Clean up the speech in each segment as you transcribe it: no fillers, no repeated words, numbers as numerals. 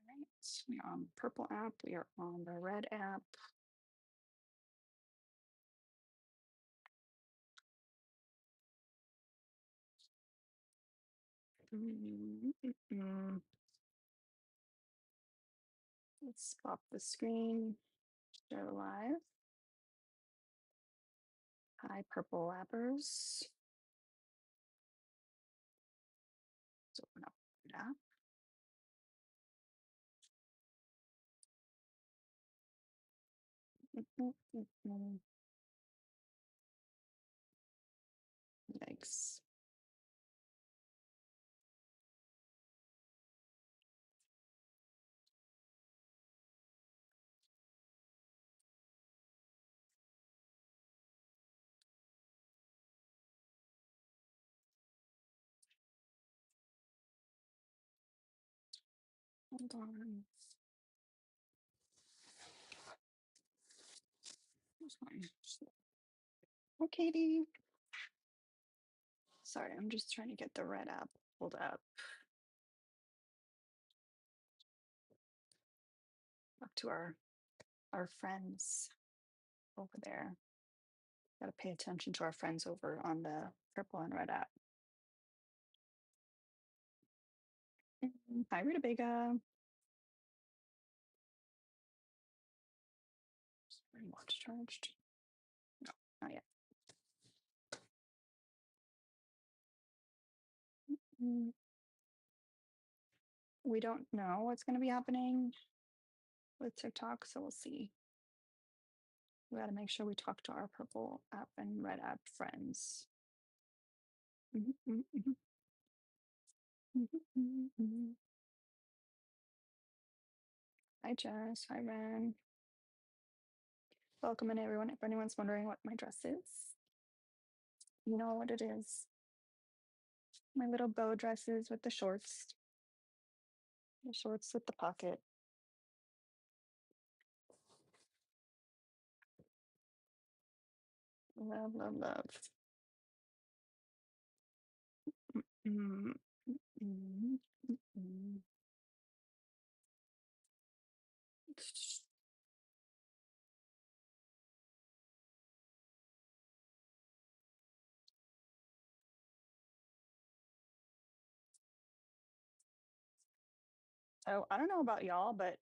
right, we are on the purple app. We are on the red app. Let's pop the screen. Share live. Hi, purple appers. Let's open up the app. Yikes. Hold on. Oh, Katie. Sorry, I'm just trying to get the red app pulled up. Up to our friends over there. Got to pay attention to our friends over on the purple and red app. Hi, Rutabaga. Watch charged. No, not yet. We don't know what's going to be happening with TikTok, so we'll see. We got to make sure we talk to our purple app and red app friends. Hi, Jess. Hi, Ren. Welcome in, everyone. If anyone's wondering what my dress is, you know what it is. My little bow dresses with the shorts. The shorts with the pocket. Love, love, love. Mm, mm, mm, mm. So I don't know about y'all, but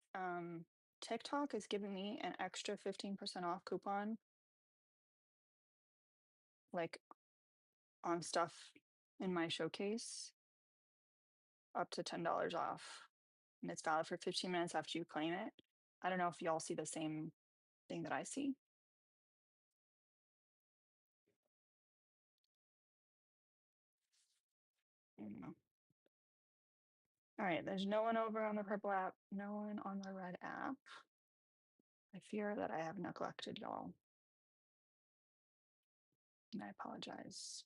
TikTok is giving me an extra 15% off coupon, like on stuff in my showcase, up to $10 off. And it's valid for 15 minutes after you claim it. I don't know if y'all see the same thing that I see. I don't know. All right, there's no one over on the purple app, no one on the red app. I fear that I have neglected y'all. And I apologize.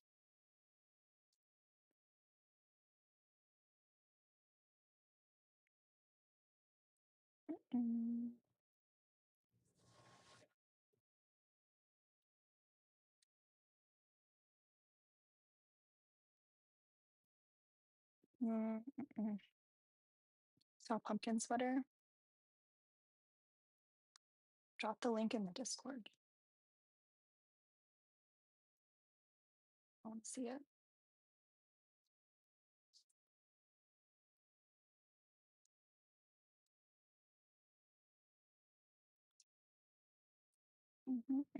Mm. Mm, mm, mm. Saw pumpkin sweater. Drop the link in the Discord. I want to see it.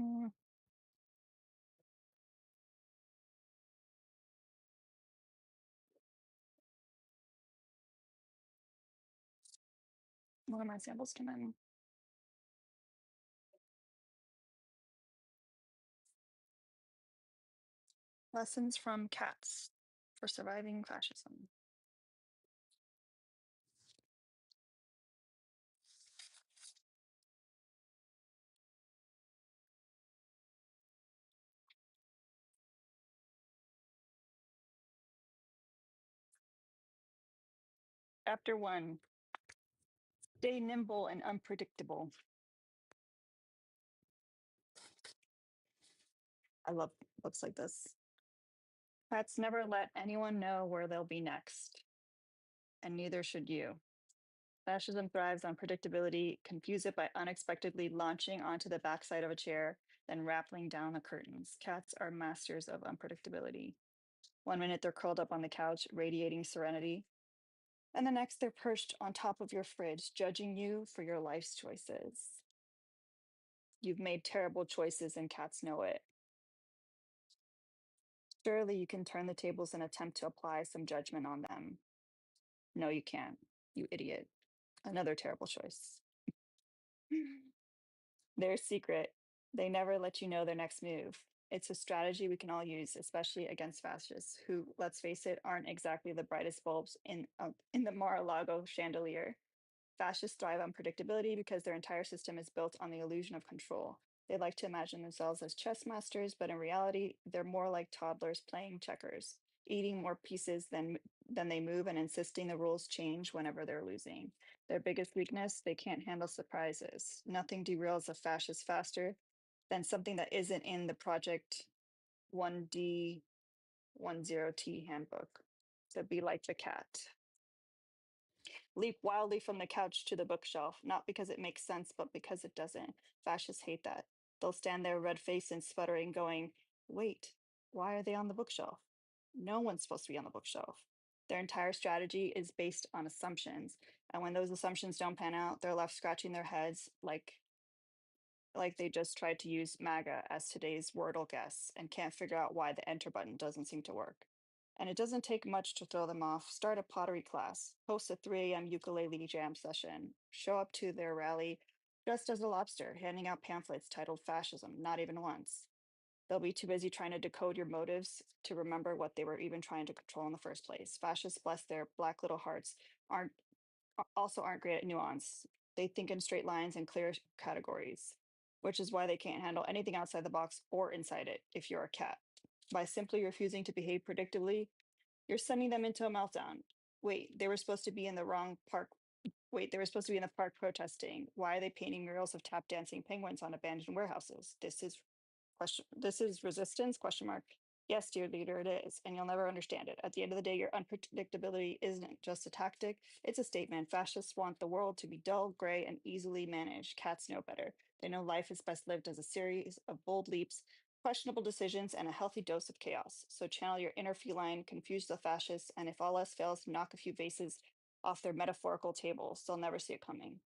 Mm. One of my samples came in. Lessons from Cats for Surviving Fascism. Chapter 1. Stay nimble and unpredictable. I love books like this. Cats never let anyone know where they'll be next, and neither should you. Fascism thrives on predictability. Confuse it by unexpectedly launching onto the backside of a chair, then rattling down the curtains. Cats are masters of unpredictability. One minute they're curled up on the couch, radiating serenity, and the next they're perched on top of your fridge, judging you for your life's choices. You've made terrible choices, and cats know it. Surely you can turn the tables and attempt to apply some judgment on them. No, you can't, you idiot. Another terrible choice. Their secret, they never let you know their next move. It's a strategy we can all use, especially against fascists, who, let's face it, aren't exactly the brightest bulbs in the Mar-a-Lago chandelier. Fascists thrive on predictability because their entire system is built on the illusion of control. They like to imagine themselves as chess masters, but in reality, they're more like toddlers playing checkers, eating more pieces than they move and insisting the rules change whenever they're losing. Their biggest weakness, they can't handle surprises. Nothing derails a fascist faster than something that isn't in the Project 1D10T handbook. So be like the cat. Leap wildly from the couch to the bookshelf, not because it makes sense, but because it doesn't. Fascists hate that. They'll stand there red faced and sputtering, going, wait, why are they on the bookshelf? No one's supposed to be on the bookshelf. Their entire strategy is based on assumptions. And when those assumptions don't pan out, they're left scratching their heads like they just tried to use MAGA as today's Wordle guess and can't figure out why the enter button doesn't seem to work. And it doesn't take much to throw them off. Start a pottery class, host a 3 a.m. ukulele jam session, show up to their rally dressed as a lobster, handing out pamphlets titled Fascism, not even once. They'll be too busy trying to decode your motives to remember what they were even trying to control in the first place. Fascists, bless their black little hearts, aren't also aren't great at nuance. They think in straight lines and clear categories, which is why they can't handle anything outside the box or inside it if you're a cat. By simply refusing to behave predictably, you're sending them into a meltdown. Wait, they were supposed to be in the wrong park. Wait, they were supposed to be in the park protesting. Why are they painting murals of tap dancing penguins on abandoned warehouses? This is resistance? Question mark. Yes, dear leader, it is, and you'll never understand it. At the end of the day, your unpredictability isn't just a tactic, it's a statement. Fascists want the world to be dull, gray, and easily managed. Cats know better. They know life is best lived as a series of bold leaps, questionable decisions, and a healthy dose of chaos. So channel your inner feline, confuse the fascists, and if all else fails, knock a few vases off their metaphorical tables. They'll never see it coming.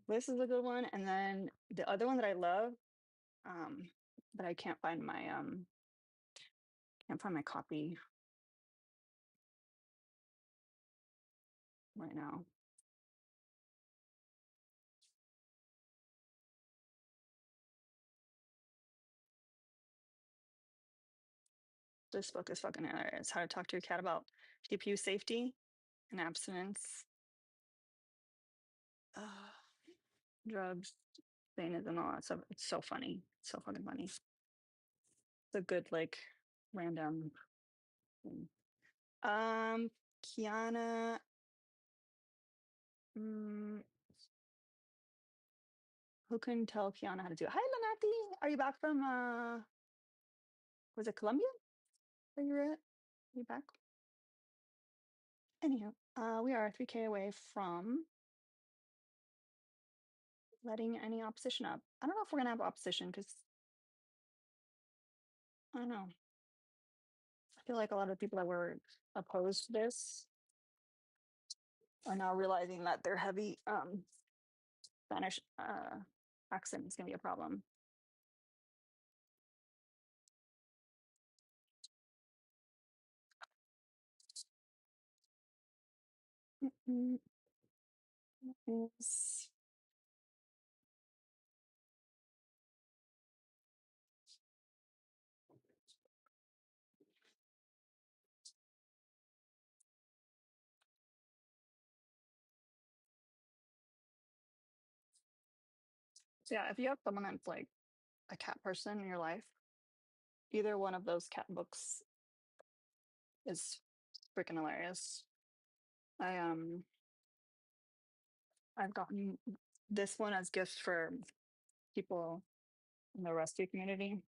This is a good one. And then the other one that I love, um, but I can't find my copy right now. This book is fucking hilarious. How to talk to your cat about GPU safety and abstinence, uh, drugs, Satanism, and all that stuff. It's so funny. It's so fucking funny. It's a good like random thing. Kiana, mm, who can tell Kiana how to do it? Hi, Lanati. Are you back from was it Colombia? Where you were at? Are you back? Anyhow, we are 3K away from letting any opposition up. I don't know if we're gonna have opposition because I don't know. I feel like a lot of people that were opposed to this are now realizing that their heavy Spanish accent is gonna be a problem. Mm, is- So yeah, if you have someone that's like a cat person in your life, either one of those cat books is freaking hilarious. I I've gotten this one as gifts for people in the rescue community.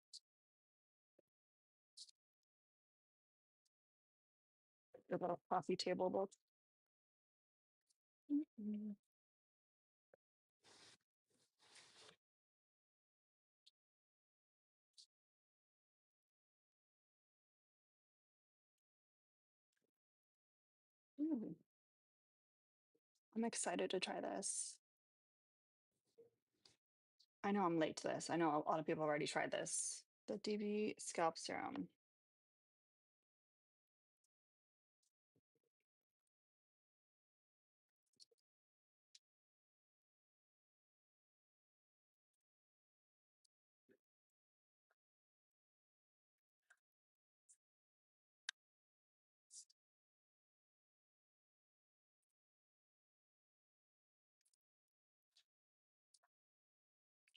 The little coffee table book. Mm. Ooh, I'm excited to try this. I know I'm late to this. I know a lot of people have already tried this. The DB scalp serum.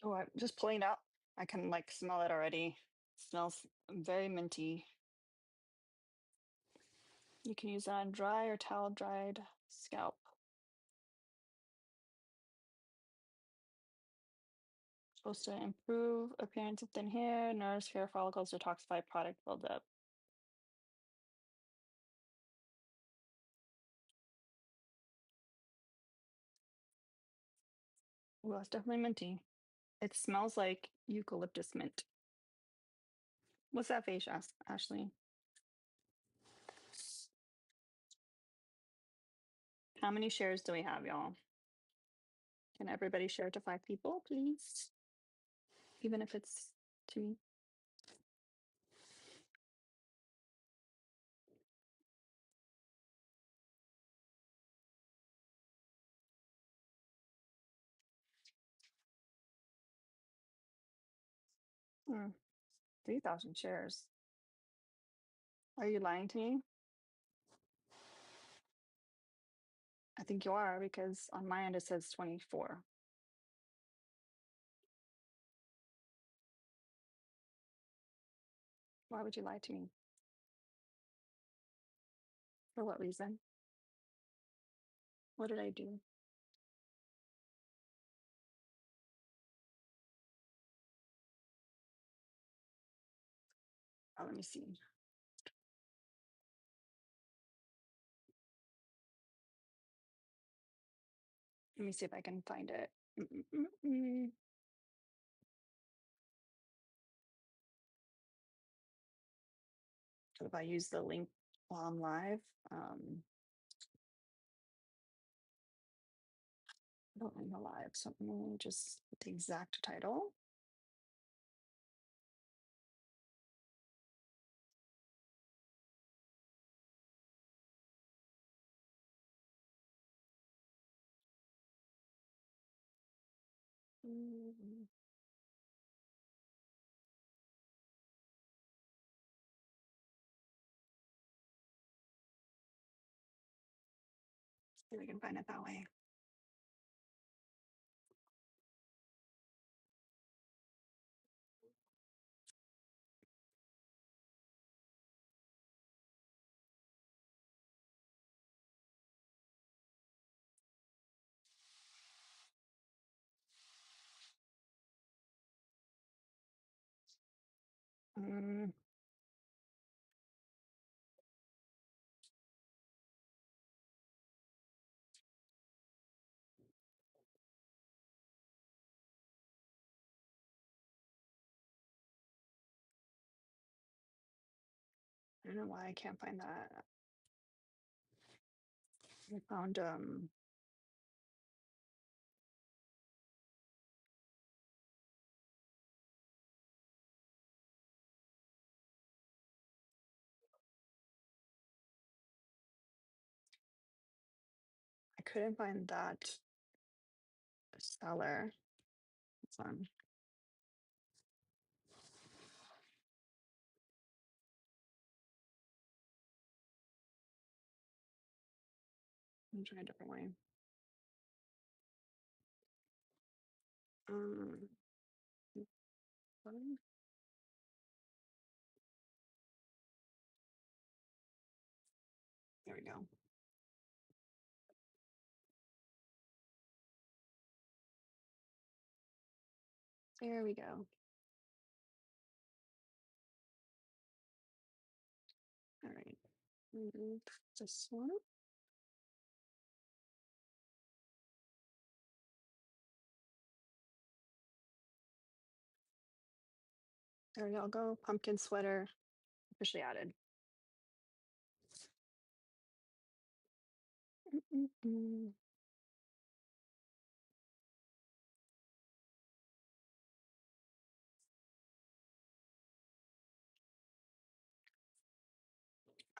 Oh, I'm just pulling it out. I can like smell it already. Smells very minty. You can use it on dry or towel dried scalp. Supposed to improve appearance of thin hair, nourish hair follicles, detoxify product buildup. Well, it's definitely minty. It smells like eucalyptus mint. What's that face, Ashley? How many shares do we have, y'all? Can everybody share to 5 people, please? Even if it's to me. Hmm, 3,000 shares. Are you lying to me? I think you are because on my end it says 24. Why would you lie to me? For what reason? What did I do? Oh, let me see. Let me see if I can find it. So if I use the link while I'm live, I don't know live, so I'm gonna just put the exact title. Mm, see if I can find it that way. Mm, I don't know why I can't find that. I found I couldn't find that seller. Hold on. Let me try a different way. Um, fine. There we go. There we go. All right. This one. There y'all go. Pumpkin sweater officially added. Mm-mm-mm.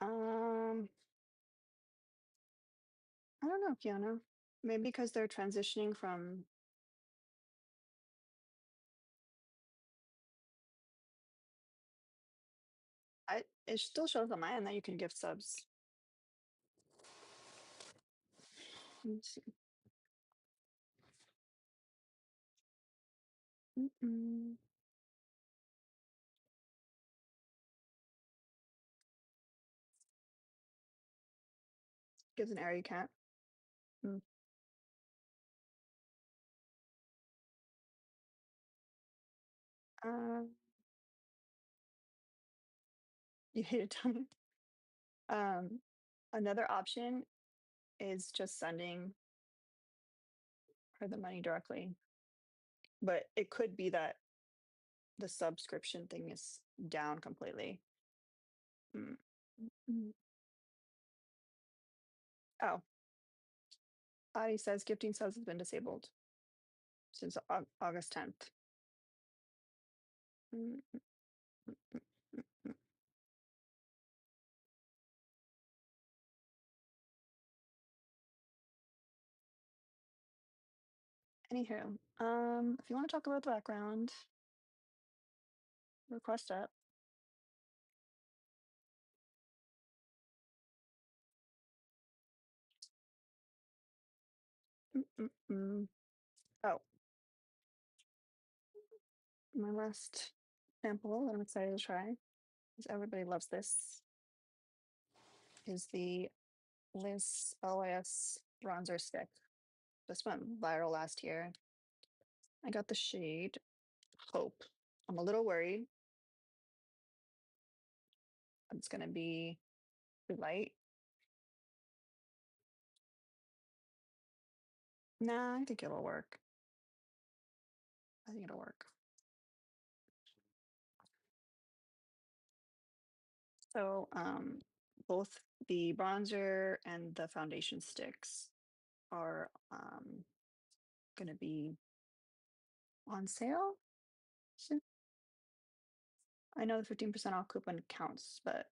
Um, I don't know, Kiana. Maybe because they're transitioning from. It still shows on my end that you can gift subs. Let me see. Mm-mm. Gives an error you can't. Mm. Um, you hate it, Tommy. Um, Another option is just sending her the money directly, but it could be that the subscription thing is down completely. Mm. Mm. Oh, Adi says gifting subs has been disabled since August 10th. Mm, mm, mm, mm, mm. Anywho, if you want to talk about the background, request up. Mm, mm, mm. Oh, my last sample that I'm excited to try, because everybody loves this, is the Liz LYS bronzer stick. This went viral last year. I got the shade Hope. I'm a little worried. It's gonna be too light. Nah, I think it'll work. I think it'll work. So both the bronzer and the foundation sticks are gonna be on sale soon. I know the 15% off coupon counts, but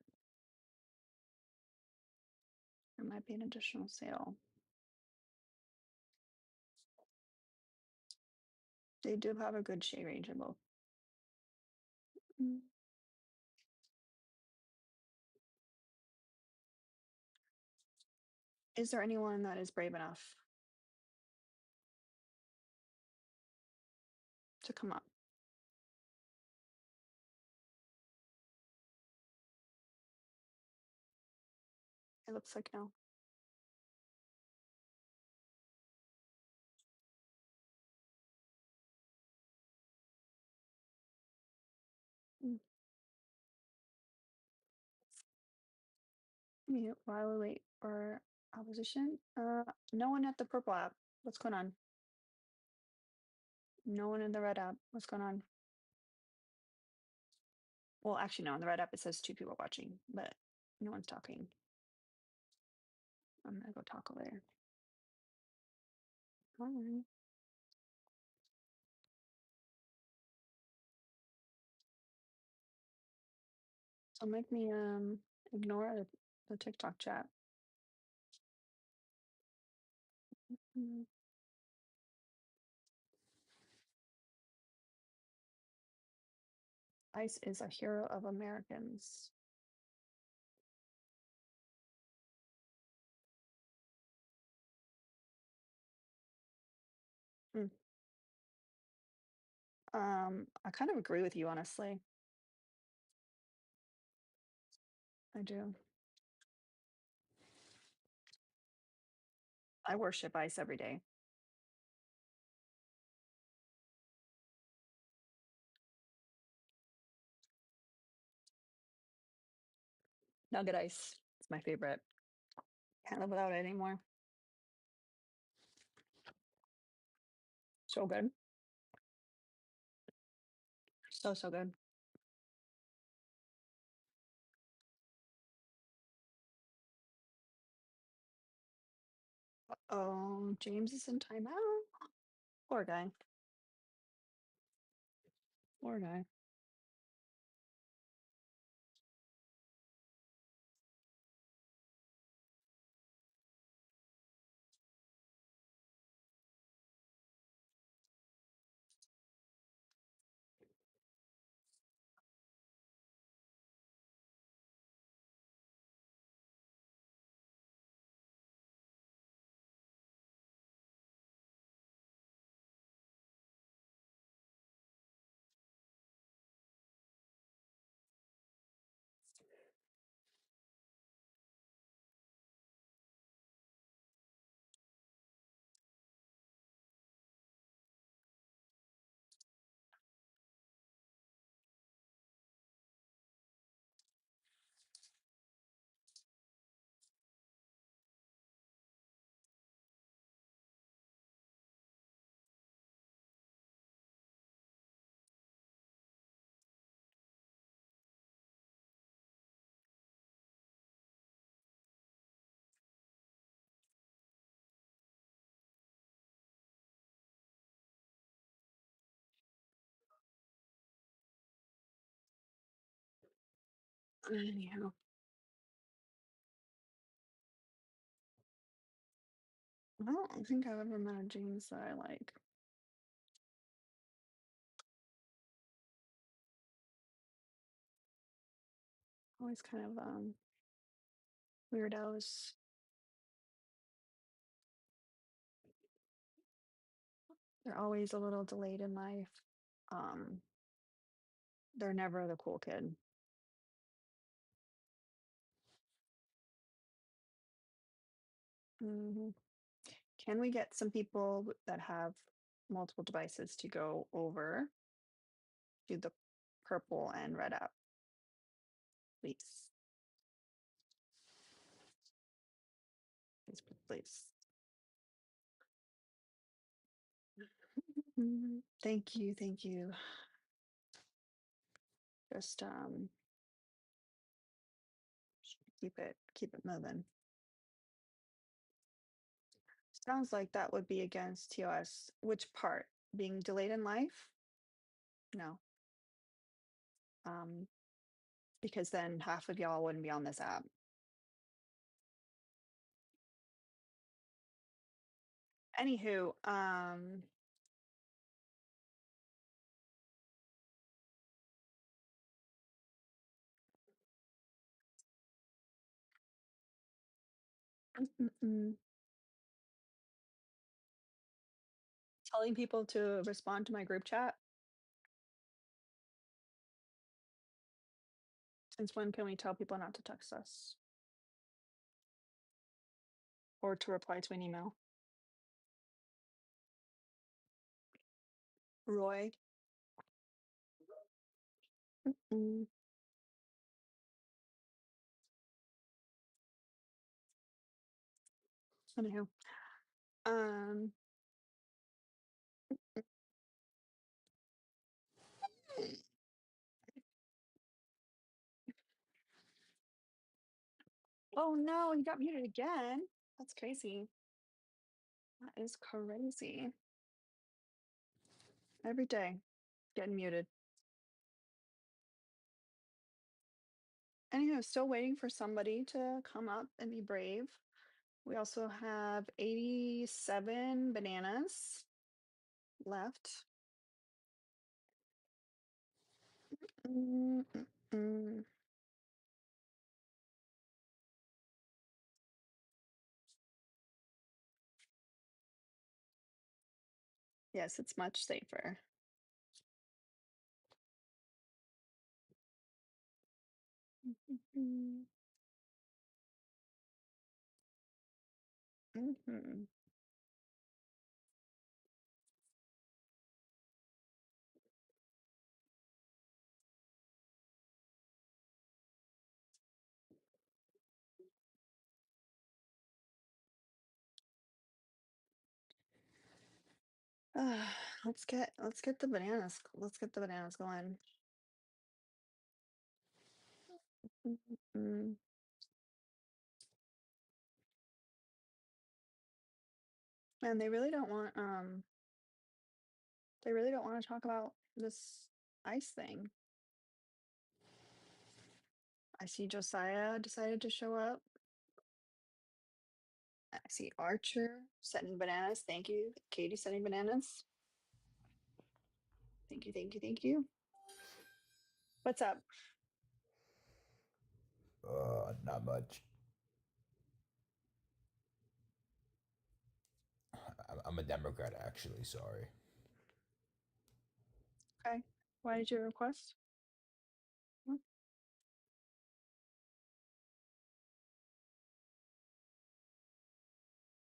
there might be an additional sale. They do have a good shade range in both. Mm. Is there anyone that is brave enough to come up? It looks like no. Mm. Mute while we wait for opposition. No one at the purple app. What's going on? No one in the red app. What's going on? Well, actually, no. In the red app, it says 2 people watching, but no one's talking. I'm gonna go talk over there. All right. So make me ignore the TikTok chat. Mm. ICE is a hero of Americans. Mm. I kind of agree with you, honestly. I do. I worship ICE every day. Nugget ICE. My favorite. Can't live without it anymore. So good. So, so good. Oh, James is in timeout. Poor guy. Poor guy. Anyhow, I don't think I've ever met a James that I like. Always kind of weirdos. They're always a little delayed in life. Um, they're never the cool kid. Mhm. Can we get some people that have multiple devices to go over to the purple and red app, please? Please, please, please. Thank you, thank you. Just keep it moving. Sounds like that would be against TOS. Which part? Being delayed in life? No. Um, because then half of y'all wouldn't be on this app. Anywho, mm, telling people to respond to my group chat. Since when can we tell people not to text us or to reply to an email? Roy. Mm, anyhow, um, oh no, you got muted again. That's crazy. That is crazy. Every day, getting muted. Anywho, still waiting for somebody to come up and be brave. We also have 87 bananas left. Mm, mm, mm. Yes, it's much safer. Mhm, mhm. Let's get the bananas. Let's get the bananas going. Mm. And they really don't want to talk about this ice thing. I see Josiah decided to show up. I see Archer setting bananas. Thank you. Katie setting bananas. Thank you, thank you, thank you. What's up? Not much. I'm a Democrat, actually. Sorry. Okay. Why did you request? Hmm.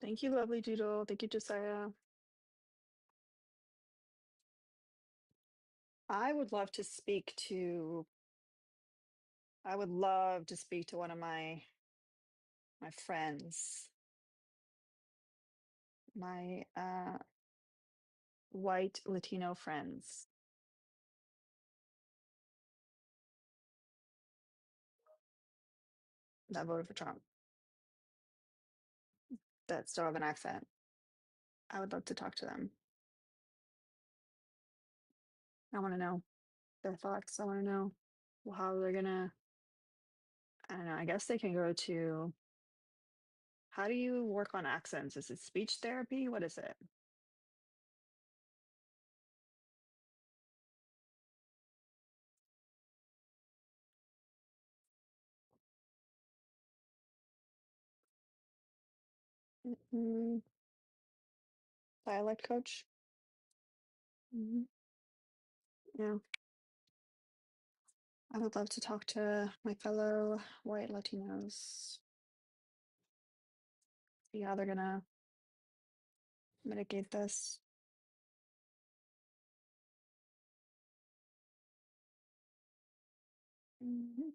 Thank you, lovely doodle. Thank you, Josiah. I would love to speak to I would love to speak to one of my friends, my white Latino friends that voted for Trump that still have an accent. I would love to talk to them. I want to know their thoughts. I want to know how they're gonna, I don't know, I guess they can go to, how do you work on accents? Is it speech therapy? What is it? Mm, dialect coach? Mhm. Yeah, I would love to talk to my fellow white Latinos. See how they're gonna mitigate this. Mhm.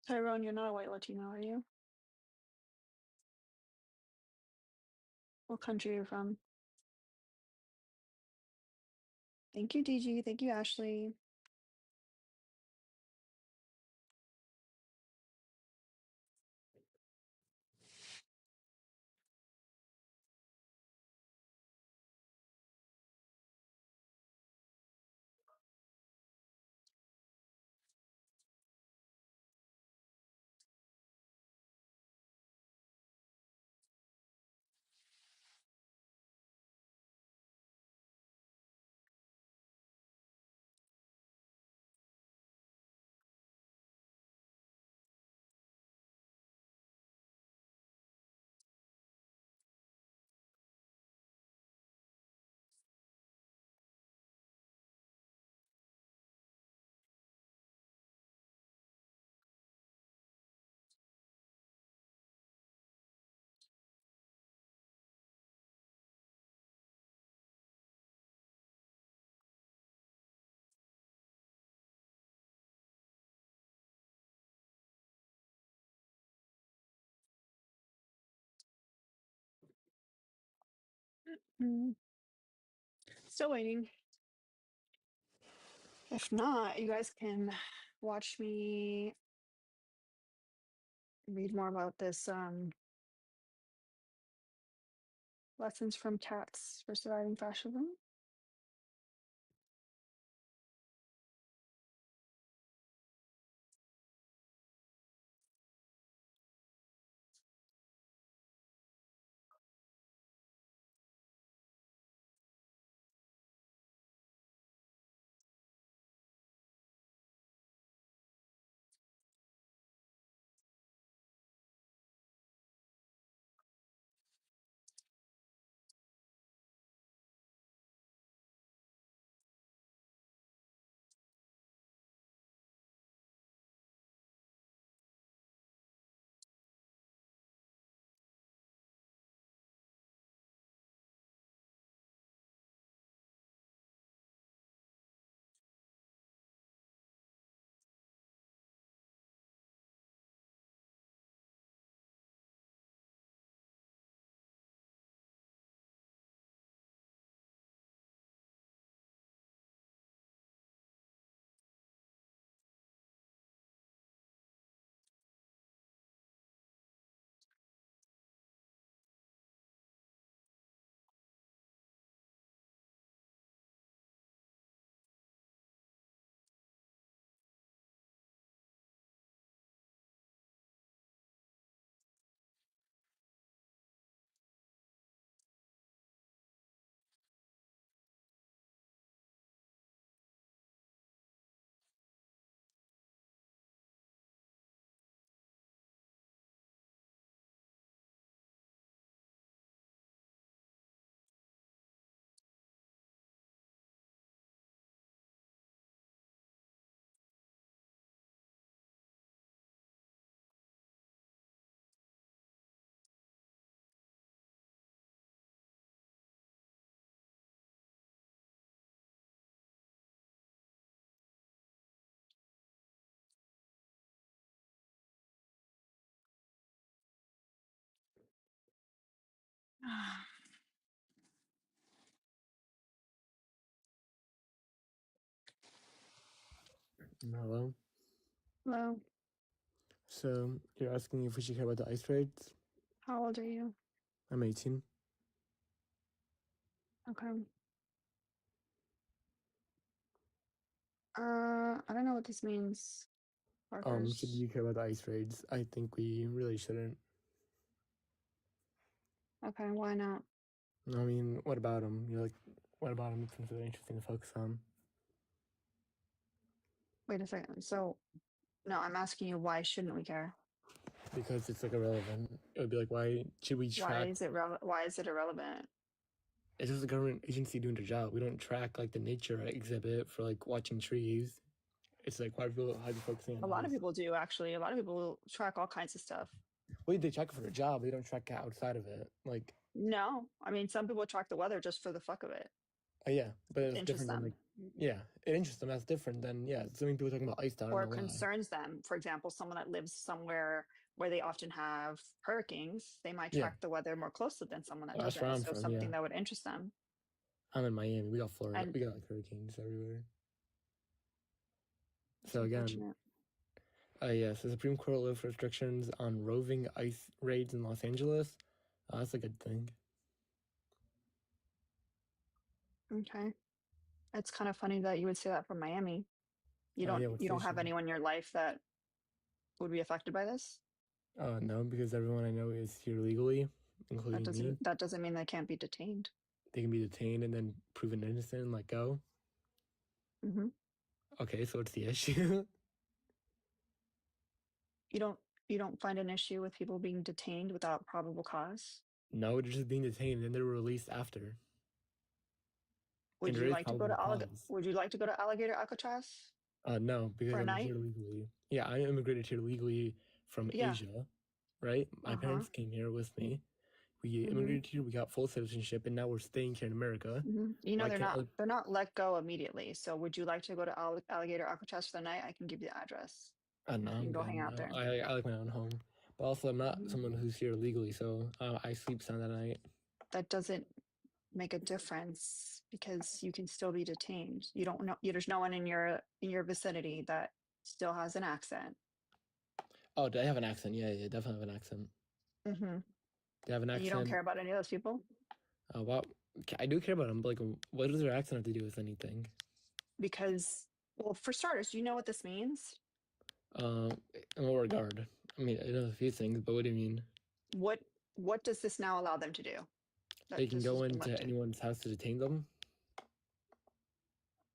Tyrone, you're not a white Latino, are you? What country are you from? Thank you, DG. Thank you, Ashley. Mm, still waiting. If not, you guys can watch me read more about this lessons from cats for surviving fascism. Hello. Hello, So you're asking if we should care about the ice raids? how old are you? I'm 18. Okay. I don't know what this means, Should Parkers. you care about the ice raids? I think we really shouldn't. Okay, why not? I mean, what about them? You're like, what about them? It's really interesting to focus on Wait a second. So, no, I'm asking you why shouldn't we care? because it's like irrelevant. It would be like, why should we track? Why is it irrelevant? It's just a government agency doing their job. We don't track like the nature exhibit for like watching trees. It's like why people are focusing A on lot of ice. people do actually. A lot of people track all kinds of stuff. Well, they check it for their job. They don't track it outside of it. Like, No, I mean some people track the weather just for the fuck of it. yeah, but It it's interests different than like, them yeah, it interests them. That's different than yeah. So many people talking about ice. I don't or know why. concerns them. For example, someone that lives somewhere where they often have hurricanes, they might Yeah, track the weather more closely than someone that that's where doesn't. I'm So from. something Yeah, that would interest them. I'm in Miami. We got Florida. And We got like hurricanes everywhere. it's So again, unfortunate. yes, the Supreme Court lifts restrictions on roving ice raids in Los Angeles. That's a good thing. Okay. It's kind of funny that you would say that from Miami. Yeah, what's You the don't have issue? anyone in your life that would be affected by this? No, because everyone I know is here legally, including me. That doesn't mean they can't be detained. They can be detained and then proven innocent and let go. Hmm. Okay, so what's the issue? You don't you don't find an issue with people being detained without probable cause? No, they're just being detained and they're released after. And there is probable cause. Would you like to go to Alligator Alcatraz No, for because a I'm night? here legally. Yeah, I immigrated here legally from Yeah. Asia, right? My Uh-huh. parents came here with me. We Hmm. immigrated here, we got full citizenship, and now we're staying here in America. Hmm. You know Why can't like they're not let go immediately. So would you like to go to Alligator Alcatraz for the night? I can give you the address. no, You can I'm go good. hang out No, there. I like my own home. But also I'm not Mhm. someone who's here legally, so I sleep some that night. That doesn't make a difference because you can still be detained. You don't know, there's no one in your vicinity that still has an accent. Oh, do I have an accent? Yeah, yeah, definitely have an accent. Hmm. They have an And you don't care accent. about any of those people Wow, I do care about them, but like, what does their accent have to do with anything? because, well, for starters, do you know what this means? In what regard? I mean, I know a few things, but what do you mean? What what does this now allow them to do? They That can this has go been into lifted. anyone's house to detain them?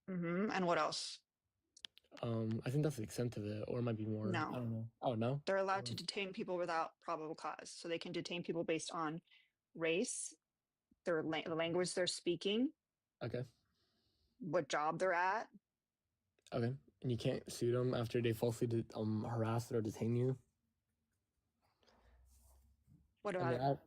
And what else? I think that's the extent of it, or it might be more. I No, don't know. Oh no. they're allowed to detain people without probable cause. So they can detain people based on race, the language they're speaking, Okay. what job they're at. Okay. And you can't sue them after they falsely harass or detain you. What I about mean, it?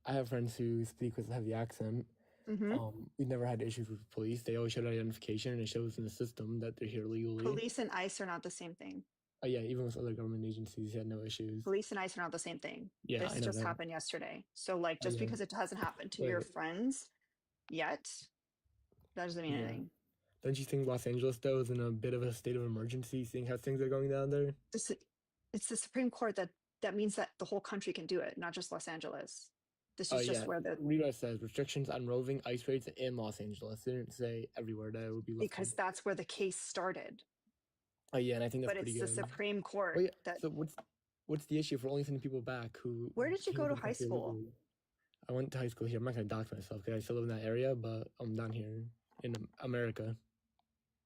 I have friends who speak with a heavy accent. Hmm. We've never had issues with police. They always showed identification, and it shows in the system that they're here legally. Police and ICE are not the same thing. Oh yeah, even with other government agencies, he had no issues. Police and ICE are not the same thing. Yeah, I This know just that. happened yesterday. So, like, Oh just yeah. because it hasn't happened to your Wait. friends yet, that doesn't mean Yeah. anything. Don't you think Los Angeles though is in a bit of a state of emergency, seeing how things are going down there? This, it's the Supreme Court that means that the whole country can do it, not just Los Angeles. This Oh is just yeah, where the Rita says restrictions on roving ice raids in Los Angeles. They didn't say everywhere that it would be because lifted. that's where the case started. Oh yeah, and I think that's But pretty it's the good. Supreme Oh Court yeah, that. so what's the issue for only sending people back who Where did you came go to to the high country school? illegally? I went to high school here. I'm not gonna dox myself because I still live in that area, but I'm down here in America.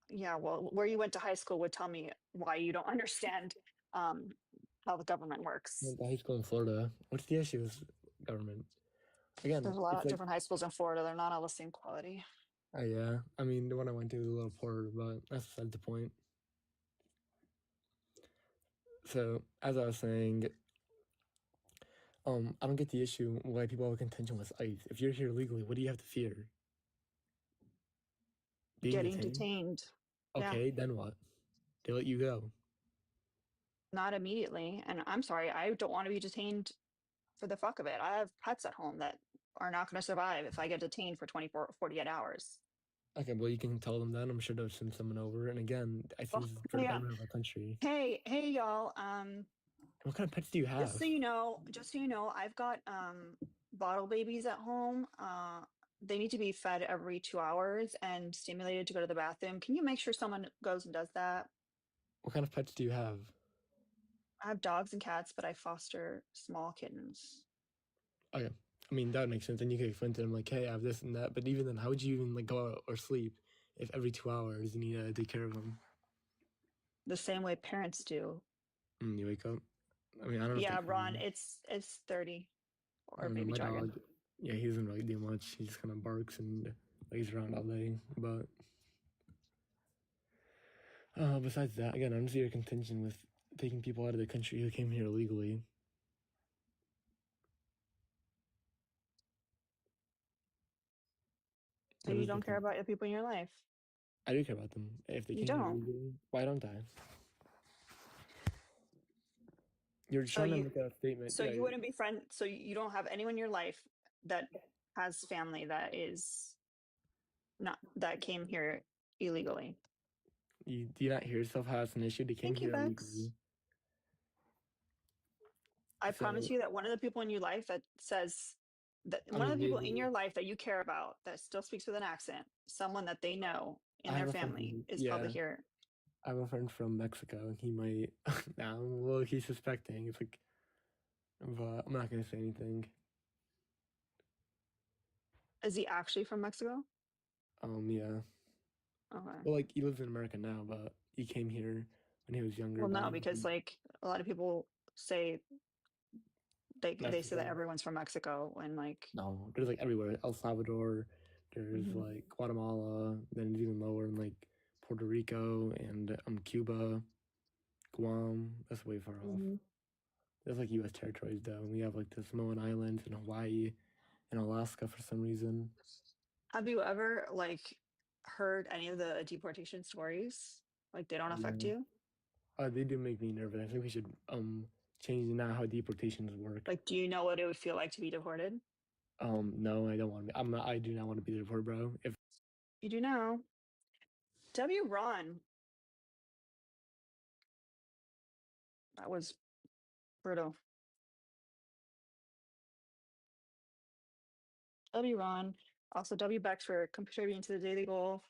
Yeah, well, where you went to high school would tell me why you don't understand um, how the government I works. went to high school in Florida. What's the issue with government? There's Again, a lot it's of like, different high schools in Florida. They're not all the same quality. yeah. I mean, the one I went to was a little poorer, but that's beside the point. So, as I was saying, I don't get the issue why people have a contention with ICE. If you're here legally, what do you have to fear? Being Getting detained? detained. Yeah, Okay, then what? They let you go. not immediately. And I'm sorry, I don't want to be detained for the fuck of it. I have pets at home that are not going to survive if I get detained for 24 or 48 hours. Okay, well, you can tell them that. I'm sure they'll send someone over. And again, I think Well, this is for the yeah. betterment of our country. Hey, y'all. What kind of pets do you have? Just so you know, I've got bottle babies at home. They need to be fed every 2 hours and stimulated to go to the bathroom. Can you make sure someone goes and does that? What kind of pets do you have? I have dogs and cats, but I foster small kittens. Okay, I mean, that would make sense. Then you could explain to them, like, hey, I have this and that. But even then, how would you even, like, go out or sleep if every 2 hours you need to take care of them? The same way parents do. You wake up. I mean, I don't know if they Yeah, Ron, can. it's 30 I or don't know. baby My dragon. dog, yeah, he doesn't really do much. He just kind of barks and lays around all day. But besides that, again, I don't see your contention with taking people out of the country who came here illegally. So you don't care about the people in your life. I do care about them. If they You came here don't. illegally, why don't I? You're So trying to you make a statement. so Yeah, you wouldn't be friend so you don't have anyone in your life that has family that is not that came here illegally. do you not hear yourself how it's an issue? They came Thank you, here Bex. illegally. I So, promise you that one of the people in your life that says that I one of mean, the people in maybe your life that you care about that still speaks with an accent, someone that they know I in have their a friend family from, is yeah, probably here. I have a friend from Mexico. He might, now, well, he's suspecting. It's like, but I'm not going to say anything. Is he actually from Mexico? Yeah. Okay. Well, like, he lives in America now, but he came here when he was younger Well, by no, because like a lot of people say they say that Mexico. everyone's from Mexico and like No, there's like everywhere. El Salvador, there's mhm, like Guatemala, then it's even lower in like Puerto Rico and Cuba, Guam. That's way far off. mhm. There's like U.S. territories though, and we have like the Samoan Islands and Hawaii and Alaska for some reason. Have you ever like heard any of the deportation stories? Like they don't affect No. you? They do make me nervous. I think we should change now how deportations work. Like, do you know what it would feel like to be deported? No, I don't want to. I do not want to be deported, bro. If You do now. W. Ron. That was brutal. W. Ron. Also W. Bex for contributing to the daily goal.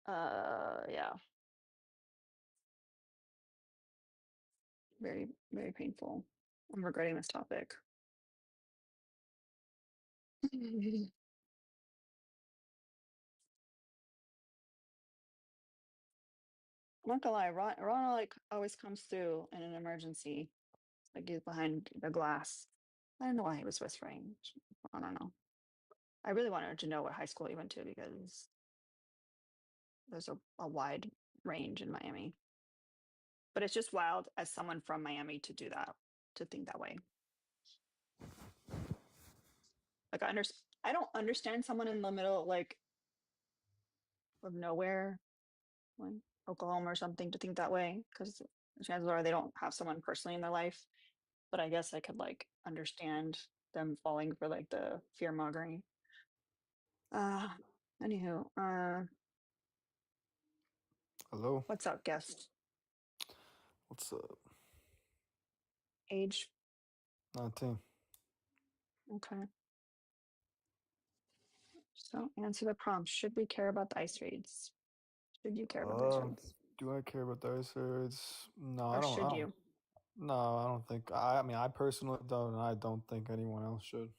Yeah. Very, very painful. I'm regretting this topic. I'm not gonna lie, Ron like always comes through in an emergency. Like he's behind the glass. I don't know why he was whispering. I don't know. I really wanted to know what high school he went to because there's a wide range in Miami. But it's just wild as someone from Miami to do that, to think that way. Like I don't understand someone in the middle like of nowhere, like Oklahoma or something, to think that way because chances are they don't have someone personally in their life. But I guess I could like understand them falling for like the fear mongering. Uh, anywho, Hello, what's up, guest? what's up? Age? 19. Okay. So answer the prompt. Should we care about the ice raids? Should you care about the ice Uh, raids? do I care about the ice raids? No, I Or don't. I should don't. you? No, I don't think. I mean, I personally don't, and I don't think anyone else should.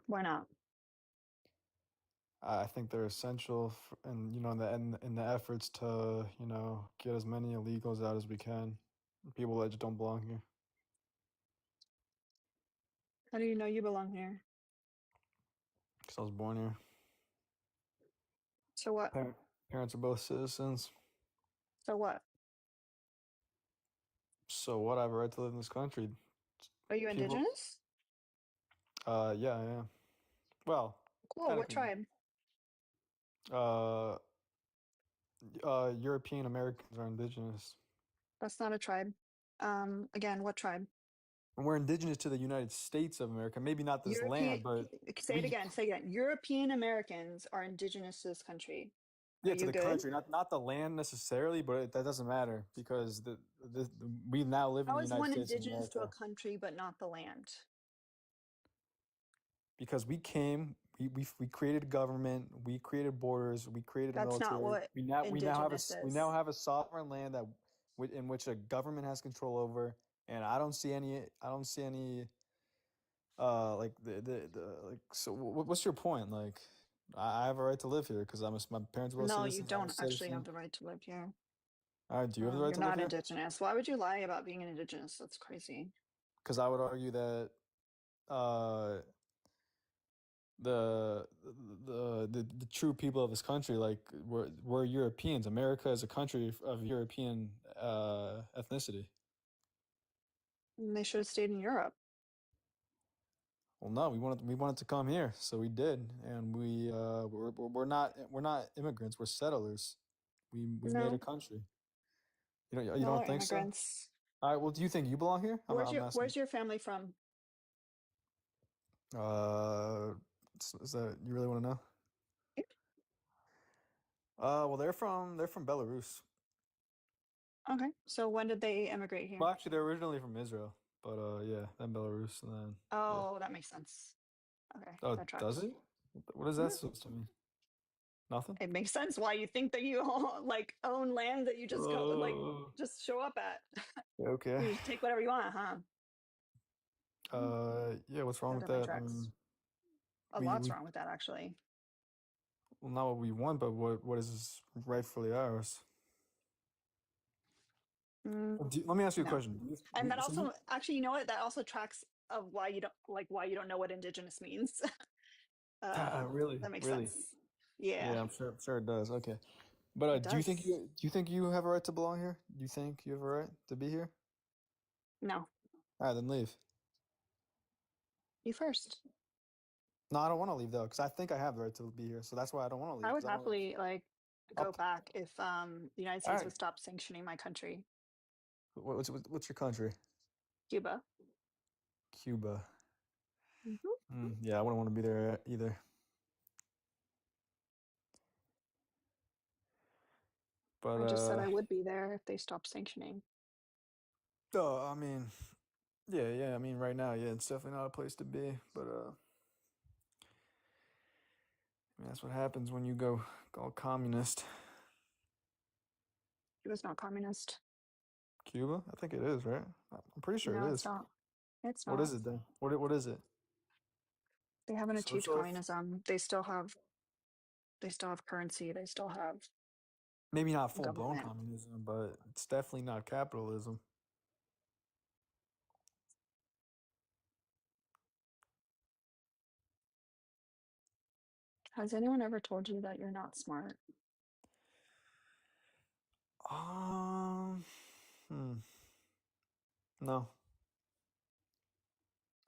Why not? I think they're essential, and in the efforts to get as many illegals out as we can, people that just don't belong here. How do you know you belong here? Because I was born here. So what? Parents are both citizens, So what? so what? I have a right to live in this country. Are you People. indigenous? Yeah, yeah. Well, Cool. What technically. tribe? Uh, European Americans are indigenous. That's not a tribe. Again, what tribe? And we're indigenous to the United States of America. Maybe not this land, but Say it again. Say it again. European Americans are indigenous to this country. Are yeah, to you the good? country, not the land necessarily, but that doesn't matter because we now live in How the is United one States of indigenous to a America country but not the land? because we came, we created government, we created borders, we created a That's not military. what We now indigenous we now is. have a sovereign land that in which a government has control over, and I don't see any like like so what's your point? Like I have a right to live here because my parents were both No, you citizens. I'm a don't actually have citizen. the right to live here. All right, do you have the right You're to live not here? indigenous. Why would you lie about being an indigenous? That's crazy. Because I would argue that uh the, the true people of this country, like we're Europeans. America is a country of European ethnicity. And they should have stayed in Europe. Well, no, we wanted to come here, so we did, and we're not immigrants. We're settlers. We made a No, country. You y'all don't are think so? immigrants. All right. Well, do you think you belong here? I'm asking. Where's your family from? Uh, is that you really want to know? Well, they're from Belarus. Okay. So when did they immigrate here? Well, actually, they're originally from Israel, but yeah, then Belarus, and then yeah. Oh, that makes sense. Okay, Oh, that does tracks. it? What is Mhm. that supposed to mean? Nothing. It makes sense why you think that you all like own land that you just go like Oh, just show up at. okay. You just take whatever you want, huh? Yeah. What's wrong That with definitely that? I tracks. mean, A lot's we wrong with that, actually. well, not what we want, but what is rightfully ours. Well, let me ask you a No. question. And that So you, also, actually, you know what? That also tracks of why you don't know what indigenous means. really, That makes really, sense. Yeah, yeah, I'm sure it does. Okay, but it does. do you think you have a right to belong here? Do you think you have a right to be here? No, All right, then leave. you first. No, I don't want to leave though, because I think I have the right to be here. So that's why I don't want to leave. I would Because I don't. happily like go Up. back if the United All States right. would stop sanctioning my country, What's your country? Cuba. Cuba. Hmm. Yeah, I wouldn't want to be there either. But I just said I would be there if they stopped sanctioning. oh, I mean, yeah. I mean, right now, yeah, it's definitely not a place to be. But I mean, that's what happens when you go communist. Cuba's not communist. Cuba? I think it is, right? I'm pretty sure No, it it's is. not. It's What not. is it then? What is it? They haven't achieved Socialist? communism. They still have currency. They still have Maybe not full blown government. communism, but it's definitely not capitalism. Has anyone ever told you that you're not smart? Um, hmm. No.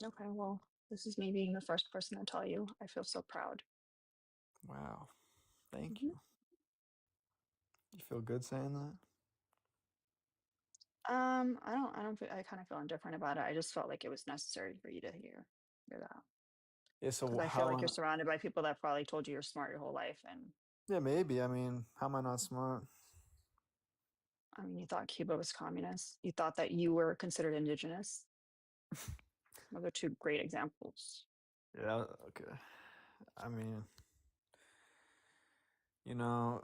Okay, well, this is me being the first person to tell you. I feel so proud. Wow. Thank Mhm. you. You feel good saying that? I kind of feel indifferent about it. I just felt like it was necessary for you to hear that. Yeah. Because So I feel how? like you're surrounded by people that probably told you you're smart your whole life. And Yeah, maybe. I mean, how am I not smart? I mean, you thought Cuba was communist. You thought that you were considered indigenous. Those are two great examples. Yeah. Okay. I mean, you know,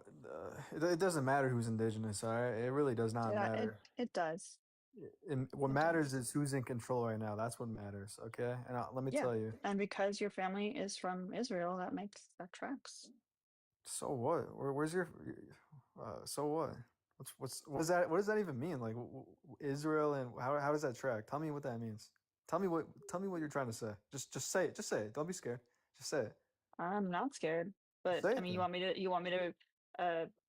it doesn't matter who's indigenous. All right, it really does not Yeah, it, matter. it does. And what It does. matters is who's in control right now. That's what matters. Okay. And let me Yeah. tell you. And because your family is from Israel, that tracks. So what? Where's your? So what? What does that even mean? Like Israel and how does that track? Tell me what that means. Tell me what you're trying to say. Just say it. Just say it. Don't be scared. Just say it. I'm not scared, but Say I it mean, then. you want me to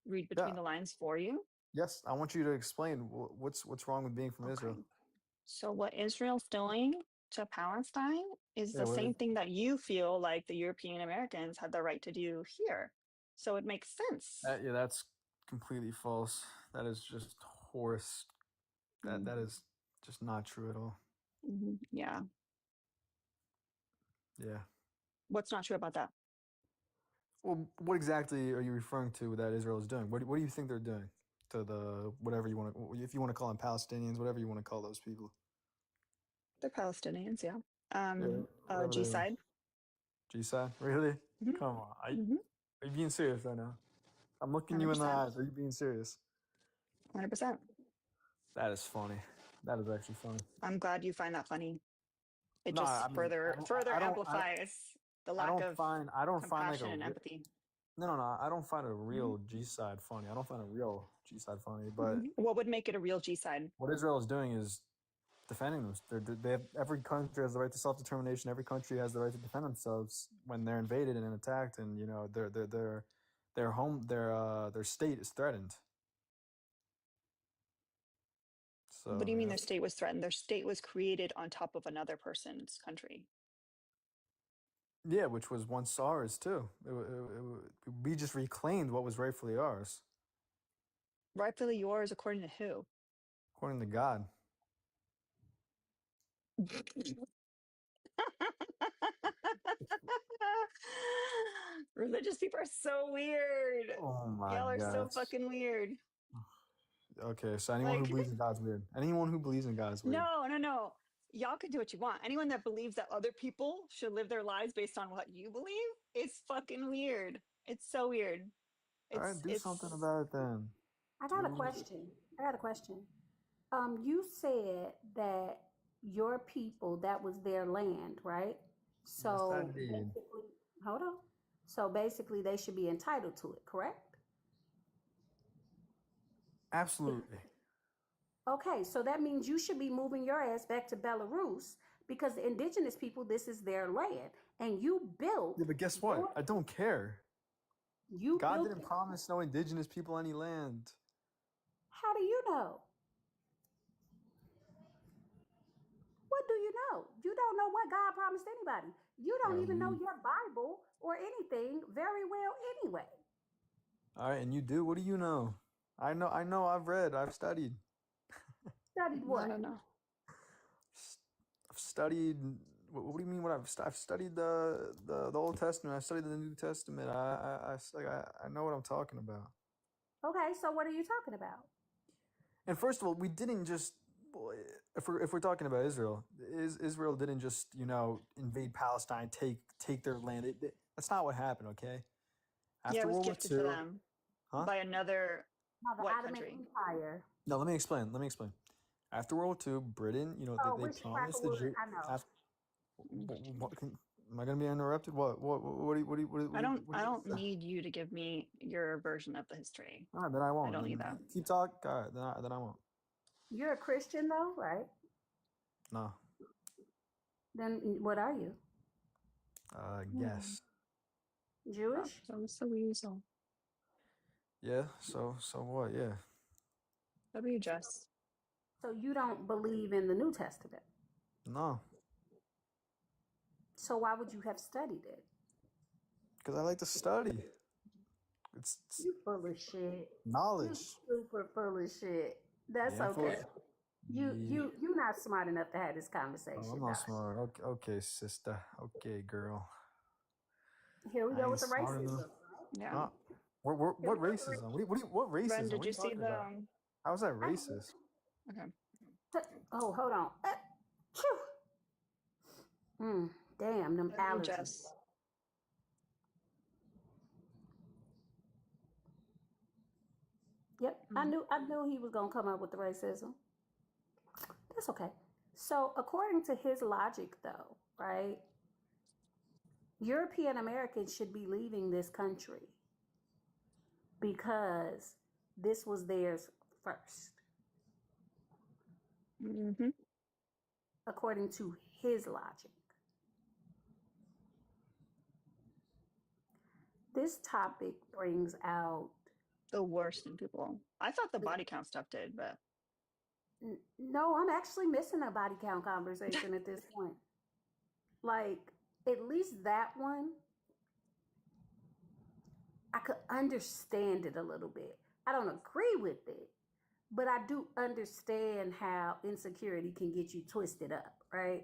read Yeah. between the lines for you? Yes. I want you to explain what's wrong with being from Okay. Israel. So what Israel's doing to Palestine is Yeah. the same thing that you feel like the European Americans had the right to do here. So it makes sense. Yeah, that's completely false. That is just horse. Mm, That is just not true at all. Yeah. Yeah. What's not true about that? Well, what exactly are you referring to that Israel is doing? What do you think they're doing to the whatever you want to, if you want to call them Palestinians, whatever you want to call those people? They're Palestinians, yeah. Yeah, whatever they are. G-side. G-side? Really? Mm-hmm. Come on. Mm-hmm. Are you being serious right now? I'm looking you in the 100%. eyes. Are you being serious? 100%. That is funny. That is actually funny. I'm glad you find that funny. It No, I just mean, further amplifies the I lack don't of find like compassion and empathy. no, I don't find a real G-side funny. I don't find a real G-side funny. But What would make it a real G-side? what Israel is doing is defending them. They have, every country has the right to self-determination. Every country has the right to defend themselves when they're invaded and attacked, and you know their state is threatened. So What do you mean their state was threatened? Their state was created on top of another person's country. yeah, which was once ours too. We just reclaimed what was rightfully ours, Rightfully yours, according to who? according to God. Religious people are so weird. Oh my Y'all are so gosh. fucking weird. Okay, so anyone who Like, believes in God's weird. Anyone who believes in God's weird. no. Y'all can do what you want. Anyone that believes that other people should live their lives based on what you believe, it's fucking weird. It's so weird. All right, do something about it then. I got a question. You said that your people, that was their land, right? So Yes, I did. basically, hold on. So basically, they should be entitled to it, correct? Absolutely. Okay, so that means you should be moving your ass back to Belarus because the indigenous people, this is their land, and you built. Yeah, but guess what? I don't care. God built didn't promise no indigenous people any land. How do you know? What do you know? You don't know what God promised anybody. You don't even know your Bible or anything very well anyway. All right, and you do? What do you know? I know, I've read, I've studied. Studied what? No. I've studied, what do you mean I've studied the Old Testament, I've studied the New Testament. I know what I'm talking about. Okay, so what are you talking about? And first of all, we didn't just, if we're talking about Israel, Israel didn't just, invade Palestine, take their land. That's not what happened, okay? Yeah, it was World War gifted to II, them by another The what Ottoman country? Empire. No, let me explain. After World War II, Britain, they Wish promised the Jews. I know. Am I going to be interrupted? What I don't say? need you to give me your version of the history. All right, then I won't. I don't need that. Keep talking. All right, then I won't. You're a Christian though, right? No. Then what are you? Yes. Jewish? So weasel. Yeah. So what? Yeah. W Jess. So you don't believe in the New Testament. No. So why would you have studied it? Because I like to study. It's You full of shit. knowledge. You super full of shit. That's Yeah, okay. You're not smart enough to have this conversation. Oh, I'm not smart. Okay, sister. Okay, girl. Here we I go ain't with the smart enough. racism. Yeah. No. What racism? What racism? Ren, What did are you see talking the? about? How is that racist? Okay. Oh, hold on. Damn, them W allergies. Jess. Yep, I knew he was gonna come up with the racism. That's okay. So according to his logic though, right? European Americans should be leaving this country because this was theirs first. Mm-hmm. According to his logic. This topic brings out The worst in people. I thought the body count stuff did, but no, I'm actually missing a body count conversation at this point. Like, at least that one, I could understand it a little bit. I don't agree with it, but I do understand how insecurity can get you twisted up, right?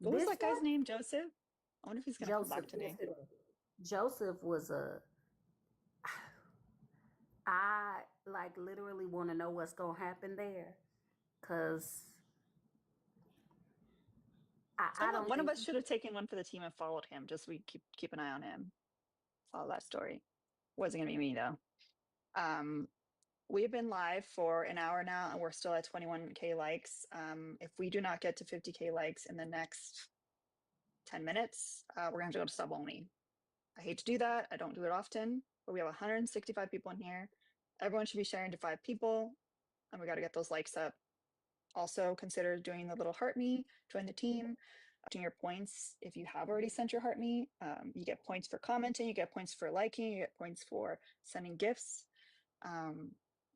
What was This that guy's one, name? Joseph? I wonder if he's gonna come back Joseph. today. Joseph was I like literally want to know what's gonna happen there, cause I don't One of think us should have taken one for the team and followed him, just so we keep an eye on him. Follow that story. Wasn't gonna be me though. We've been live for an hour now and we're still at 21K likes. If we do not get to 50K likes in the next 10 minutes, we're gonna have to go to sub only. I hate to do that. I don't do it often, but we have 165 people in here. Everyone should be sharing to 5 people, and we got to get those likes up. Also consider doing the little heart me, join the team, doing your points. If you have already sent your heart me, you get points for commenting, you get points for liking, you get points for sending gifts.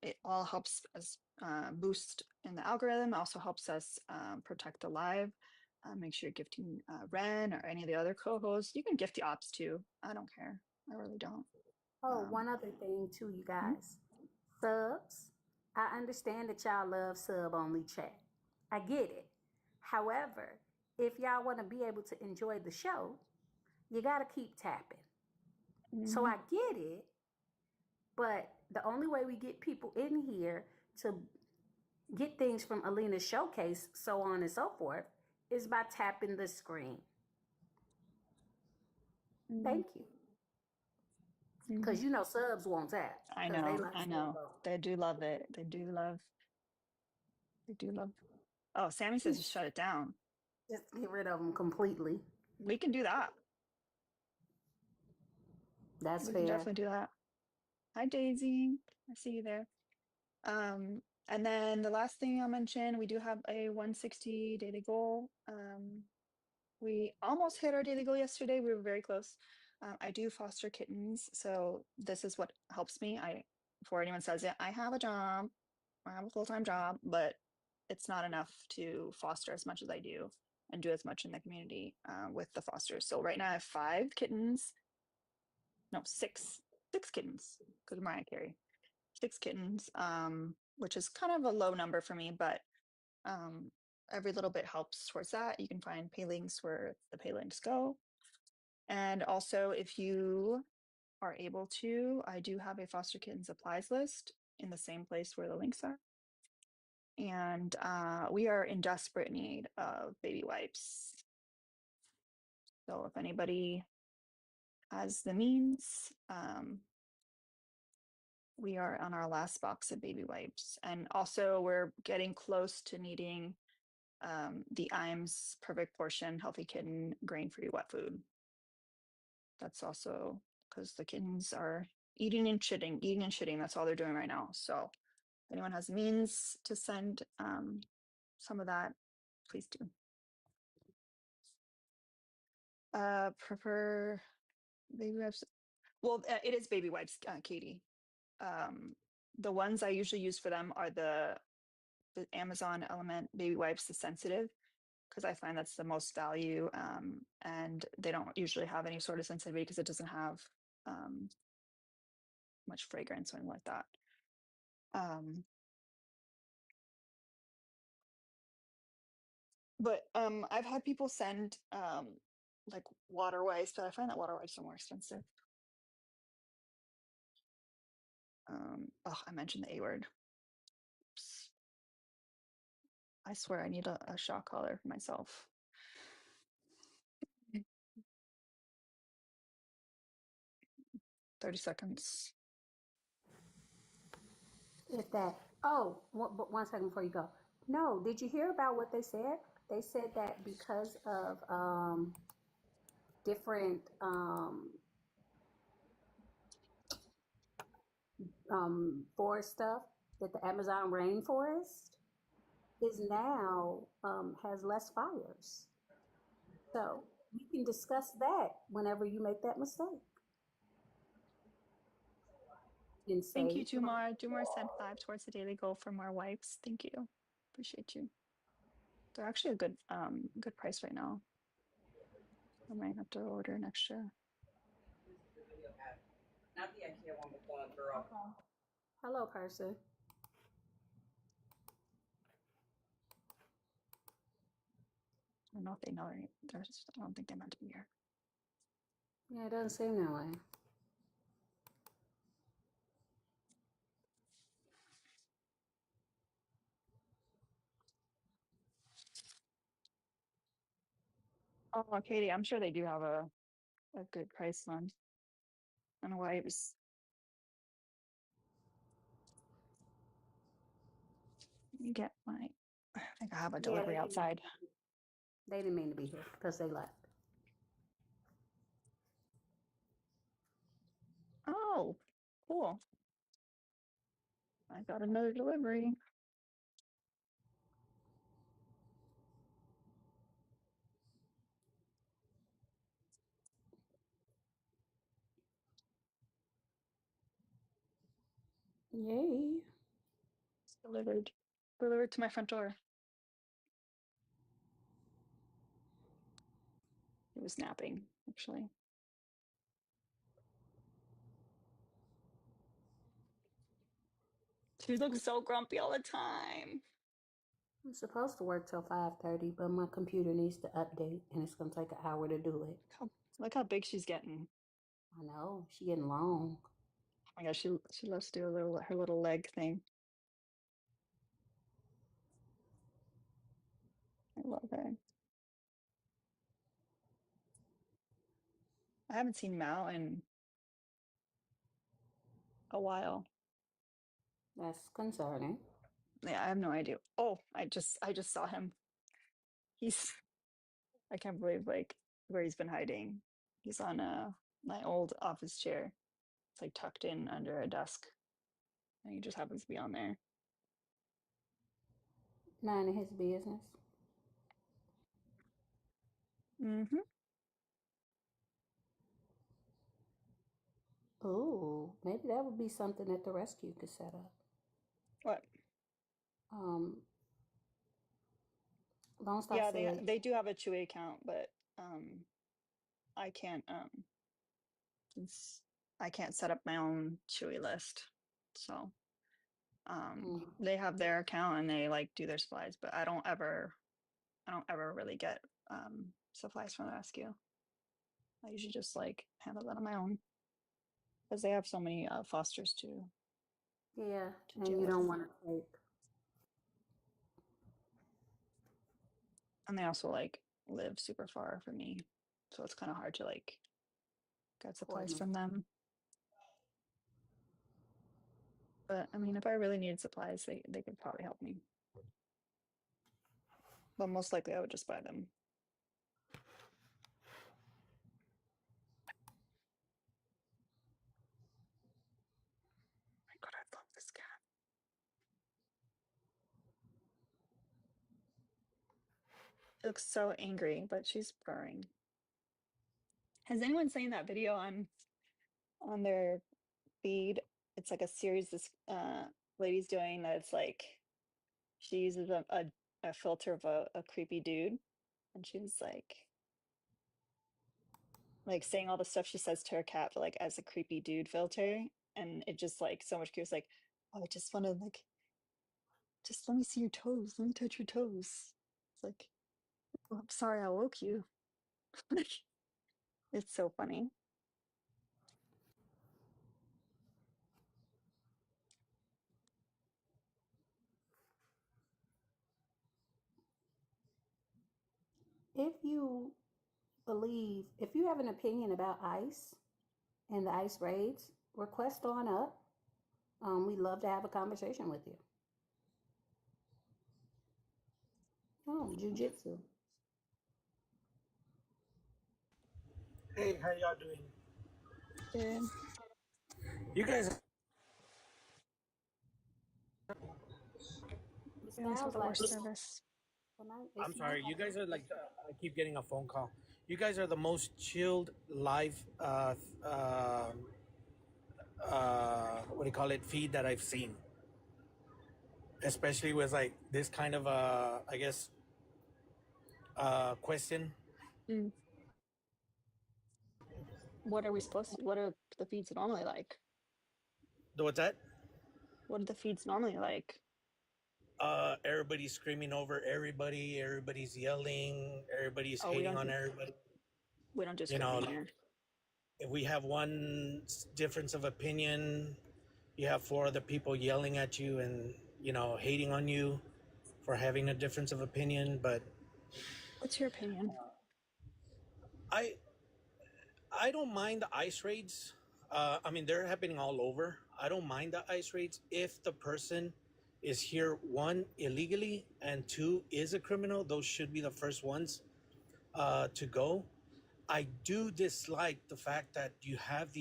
It all helps us boost in the algorithm, also helps us protect the live. Make sure you're gifting Ren or any of the other co-hosts. You can gift the ops too. I don't care. I really don't. one other thing too, you Hmm? guys. Subs. I understand that y'all love sub only chat. I get it. However, if y'all want to be able to enjoy the show, you got to keep tapping. So I get it, but the only way we get people in here to get things from Alina's showcase, so on and so forth, is by tapping the screen. Thank you. Because you know subs won't tap. I 'Cause they know, like I sub know. vote. They do love it. They do love. Oh, Sammy says to shut it down. Just get rid of them completely. We can do that. That's We can fair. definitely do that. Hi, Daisy. I see you there. And then the last thing I'll mention, we do have a 160 daily goal. We almost hit our daily goal yesterday. We were very close. I do foster kittens, so this is what helps me. Before anyone says it, I have a job. I have a full-time job, but it's not enough to foster as much as I do and do as much in the community with the fosters. So right now I have 5 kittens. No, 6 kittens because Mariah Carey. 6 kittens, which is kind of a low number for me, but every little bit helps towards that. You can find pay links where the pay links go. And also, if you are able to, I do have a foster kitten supplies list in the same place where the links are. And we are in desperate need of baby wipes. So if anybody has the means, we are on our last box of baby wipes. And also we're getting close to needing the IAMS Perfect Portion Healthy Kitten Grain-Free Wet Food. That's also because the kittens are eating and shitting. That's all they're doing right now. So if anyone has means to send some of that, please do. Prefer baby wipes. Well, it is baby wipes, Katie. The ones I usually use for them are the Amazon Element baby wipes, the sensitive, because I find that's the most value, and they don't usually have any sort of sensitivity because it doesn't have much fragrance or anything like that. But I've had people send like water wipes, but I find that water wipes are more expensive. Oh, I mentioned the A word. Oops. I swear I need a shock collar for myself. 30 seconds. If that. Oh, but 1 second before you go. No, did you hear about what they said? They said that because of different forest stuff, that the Amazon rainforest is now has less fires. So we can discuss that whenever you make that mistake. And Thank you, say, Jumar. Jumar sent 5 towards the daily goal for more wipes. Thank you. Appreciate you. They're actually a good price right now. I might have to order an extra. Not the IKEA one, but the girl. hello, person. know if they know they're I don't think they're meant to be here. Yeah, it doesn't seem that way. Oh, Katie, I'm sure they do have a good price one. I don't know why it was. Let me get my. I think I have a delivery outside. They didn't mean to be here because they left. Oh, cool. I got another delivery. Yay. It's delivered to my front door. He was napping, actually. She looks so grumpy all the time. I'm supposed to work till 5:30, but my computer needs to update, and it's gonna take an hour to do it. Look how big she's getting. I know she getting long. Oh my gosh, she loves to do her little leg thing. I love her. I haven't seen Mal in a while. That's concerning. Yeah, I have no idea. Oh, I just saw him. I can't believe like where he's been hiding. He's on my old office chair. It's like tucked in under a desk. And he just happens to be on there. None of his business. Mm-hmm. Ooh, maybe that would be something that the rescue could set up. What? Lone Star Yeah, said, they do have a Chewy account, but I can't since I can't set up my own Chewy list. So they have their account and they like do their supplies, but I don't ever really get supplies from the rescue. I usually just like handle that on my own because they have so many fosters too. yeah, to and deal you with. don't want to take. And they also like live super far from me, so it's kind of hard to like get supplies Coordinate. from them. But I mean, if I really needed supplies, they could probably help me. But most likely, I would just buy them. My God, I love this cat. She looks so angry, but she's purring. Has anyone seen that video on their feed? It's like a series this lady's doing that. It's like she uses a filter of a creepy dude, and she was like saying all the stuff she says to her cat, but like as a creepy dude filter, and it just like so much cute. It's like, oh, I just want to like, just let me see your toes, let me touch your toes. It's like, oh, I'm sorry I woke you. It's so funny. If you if you have an opinion about ICE and the ICE raids, request on up. We'd love to have a conversation with you. Oh, jujitsu. Hey, how y'all doing? Dude, You guys, It we always have sounds the like worst service. I'm sorry. You guys are like, I keep getting a phone call. You guys are the most chilled live, what do you call it, feed that I've seen. Especially with like this kind of, I guess, question. Mm. What are we supposed to? What are the feeds normally like? What's that? What are the feeds normally like? everybody's screaming over everybody, everybody's yelling, everybody's Oh, we hating on don't everybody. You know, discriminate here. if we have one difference of opinion, you have four other people yelling at you and, hating on you for having a difference of opinion. But What's your opinion? I I don't mind the ICE raids. I mean, they're happening all over. I don't mind the ICE raids if the person is here, one, illegally, and two, is a criminal. Those should be the first ones to go. I do dislike the fact that you have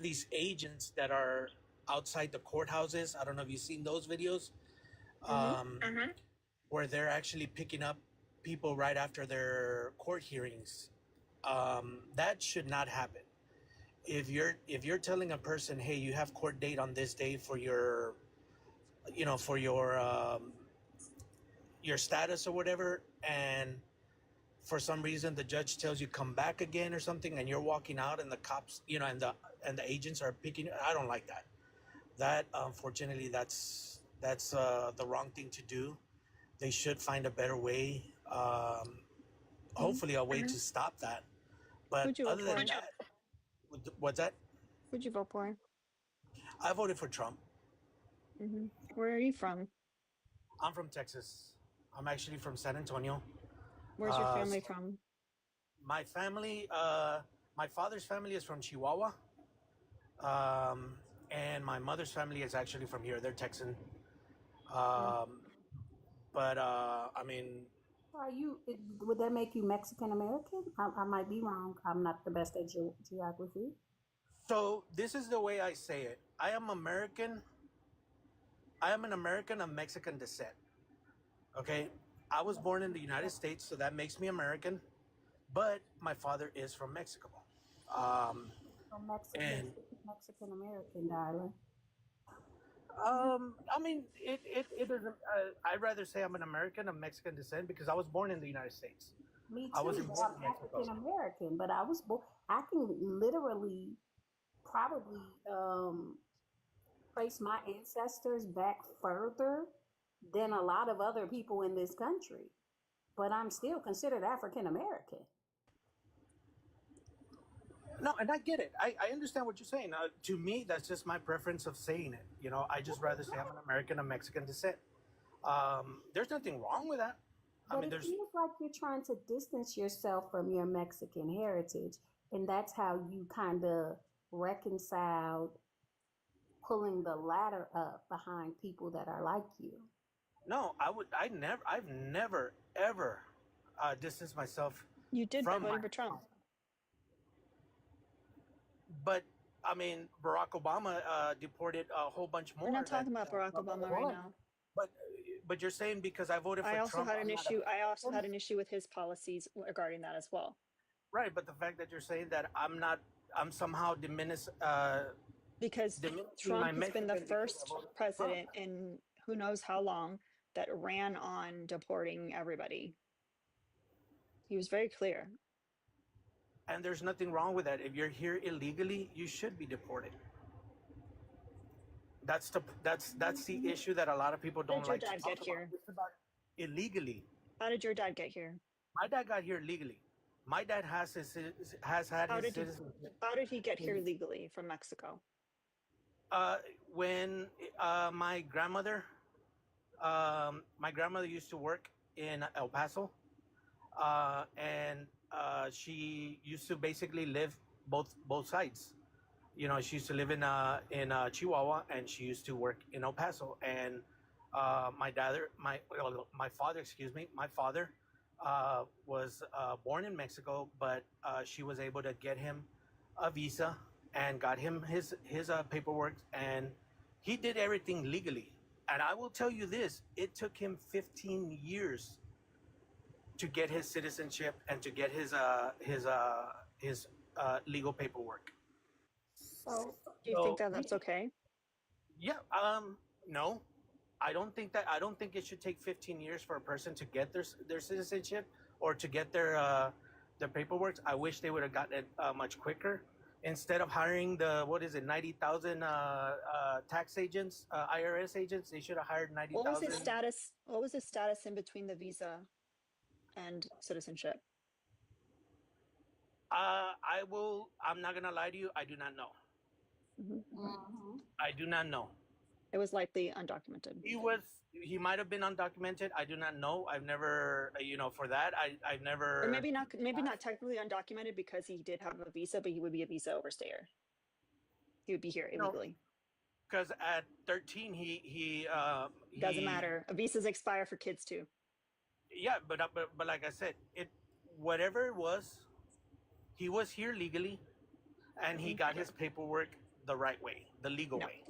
these agents that are outside the courthouses. I don't know if you've seen those videos, Mm-hmm. where they're actually picking up people right after their court hearings. That should not happen. If you're telling a person, hey, you have court date on this day for your status or whatever, and for some reason the judge tells you come back again or something, and you're walking out and the cops, and the agents are picking you, I don't like that. That, unfortunately, that's the wrong thing to do. They should find a better way, hopefully a way to stop that. But Who'd you vote other than for? that, what's that? Who'd you vote for? I voted for Trump. Mm-hmm. Where are you from? I'm from Texas. I'm actually from San Antonio. Where's your family So from? my family, my father's family is from Chihuahua, and my mother's family is actually from here. They're Texan. Um, but I mean, Would that make you Mexican American? I might be wrong. I'm not the best at geography. so this is the way I say it. I am American. I am an American of Mexican descent. Okay, I was born in the United States, so that makes me American. But my father is from Mexico. Um, So and Mexican American, darling. I mean, it doesn't. I'd rather say I'm an American of Mexican descent because I was born in the United States. Me I too, wasn't but born I'm in Mexico. African American. But I was born. I can literally, probably, trace my ancestors back further than a lot of other people in this country. But I'm still considered African American. No, and I get it. I understand what you're saying. To me, that's just my preference of saying it. I just rather say I'm an American of Mexican descent. There's nothing wrong with that. I But mean, it there's feels like you're trying to distance yourself from your Mexican heritage, and that's how you kind of reconciled pulling the ladder up behind people that are like you. no. I've never ever distanced myself You did by from voting my. for Trump. But I mean, Barack Obama deported a whole bunch We're more not that talking about Barack Trump Obama right deported. now. But you're saying because I voted I for also Trump, had I'm an not issue. I also American? had an issue with his policies regarding that as well. Right, but the fact that you're saying that I'm somehow Because diminishing my Trump has been the Mexican because I first voted for Trump. president in who knows how long that ran on deporting everybody. He was very clear. And there's nothing wrong with that. If you're here illegally, you should be deported. That's the issue that a lot of people How don't did your like to dad get talk about. here? It's about illegally. How did your dad get here? My dad got here legally. My dad has had How his did he citizenship. how did he get here legally from Mexico? When my grandmother used to work in El Paso, and she used to basically live both sides. She used to live in Chihuahua, and she used to work in El Paso. And my father, excuse me, my father was born in Mexico, but she was able to get him a visa and got him his paperwork, and he did everything legally. And I will tell you this: it took him 15 years to get his citizenship and to get his legal paperwork. So, Do you think that that's okay? Yeah. No, I don't think it should take 15 years for a person to get their citizenship or to get their paperwork. I wish they would have gotten it much quicker. instead of hiring the 90,000 tax agents, IRS agents, they should have hired 90,000. What was his status in between the visa and citizenship? I'm not gonna lie to you. I do not know. Mm-hmm. I do not know. It was likely undocumented. He might have been undocumented. I do not know. I've never, for that, I've never. Or maybe not technically undocumented because he did have a visa, but he would be a visa overstayer. He would be here illegally. Because at 13, he Doesn't matter. Visas expire for kids too. Yeah, but like I said, whatever it was, he was here legally, and he got his paperwork the right way, the legal way.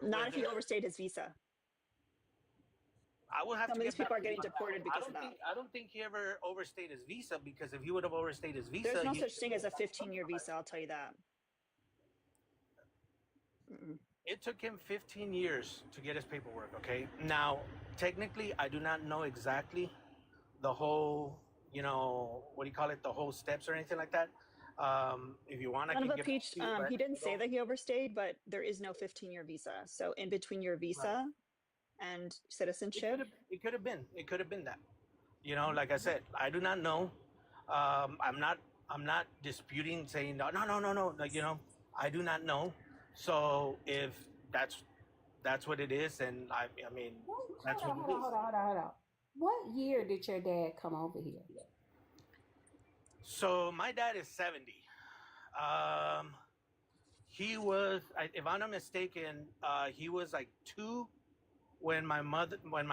Not if he overstayed his visa. I will have Some to of these get people back are getting to you on deported that. because of that. I don't think he ever overstayed his visa, because if he would have overstayed his visa, There's no such thing as a 15-year visa. I'll tell you that. It took him 15 years to get his paperwork. Okay, now technically, I do not know exactly the whole, what do you call it, the whole steps or anything like that. If you want, I can get. He didn't say that he overstayed, but there is no 15-year visa. So in between your visa and citizenship, it could have been that. Like I said, I do not know. I'm not disputing, saying no. Like, I do not know. So if that's what it is, and I mean, that's what it is. Hold on. What year did your dad come over here? So my dad is 70. He was, if I'm not mistaken, he was like 2 when my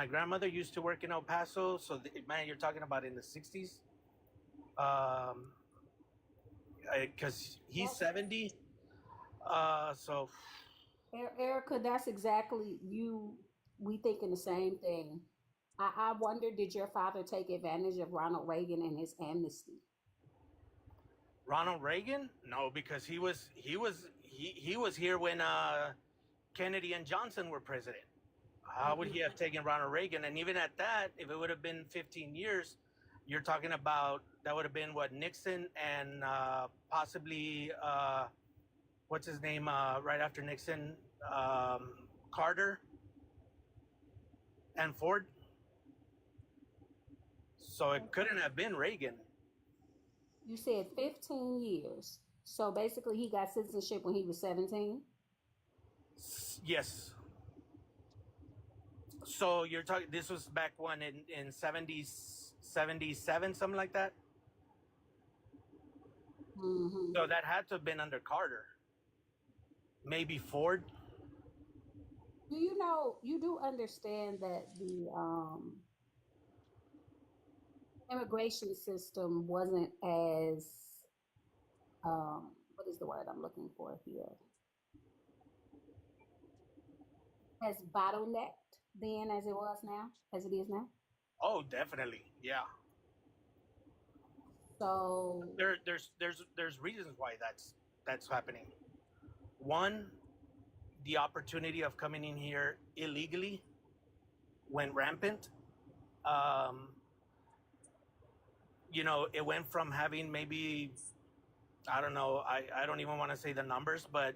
grandmother used to work in El Paso. So man, you're talking about in the 60s. Because he's 70. So Erica, that's exactly you. We thinking the same thing. I wonder, did your father take advantage of Ronald Reagan and his amnesty? Ronald Reagan? No, because he was here when Kennedy and Johnson were president. How would he have taken Ronald Reagan? And even at that, if it would have been 15 years, you're talking about, that would have been what, Nixon and possibly what's his name right after Nixon, Carter and Ford. So it couldn't have been Reagan. You said 15 years. So basically he got citizenship when he was 17? Yes. So you're talking, this was back when in 77, something like that? Mm-hmm. So that had to have been under Carter. Maybe Ford. Do you do understand that the immigration system wasn't as, what is the word I'm looking for here? As bottlenecked then as it was now, as it is now? Oh, definitely. Yeah. So there's reasons why that's happening. One, the opportunity of coming in here illegally went rampant. It went from having maybe, I don't know, I don't even want to say the numbers, but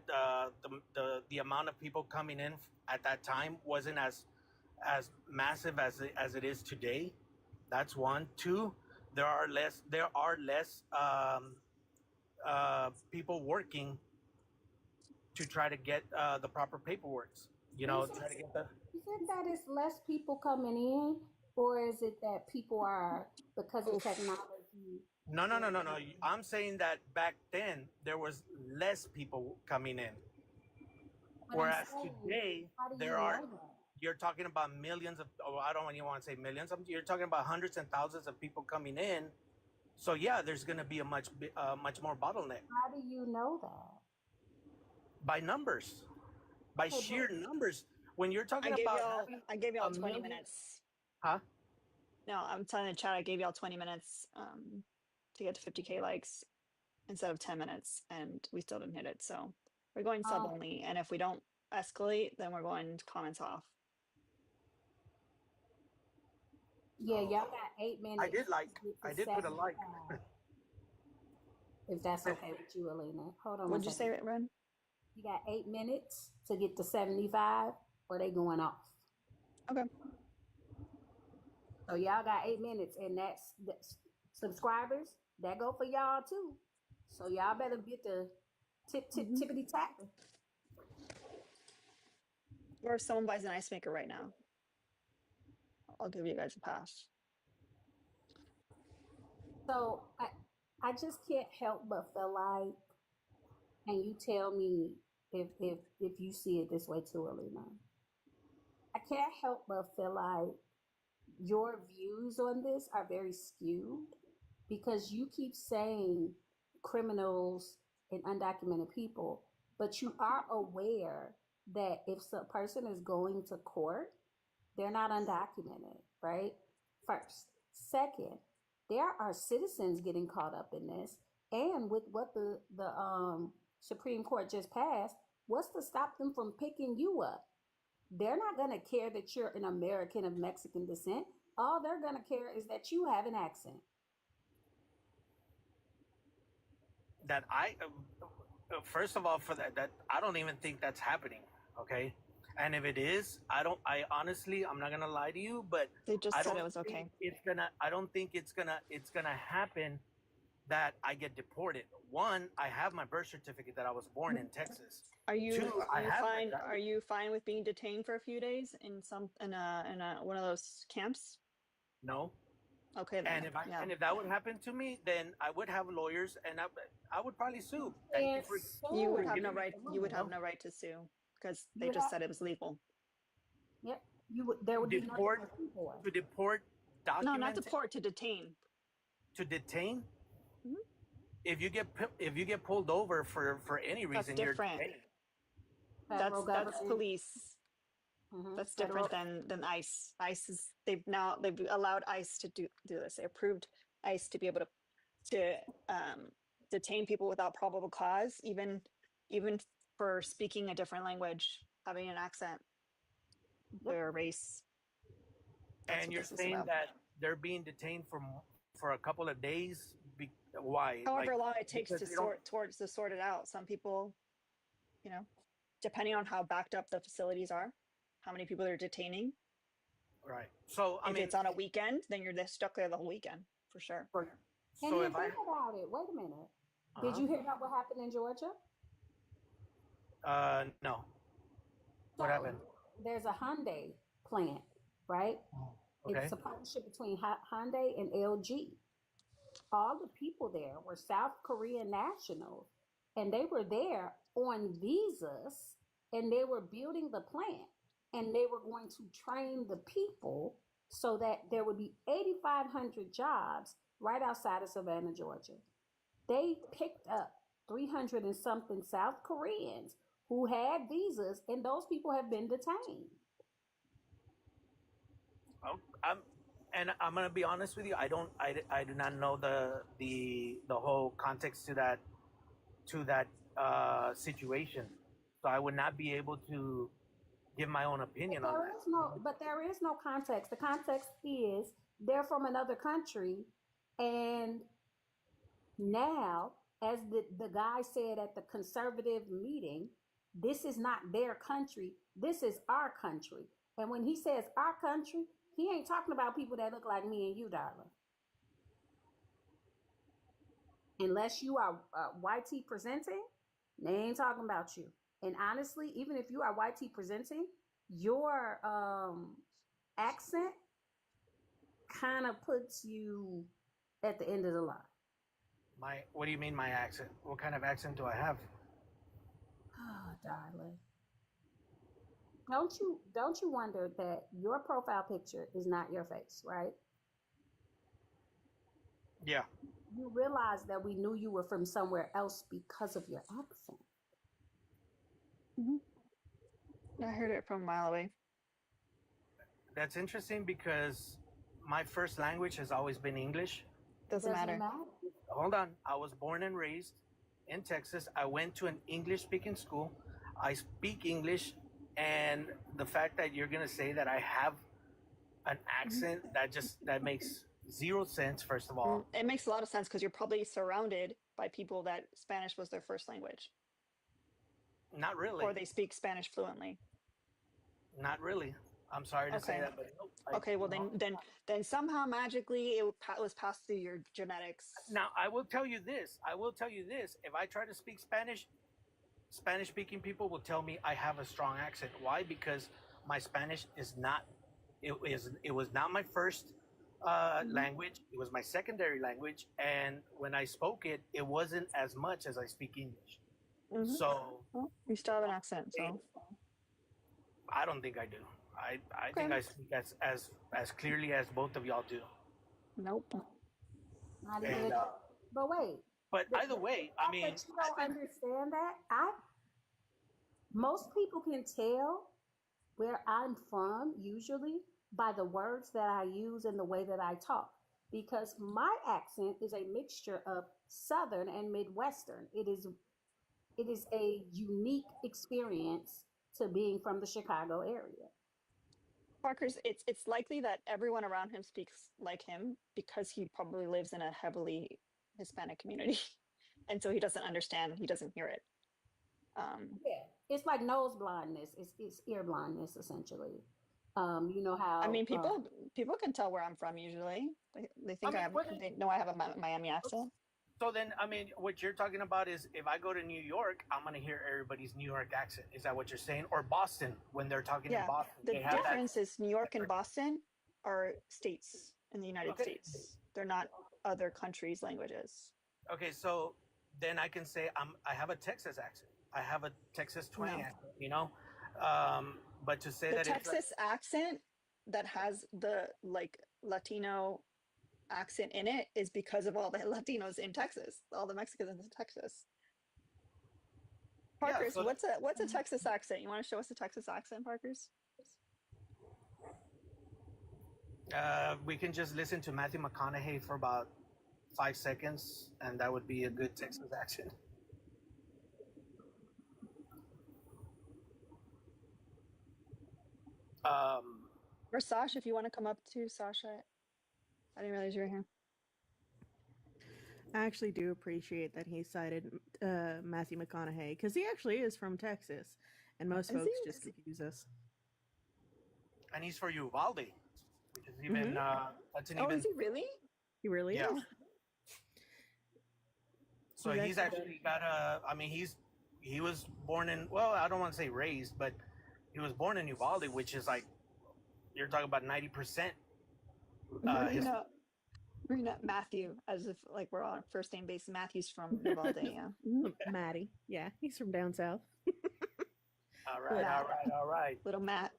the amount of people coming in at that time wasn't as massive as it is today. That's one. Two, there are less people working to try to get the proper paperwork. Try to get the. Is it that it's less people coming in, or is it that people are, because of technology? No. I'm saying that back then there was less people coming in. But Whereas saying, today you're talking about millions of, I don't even want to say millions. You're talking about hundreds and thousands of people coming in. So yeah, there's going to be a much more bottleneck. How do you know that? By numbers, by sheer numbers. When you're talking I gave y'all 20 minutes. Huh? No, I'm telling the chat I gave y'all 20 minutes to get to 50K likes instead of 10 minutes, and we still didn't hit it. So we're going sub only, and if we don't escalate, then we're going comments off. Yeah, y'all got 8 minutes. I did put a like. if that's okay with you, Alina. Hold on one What'd you say, second. Ren? You got 8 minutes to get to 75, or they going off. Okay. So y'all got 8 minutes, and that's subscribers. That go for y'all too. So y'all better get the tippity tap. Or if someone buys an ice maker right now, I'll give you guys a pass. So I just can't help but feel like, and you tell me if you see it this way too, Alina. I can't help but feel like your views on this are very skewed because you keep saying criminals and undocumented people, but you are aware that if a person is going to court, they're not undocumented, right? First. Second, there are citizens getting caught up in this. And with what the Supreme Court just passed, what's to stop them from picking you up? They're not going to care that you're an American of Mexican descent. All they're going to care is that you have an accent. That first of all, for that I don't even think that's happening. Okay, and if it is, I honestly, I'm not gonna lie to you, but They just I said don't it was think okay. I don't think it's gonna happen that I get deported. One, I have my birth certificate that I was born in Texas. Are you Two, I have my fine? driver's- Are you fine with being detained for a few days in one of those camps? No. Okay, then. And if that would happen to me, then I would have lawyers, and I would probably sue. Thank you for You would have giving no me right. the You would money, have no? no right to sue because You they would just have- said it was legal. Yep. There would be nothing Deport to sue for. to deport No, documents not deport, to detain. to detain. Mhm. If you get pulled over for any That's reason, you're different. detained. Federal That's government. police. Mhm. That's Federal- different than ICE. ICE is they've allowed ICE to do this. They approved ICE to be able to detain people without probable cause, even for speaking a different language, having an accent, their race. That's And what you're this is saying about. that they're being detained for a couple of days. Why? However long it takes because to they don't- sort it out. Some people, depending on how backed up the facilities are, how many people they're detaining. Right. So I If mean, it's on a weekend, then you're stuck there the whole weekend for sure. And so then if I think about it. Wait a minute. Did Uh-huh. you hear about what happened in Georgia? No. So, What happened? there's a Hyundai plant, right? Okay. It's a partnership between Hyundai and LG. All the people there were South Korean nationals, and they were there on visas, and they were building the plant, and they were going to train the people so that there would be 8,500 jobs right outside of Savannah, Georgia. They picked up 300 and something South Koreans who had visas, and those people have been detained. I'm gonna be honest with you. I do not know the whole context to that situation, so I would not be able to give my own opinion on that. There is no context. The context is they're from another country, and now, as the guy said at the conservative meeting, this is not their country. This is our country. And when he says our country, he ain't talking about people that look like me and you, darling. Unless you are YT presenting, they ain't talking about you. And honestly, even if you are YT presenting, your accent kind of puts you at the end of the line. What do you mean my accent? What kind of accent do I have? Oh, darling. Don't you wonder that your profile picture is not your face, right? Yeah. You realize that we knew you were from somewhere else because of your accent. I heard it from a mile away. That's interesting because my first language has always been English. Doesn't matter. Hold on. I was born and raised in Texas. I went to an English speaking school. I speak English, and the fact that you're going to say that I have an accent, that makes zero sense, first of all. It makes a lot of sense because you're probably surrounded by people that Spanish was their first language, Not really. or they speak Spanish fluently. Not really. I'm sorry to say Okay. that, but nope. Okay, well then somehow magically it was passed through your genetics. Now I will tell you this. If I try to speak Spanish, Spanish-speaking people will tell me I have a strong accent. Why? Because my Spanish is not. It was not my first language. It was my secondary language, and when I spoke it, it wasn't as much as I speak English. So Well, you still have an accent, so I don't think I do. I Okay. think I speak as clearly as both of y'all do. nope. Not And, even. But wait. but either way, I mean, But you don't understand that. Most people can tell where I'm from usually by the words that I use and the way that I talk, because my accent is a mixture of Southern and Midwestern. It is a unique experience to being from the Chicago area. Parker's it's likely that everyone around him speaks like him because he probably lives in a heavily Hispanic community. And so he doesn't understand, he doesn't hear it. Yeah, it's like nose blindness. It's ear blindness essentially. You know how I mean, people can tell where I'm from usually. They think they know I have a Miami accent. So then, I mean, what you're talking about is if I go to New York, I'm going to hear everybody's New York accent. Is that what you're saying? Or Boston, when they're talking in Yeah, Boston. the they have that. difference is New York and Boston are states in the United Okay. States. They're not other countries' languages. Okay, so then I can say I have a Texas accent. I have a Texas twang No. accent, you know? But to say The that Texas accent that has the like Latino accent in it is because of all the Latinos in Texas, all the Mexicans in Texas. Parkers, so what's a Texas accent? You want to show us a Texas accent, Parkers? we can just listen to Matthew McConaughey for about 5 seconds, and that would be a good Texas accent. Or Sasha, if you want to come up too, Sasha. I didn't realize you were here. I actually do appreciate that he cited Matthew McConaughey because he actually is from Texas, and most Is folks he? just confuse us. And he's for Uvalde, which is even that's an Oh, even. is he really? He really Yeah. is. So he's actually got a. I mean, he was born in. Well, I don't want to say raised, but he was born in Uvalde, which is like you're talking about 90%. Marina, Matthew, as if like we're on first name basis. Matthew's from Uvalde, yeah. Matty, yeah, he's from down south. All right. Little Matt.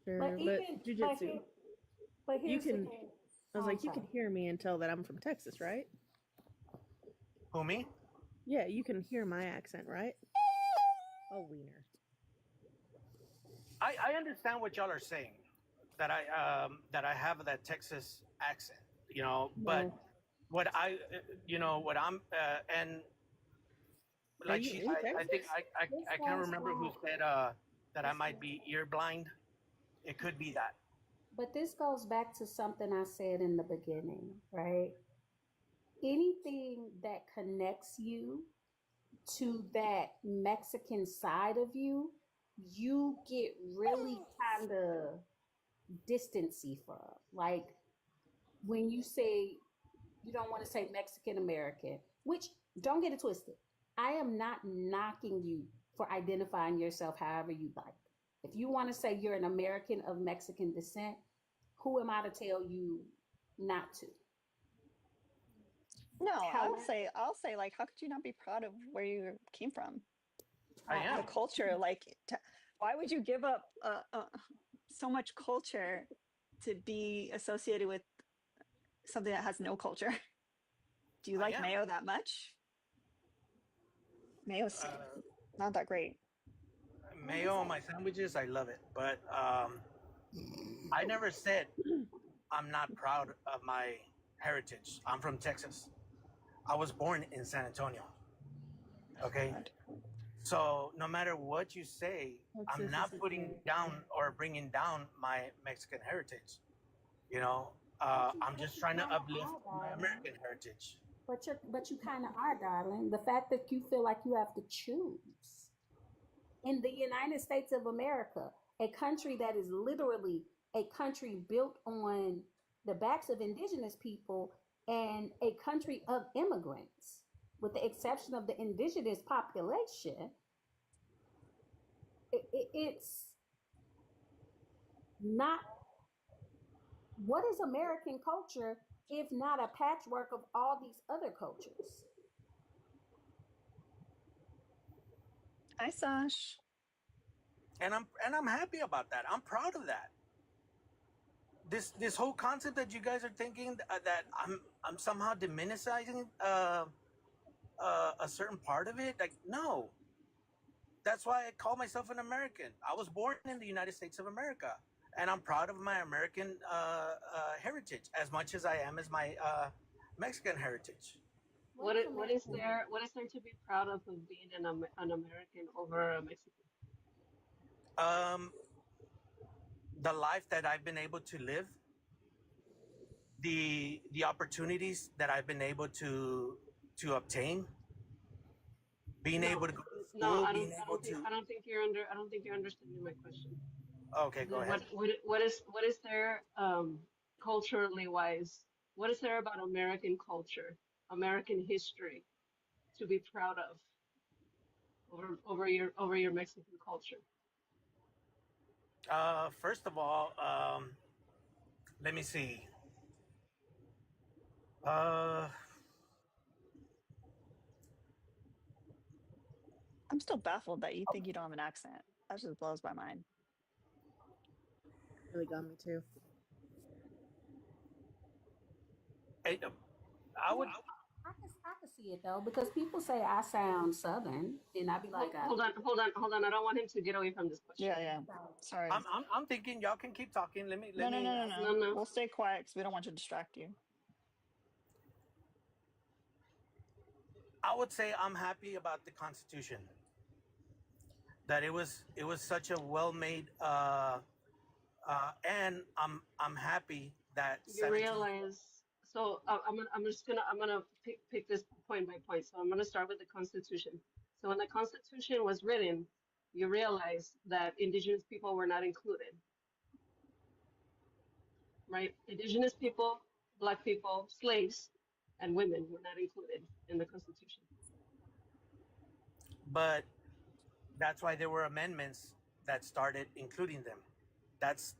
Sure, But but even jujitsu. but You here's the can. thing. I was Oh, like, you sorry. can hear me and tell that I'm from Texas, right? Who, me? Yeah, you can hear my accent, right? Oh, wiener. I understand what y'all are saying, that I have that Texas accent, you know, but what I'm and like you she, in I think Texas? I can't remember who said that I might be ear blind. It could be that. But this goes back to something I said in the beginning, right? Anything that connects you to that Mexican side of you, you get really kind of distancy from. Like when you say you don't want to say Mexican American, which don't get it twisted. I am not knocking you for identifying yourself however you like. If you want to say you're an American of Mexican descent, who am I to tell you not to? No, Tell I'll say like, how could you not be proud of where you came from? I am. The culture, like, why would you give up so much culture to be associated with something that has no culture? Do you I like am. mayo that much? Mayo's not that great. Mayo on my sandwiches, I love it, but I never said I'm not proud of my heritage. I'm from Texas. I was born in San Antonio. Okay. So no matter what you say, I'm not putting down or bringing down my Mexican heritage. You know, I'm just trying to uplift my American heritage. But you kind of are, darling. The fact that you feel like you have to choose in the United States of America, a country that is literally a country built on the backs of indigenous people and a country of immigrants, with the exception of the indigenous population, it's not. What is American culture if not a patchwork of all these other cultures? Hi, Sash. And I'm happy about that. I'm proud of that. This whole concept that you guys are thinking that I'm somehow diminishing a certain part of it. Like, no, that's why I call myself an American. I was born in the United States of America, and I'm proud of my American heritage as much as I am as my Mexican heritage. What is there to be proud of being an American over a Mexican? The life that I've been able to live, the opportunities that I've been able to obtain, being No, able to go to no, school, being able to. I don't think you're understanding my question. Okay, go ahead. What is there culturally wise? What is there about American culture, American history, to be proud of over your Mexican culture? First of all, let me see. I'm still baffled that you think you don't have an accent. That just blows my mind. Really got me too. I would. I can see it though, because people say I sound Southern, and I be like, Hold on. I don't want him to get away from this question. Yeah. Sorry. I'm thinking y'all can keep talking. Let me. No. We'll stay quiet because we don't want to distract you. I would say I'm happy about the Constitution. That it was such a well made, and I'm happy that You realize. So I'm gonna pick this point by point. So I'm gonna start with the Constitution. So when the Constitution was written, you realize that indigenous people were not included, right? Indigenous people, black people, slaves, and women were not included in the Constitution. But that's why there were amendments that started including them. That's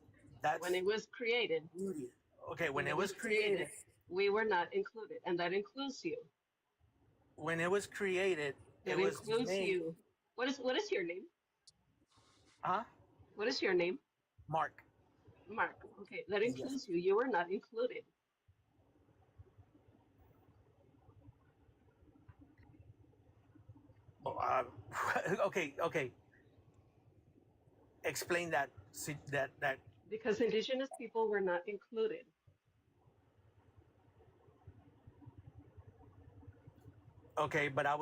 when it was created. Okay, when it was created, we were not included, and that includes you. When it was created, it includes you. What is your name? Huh? What is your name? Mark. Mark. Okay, that includes you. You were not included. Okay. Explain that. That. Because indigenous people were not included. Okay, but I'm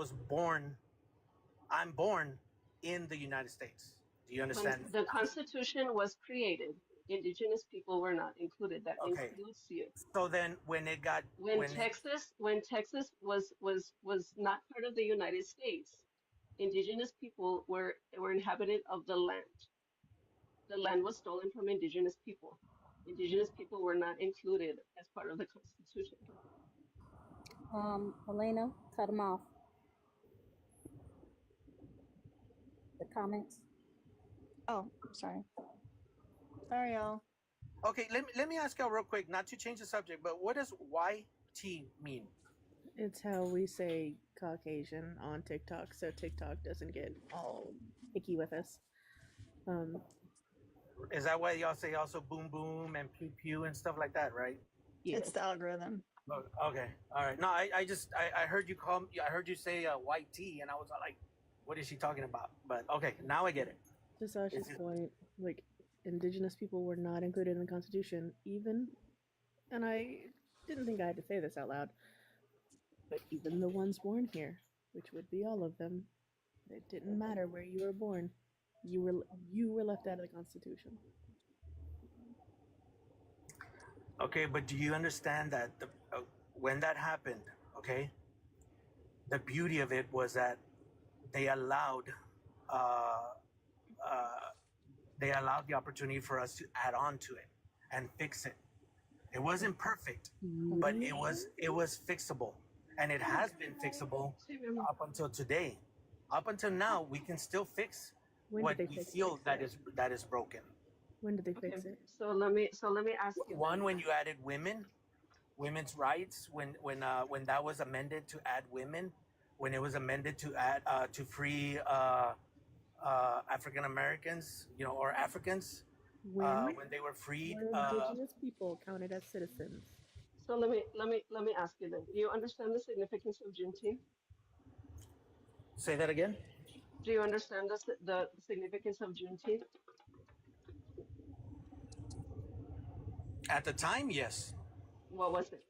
born in the United States. Do you understand? The Constitution was created. Indigenous people were not included. That includes you. So then, when Texas was not part of the United States, indigenous people were inhabitant of the land. The land was stolen from indigenous people. Indigenous people were not included as part of the Constitution. Elena, cut them off. The comments. Oh, sorry, y'all. Okay, let me ask y'all real quick, not to change the subject, but what does YT mean? It's how we say Caucasian on TikTok, so TikTok doesn't get all icky with us. Is that why y'all say also boom boom and pew pew and stuff like that, right? Yeah. It's the algorithm. Okay, all right. No, I heard you I heard you say YT, and I was like, what is she talking about? But okay, now I get it. To Sasha's point, like, indigenous people were not included in the Constitution, and I didn't think I had to say this out loud, but even the ones born here, which would be all of them, it didn't matter where you were born, you were left out of the Constitution. Okay, but do you understand that when that happened, okay, the beauty of it was that they allowed uh, uh, they allowed the opportunity for us to add on to it and fix it. It wasn't perfect, but it was fixable, and it has been fixable up until today. Up until now, we can still fix When what did they we fix feel it? that is broken. When did they Okay, fix it? so let me ask you One, then. when you added women's rights, when that was amended to add women, when it was amended to add to free African Americans, or Africans, When when they were freed. were indigenous people counted as citizens? So let me ask you then. Do you understand the significance of Juneteenth? Say that again. Do you understand the significance of Juneteenth? At the time, yes. What was it?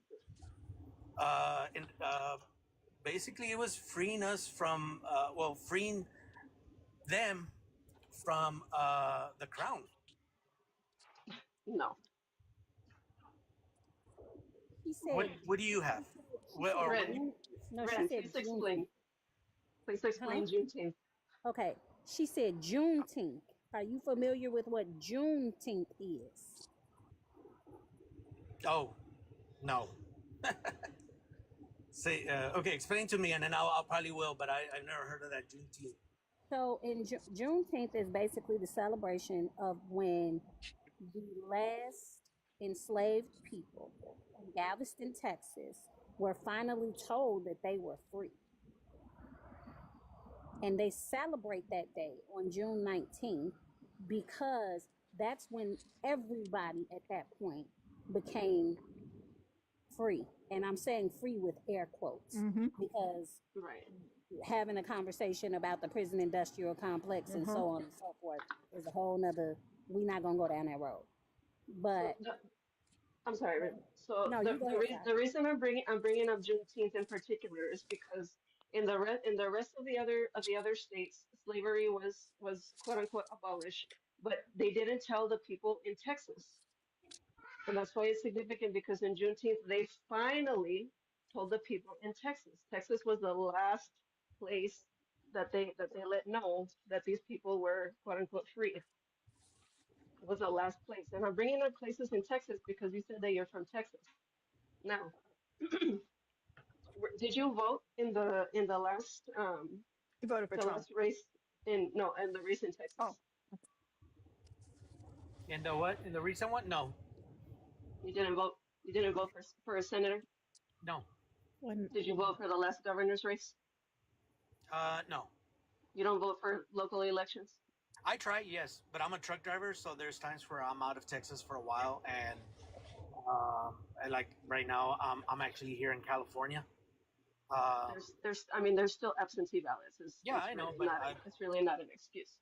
And basically, it was freeing us from, freeing them from the crown. No. She What said, What do you have? she Or said what? Ren, June. No, she Ren, said please Juneteenth. explain. Please Huh? explain Juneteenth. Okay. She said Juneteenth. Are you familiar with what Juneteenth is? Oh, no. Say okay. Explain to me, and then I'll probably will. But I've never heard of that Juneteenth. So, Juneteenth is basically the celebration of when the last enslaved people in Galveston, Texas, were finally told that they were free. And they celebrate that day on June 19th because that's when everybody at that point became free. And I'm saying free with air quotes because Right. having a conversation about the prison industrial complex and so on and so forth is a whole nother, we're not going to go down that road. So But I'm sorry, Ren. So no, you go ahead, Sai. the reason I'm bringing up Juneteenth in particular is because in the rest of the other states, slavery was quote unquote abolished, but they didn't tell the people in Texas. And that's why it's significant because in Juneteenth, they finally told the people in Texas. Texas was the last place that they let know that these people were quote unquote free. It was the last place. And I'm bringing up places in Texas because you said that you're from Texas. Now, did you vote You voted for the Trump. last race in the race in Texas? Oh, In the what? In the recent one? No, You didn't vote. You didn't vote for a senator. no, When Did you vote for the last governor's race? no. You don't vote for local elections. I try, yes, but I'm a truck driver, so there's times where I'm out of Texas for a while, and like right now, I'm actually here in California. There's still absentee ballots. Yeah, I know, but It's really not an excuse.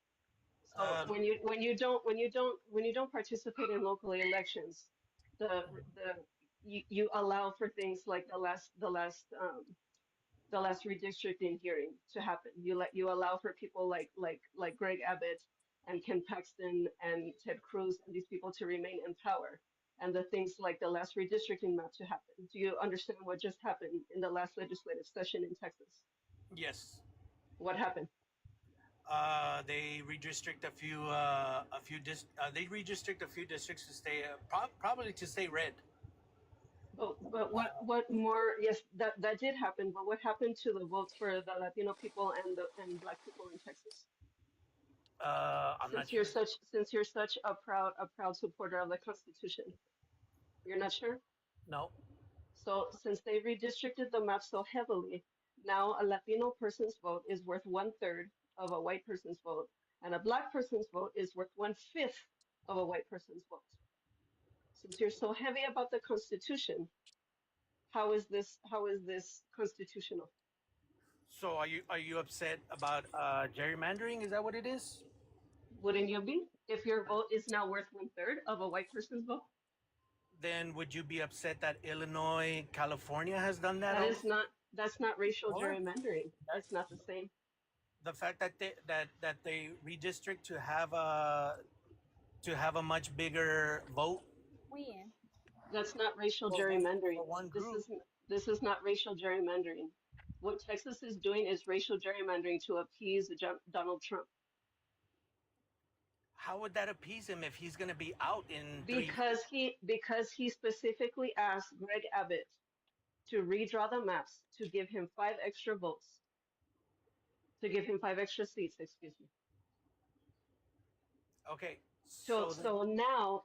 So uh, when you don't participate in local elections, you allow for things like the last redistricting hearing to happen. You allow for people like Greg Abbott and Ken Paxton and Ted Cruz and these people to remain in power, and the things like the last redistricting map to happen. Do you understand what just happened in the last legislative session in Texas? yes, What happened? they redistrict they redistrict a few districts to stay probably to stay red. But what more? Yes, that did happen. But what happened to the votes for the Latino people and Black people in Texas? I'm not Since you're sure. such a proud supporter of the Constitution, you're not sure. No. So since they redistricted the map so heavily, now a Latino person's vote is worth 1/3 of a white person's vote, and a Black person's vote is worth 1/5 of a white person's vote. Since you're so heavy about the Constitution, how is this constitutional? So are you upset about gerrymandering? Is that what it is? Wouldn't you be if your vote is now worth 1/3 of a white person's vote? Then would you be upset that Illinois, California has done that That is also? not that's not racial Or gerrymandering. that, It's not the same. the fact that they redistrict to have a much bigger vote. When? That's not racial for gerrymandering. one group. This is not racial gerrymandering. What Texas is doing is racial gerrymandering to appease Donald Trump. How would that appease him if he's going to be out in Because he specifically asked Greg Abbott to redraw the maps to give him 5 extra votes, to give him 5 extra seats, excuse me. Okay. So now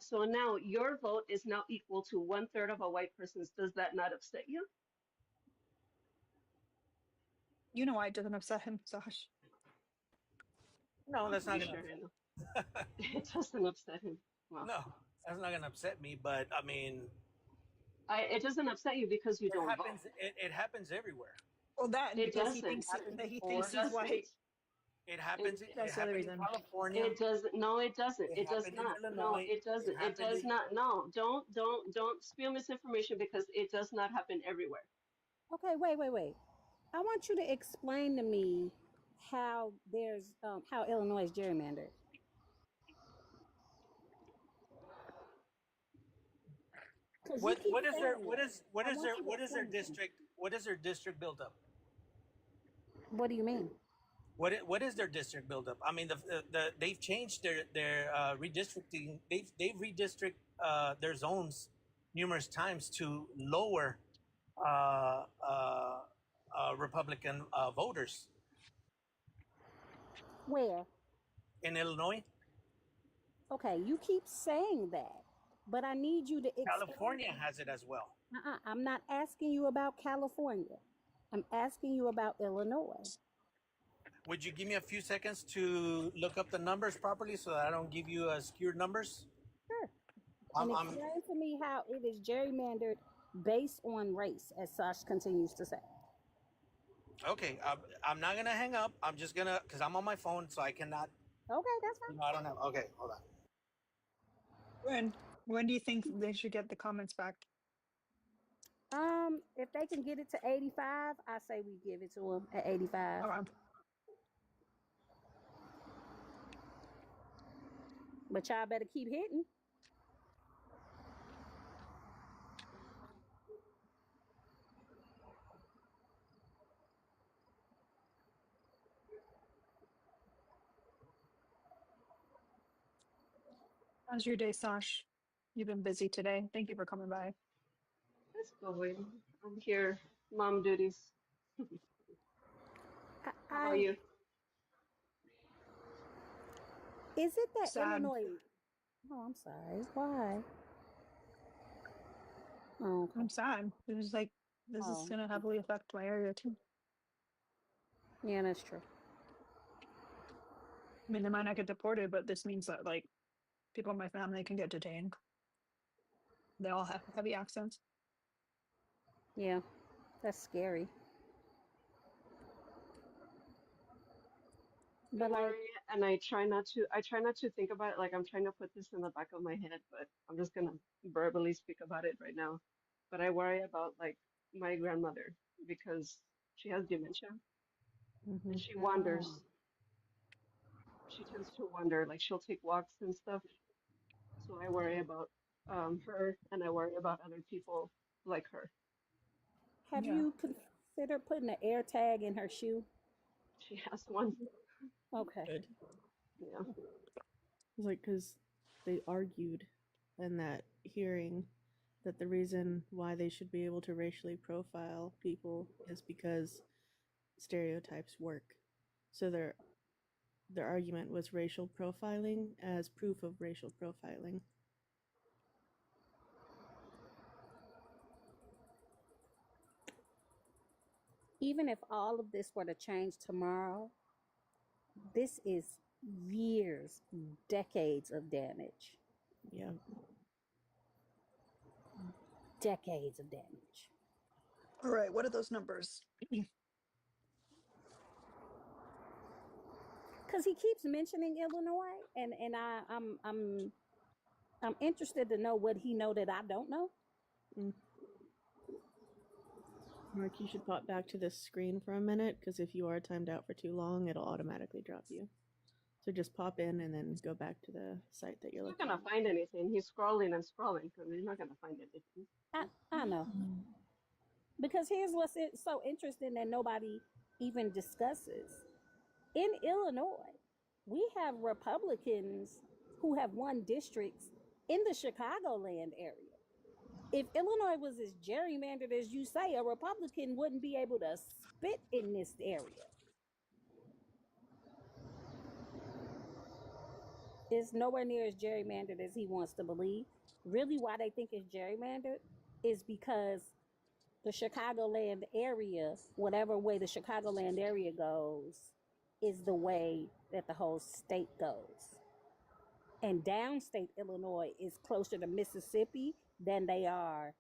your vote is now equal to 1/3 of a white person's. Does that not upset you? You know why it doesn't upset him, Sash. No, I'm that's not pretty going sure I know. to. It doesn't upset him. Well, No, that's not going to upset me. But I mean, it doesn't upset you because you it don't vote. happens. It happens everywhere. Well, that and It because he doesn't. thinks he Or thinks he's white. it happens. It, It That's the other happened in reason. California. it doesn't. No, it doesn't. It It does happened in not. No, Illinois. it doesn't. It happened does in. not. No, don't spew misinformation because it does not happen everywhere. Okay, wait. I want you to explain to me how there's how Illinois is gerrymandered. Because you keep What is their saying it. I want you to explain it to me. what is their district built up? What do you mean? What is their district build up? I mean, they've changed their redistricting. They've redistrict their zones numerous times to lower Republican voters Where? in Illinois. Okay, you keep saying that, but I need you to explain. California has it as well. I'm not asking you about California. I'm asking you about Illinois. Would you give me a few seconds to look up the numbers properly so that I don't give you skewed numbers? Sure. And explain to me how it is gerrymandered based on race, as Sash continues to say. Okay, I'm not gonna hang up. I'm just gonna, because I'm on my phone, so I cannot. Okay, that's fine. I don't have. Okay, hold on. When do you think they should get the comments back? If they can get it to 85, I say we give it to them at 85. Oh, But y'all better keep hitting. how's your day, Sash? You've been busy today. Thank you for coming by. It's going. I'm here. Mom duties. How about you? Is it that Sad. Illinois? Oh, I'm sorry. Why? Oh, okay. I'm sad. It was like this is gonna heavily affect my area too. Yeah, that's true. I mean, they might not get deported, but this means that like people in my family can get detained. They all have heavy accents. Yeah, that's scary. But like, And I try not to think about it. Like I'm trying to put this in the back of my head, but I'm just gonna verbally speak about it right now. But I worry about like my grandmother because she has dementia and she wanders. She tends to wander, like she'll take walks and stuff. So I worry about her and I worry about other people like her. have you considered putting an air tag in her shoe? She has one. Okay. Good. Yeah. It's like, because they argued in that hearing that the reason why they should be able to racially profile people is because stereotypes work. So their argument was racial profiling as proof of racial profiling. Even if all of this were to change tomorrow, this is years, decades of damage. Yeah. Decades of damage. All right, what are those numbers? Because he keeps mentioning Illinois, and I'm interested to know what he know that I don't know. Mark, you should pop back to this screen for a minute, because if you are timed out for too long, it'll automatically drop you. So just pop in and then go back to the site that you're He's not looking gonna at. find anything. He's scrolling and scrolling, so he's not gonna find anything. I know. Because here's what's so interesting that nobody even discusses. In Illinois, we have Republicans who have won districts in the Chicagoland area. If Illinois was as gerrymandered as you say, a Republican wouldn't be able to spit in this area. It's nowhere near as gerrymandered as he wants to believe. Really, why they think it's gerrymandered is because the Chicagoland area, whatever way the Chicagoland area goes, is the way that the whole state goes. And downstate Illinois is closer to Mississippi than they are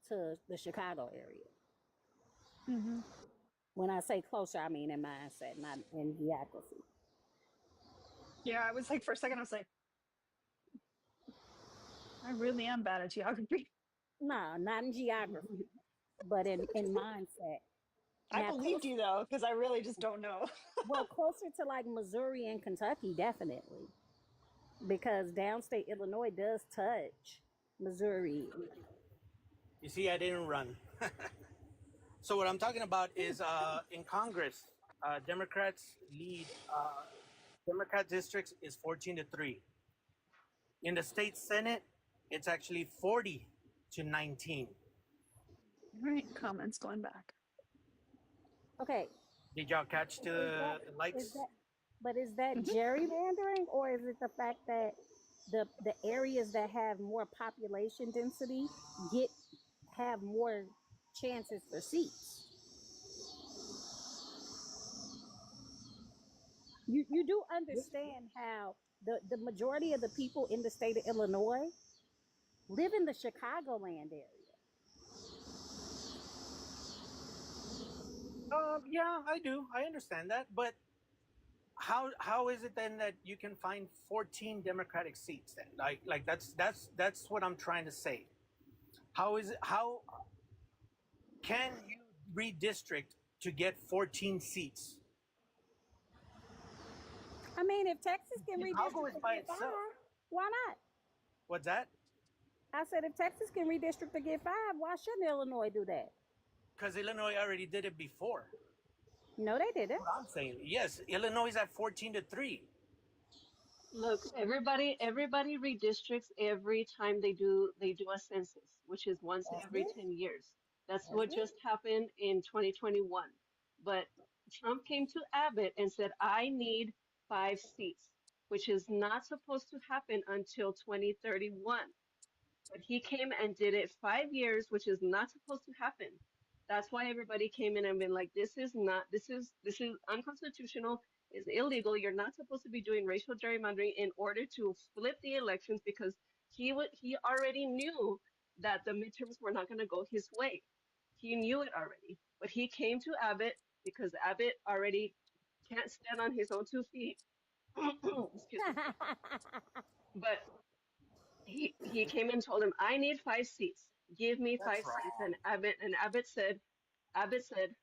to the Chicago area. Mm-hmm. When I say closer, I mean in mindset, not in geography. Yeah, I was like, for a second, I was like, I really am bad at geography. No, not in geography, but in mindset. I Now, believed you though, because I really just don't know. well, closer to like Missouri and Kentucky, definitely. Because downstate Illinois does touch Missouri. You see, I didn't run. So what I'm talking about is in Congress, Democrats lead. Democrat districts is 14-3. In the state Senate, it's actually 40-19. All right, comments going back. Okay. Did y'all catch the likes? Is that gerrymandering, or is it the fact that the areas that have more population density have more chances for seats? You do understand how the majority of the people in the state of Illinois live in the Chicagoland area. Yeah, I do. I understand that, but how is it then that you can find 14 Democratic seats then? Like that's what I'm trying to say. How can you redistrict to get 14 seats? I mean, if Texas can Chicago is redistrict by to get 5, itself. why not? What's that? I said if Texas can redistrict to get 5, why shouldn't Illinois do that? Because Illinois already did it before. No, they didn't. I'm saying yes. Illinois is at 14-3. Look, everybody redistricts every time they do a census, which is once every 10 years. That's what just happened in 2021. But Trump came to Abbott and said, I need 5 seats, which is not supposed to happen until 2031. But he came and did it 5 years, which is not supposed to happen. That's why everybody came in and been like, this is unconstitutional, it's illegal. You're not supposed to be doing racial gerrymandering in order to flip the elections, because he already knew that the midterms were not going to go his way. He knew it already. But he came to Abbott because Abbott already can't stand on his own 2 feet. Excuse me. But he came and told him, I need 5 seats. Give me 5 seats. And Abbott said,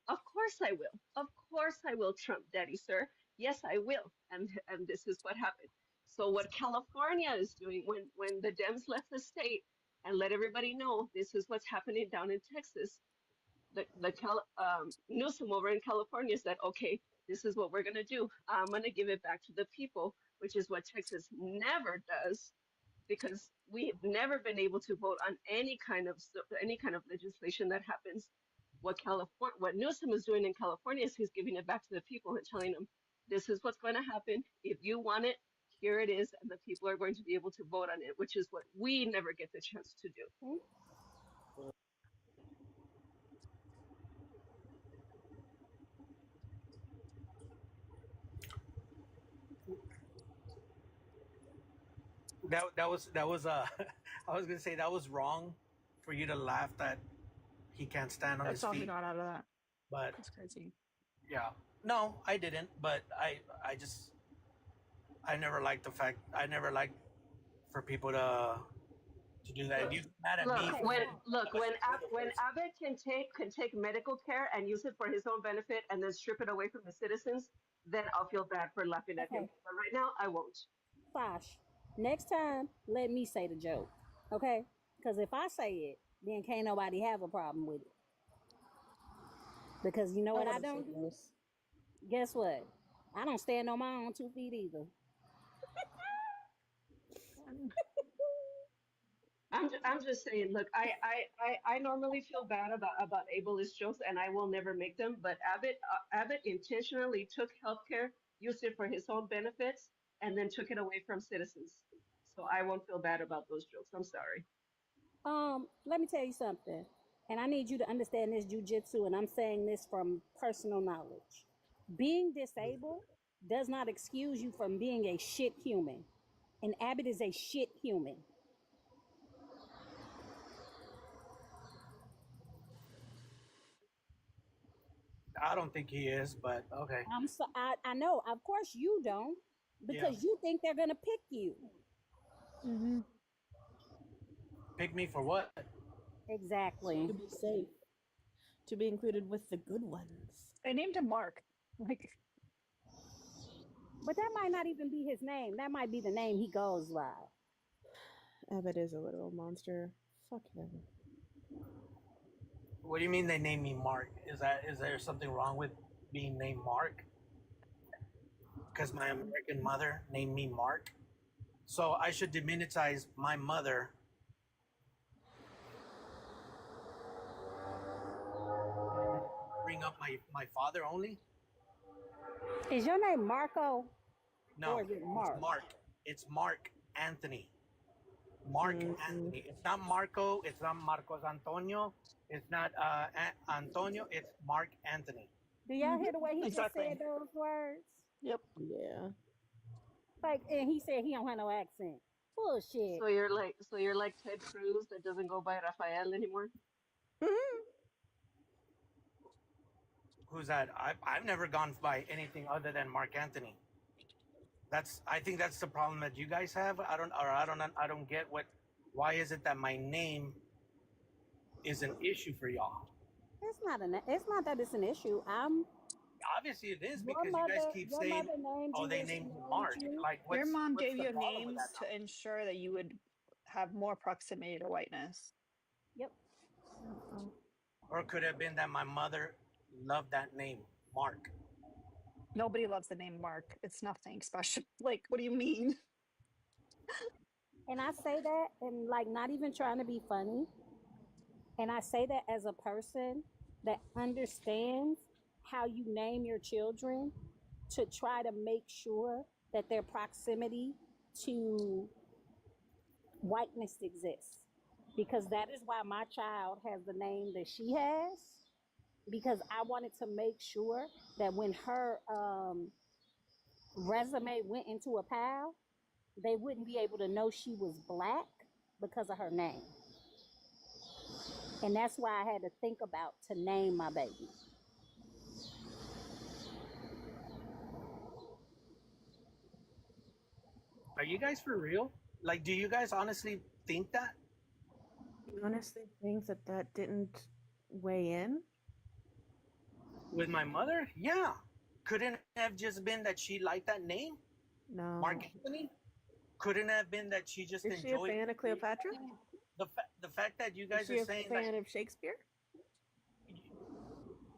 of course I will. Of course I will, Trump daddy, sir. Yes, I will. And this is what happened. So what California is doing, when the Dems left the state and let everybody know this is what's happening down in Texas, Newsom over in California said, okay, this is what we're going to do. I'm going to give it back to the people, which is what Texas never does, because we've never been able to vote on any kind of legislation that happens. What Newsom is doing in California is he's giving it back to the people and telling them, this is what's going to happen. If you want it, here it is, and the people are going to be able to vote on it, which is what we never get the chance to do. That was I was gonna say that was wrong for you to laugh that he can't stand on That's his all feet. he got out of that. But That's crazy. yeah, no, I didn't. But I never liked for people to to do that. If you get mad at me, When Abbott can take medical care and use it for his own benefit and then strip it away from the citizens, then I'll feel bad for laughing at him. Okay, But right now, I won't. Fosh. Next time, let me say the joke. Okay? Because if I say it, then can't nobody have a problem with it. Because you know what I don't do? Guess what? I don't stand on my own 2 feet either. I'm just saying. Look, I normally feel bad about ableist jokes, and I will never make them. But Abbott intentionally took healthcare, used it for his own benefits, and then took it away from citizens. So I won't feel bad about those jokes. I'm sorry. Let me tell you something. And I need you to understand this jujitsu, and I'm saying this from personal knowledge. Being disabled does not excuse you from being a shit human. And Abbott is a shit human. I don't think he is, but okay. I know. Of course you don't, because you think they're gonna pick you. Mm-hmm. Pick me for what? Exactly. To be safe. To be included with the good ones. They named him Mark. Like, but that might not even be his name. That might be the name he goes by. Abbott is a literal monster. Fuck him. What do you mean they named me Mark? Is there something wrong with being named Mark? Because my American mother named me Mark, so I should diminutize my mother. Bring up my father only? Is your name Marco? No, or is it Mark? It's Mark. It's Mark Anthony. Mark Anthony. It's not Marco. It's not Marcos Antonio. It's not Antonio. It's Mark Anthony. Do y'all hear the way he Exactly. just said those words? Yep. Yeah. Like, and he said he don't have no accent. Bullshit. So you're like Ted Cruz that doesn't go by Rafael anymore. Who's that? I've never gone by anything other than Mark Anthony. I think that's the problem that you guys have. I don't get why is it that my name is an issue for y'all? It's not that it's an issue. Obviously it is, because you guys keep saying, "Oh, they named me Mark." Like, Your mom what's gave the you problem with names that? to ensure that you would have more proximity to whiteness. Yep. Or it could have been that my mother loved that name, Mark. Nobody loves the name Mark. It's nothing special. Like, what do you mean? And I say that, and like, not even trying to be funny. And I say that as a person that understands how you name your children to try to make sure that their proximity to whiteness exists. Because that is why my child has the name that she has. Because I wanted to make sure that when her resume went into a pile, they wouldn't be able to know she was black because of her name. And that's why I had to think about to name my baby. Are you guys for real? Like, do you guys honestly think that? You honestly think that didn't weigh in? With my mother? Yeah. Couldn't have just been that she liked that name? No. Mark Anthony? Couldn't have been that she just Is enjoyed she a fan of Cleopatra? the fact that you guys Is she are a saying fan that of Shakespeare?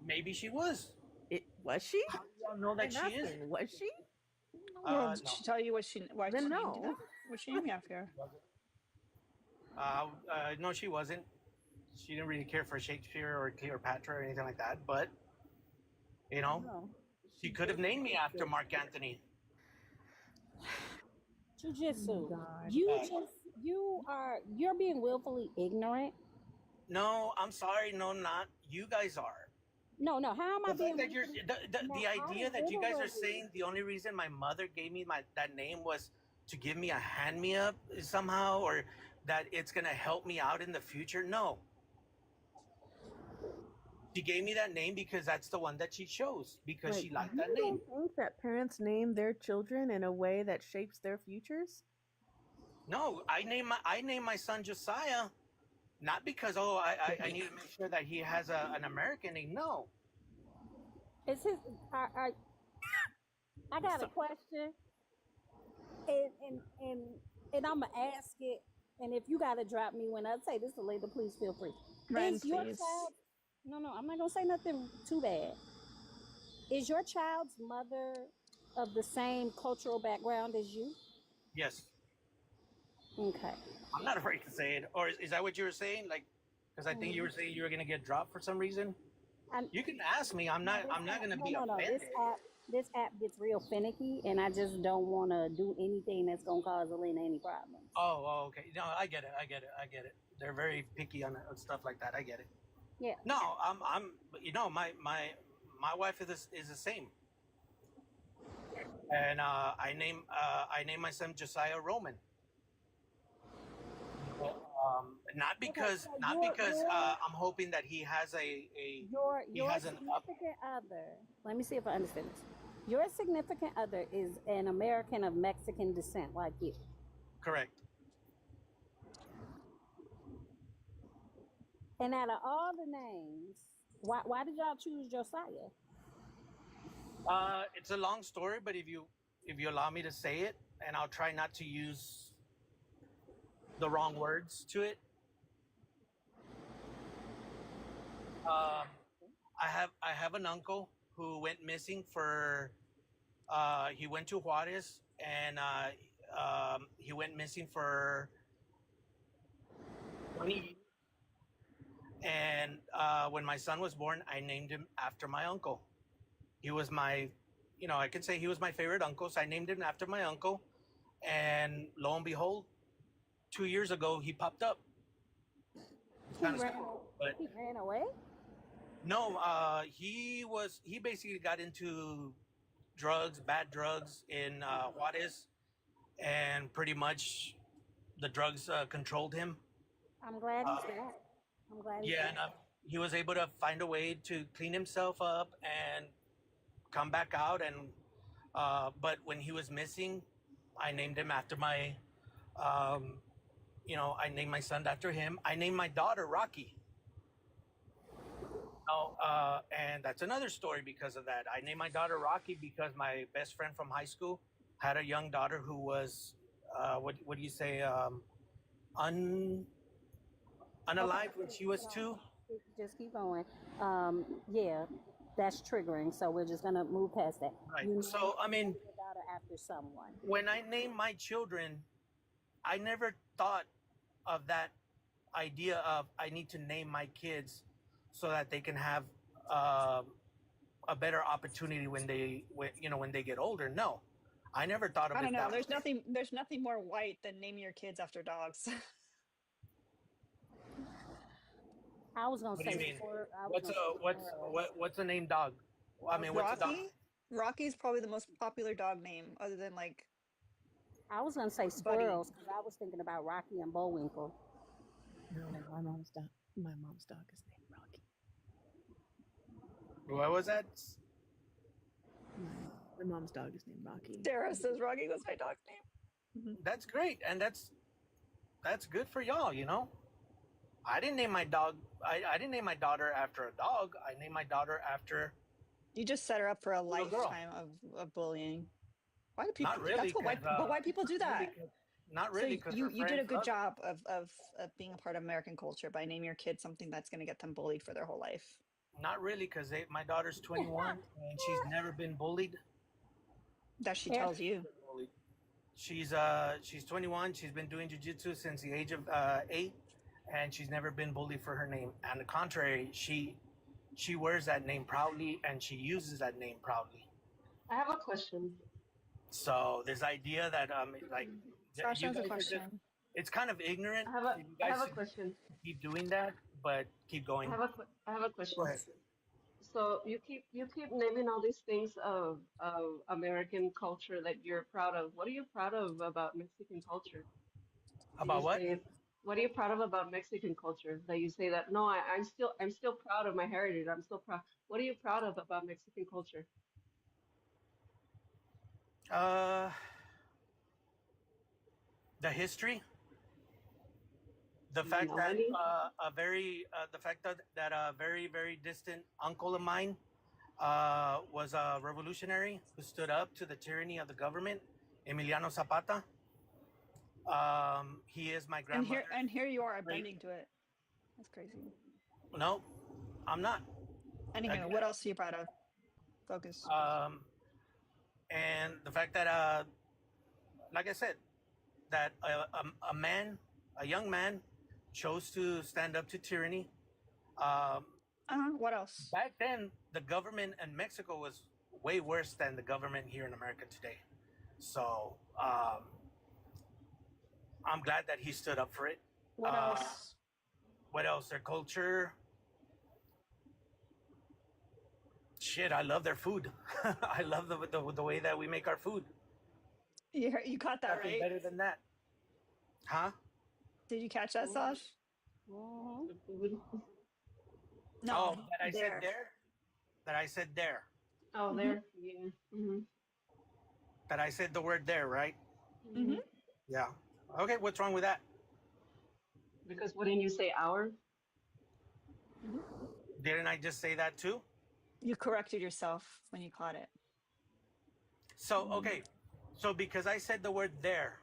maybe she was. Was she? How do y'all know that I'm she is? asking, was she? Well, did No. she tell you why Then she named no. you? What she named you after? No, she wasn't. She didn't really care for Shakespeare or Cleopatra or anything like that. But, No. she could have named me after Mark Anthony. Jujitsu. God. You're being willfully ignorant. No, I'm sorry. No, not. You guys are. No, how am I The being fact that you're the idea that you guys are literally- saying the only reason my mother gave me that name was to give me a hand me up somehow, or that it's gonna help me out in the future. No. She gave me that name because that's the one that she chose, because she liked that You name. don't think that parents name their children in a way that shapes their futures? No, I name my son Josiah, not because I need to make sure that he has an American name. No. Is his? I got a question, and and and and I'm gonna ask it. And if you gotta drop me when I say this, later, please feel free. Ren, Is your please. child? No, I'm not gonna say nothing too bad. Is your child's mother of the same cultural background as you? Yes. Okay. I'm not afraid to say it. Or is that what you were saying? Like, because I think you were saying you were gonna get dropped for some reason. And You can ask me. I'm not. I'm not gonna be no. offended. This app gets real finicky, and I just don't want to do anything that's gonna cause Alina any problems. Oh, okay. No, I get it. They're very picky on stuff like that. I get it. Yeah. No, I'm. My wife is the same, and I name my son Josiah Roman. Not because I'm hoping that he has your he has an up. significant other. Let me see if I understand this. Your significant other is an American of Mexican descent, like you. Correct. And out of all the names, why did y'all choose Josiah? It's a long story, but if you allow me to say it, and I'll try not to use the wrong words to it. I have an uncle who went missing for. He went to Juarez, and he went missing for 20 years. And when my son was born, I named him after my uncle. He was my, I could say he was my favorite uncle, so I named him after my uncle. And lo and behold, 2 years ago, he popped up. He ran away? No, he basically got into bad drugs in Juarez, and pretty much the drugs controlled him. I'm glad he's back. I'm glad he's back. And he was able to find a way to clean himself up and come back out. And but when he was missing, I named him after my, I named my son after him. I named my daughter Rocky. And that's another story because of that. I named my daughter Rocky because my best friend from high school had a young daughter who was, what do you say, unalive when she was 2. Just keep going. Yeah, that's triggering. So we're just gonna move past that. Right. So I mean, your daughter after someone. When I named my children, I never thought of that idea of I need to name my kids so that they can have a better opportunity when they get older. No, I never thought of it. I don't know. That There's nothing more white than naming your kids after dogs. I was gonna say. What's a name dog? I mean, what's Rocky? a dog? Rocky's probably the most popular dog name, other than like. I was gonna say squirrels because I was thinking about Rocky and Bullwinkle. No, my mom's dog is named Rocky. What was that? My mom's dog is named Rocky. Sarah says Rocky was my dog's name. That's great, and that's good for y'all. I didn't name my dog. I didn't name my daughter after a dog. I named my daughter after. You just set her up for a lifetime of bullying. Why do people? Not really. But why people do that? Not really. So you did a good job of being a part of American culture by naming your kid something that's going to get them bullied for their whole life. Not really, because my daughter's 21 and she's never been bullied. That she tells you. She's 21. She's been doing jiu-jitsu since the age of 8, and she's never been bullied for her name. On the contrary, she wears that name proudly and she uses that name proudly. I have a question. So this idea that Sasha has a question. It's kind of ignorant. I have a question. Keep doing that, but keep going. I have a question. Go ahead. So you keep naming all these things of American culture that you're proud of. What are you proud of about Mexican culture? About what? What are you proud of about Mexican culture that you say that no, I'm still proud of my heritage. I'm still proud. What are you proud of about Mexican culture? the history, the Do you fact know that any? a very very distant uncle of mine was a revolutionary who stood up to the tyranny of the government, Emiliano Zapata. He is my grandmother. And here you are Great. bending to it. That's crazy. No, I'm not. Anywho, what else are you proud of? Focus. And the fact that, like I said, that a young man, chose to stand up to tyranny. What else? Back then, the government in Mexico was way worse than the government here in America today. So I'm glad that he stood up for it. What else? What else? Their culture. Shit, I love their food. I love the way that we make our food. You caught that, Nothing right? better than that. Huh? Did you catch that, Sash? The food. No. That I said there? That I said there. Oh, there. Yeah. Mm-hmm. That I said the word there, right? Mm-hmm. Yeah. Okay, what's wrong with that? Because wouldn't you say our? Didn't I just say that too? You corrected yourself when you caught it. So, okay. So because I said the word there,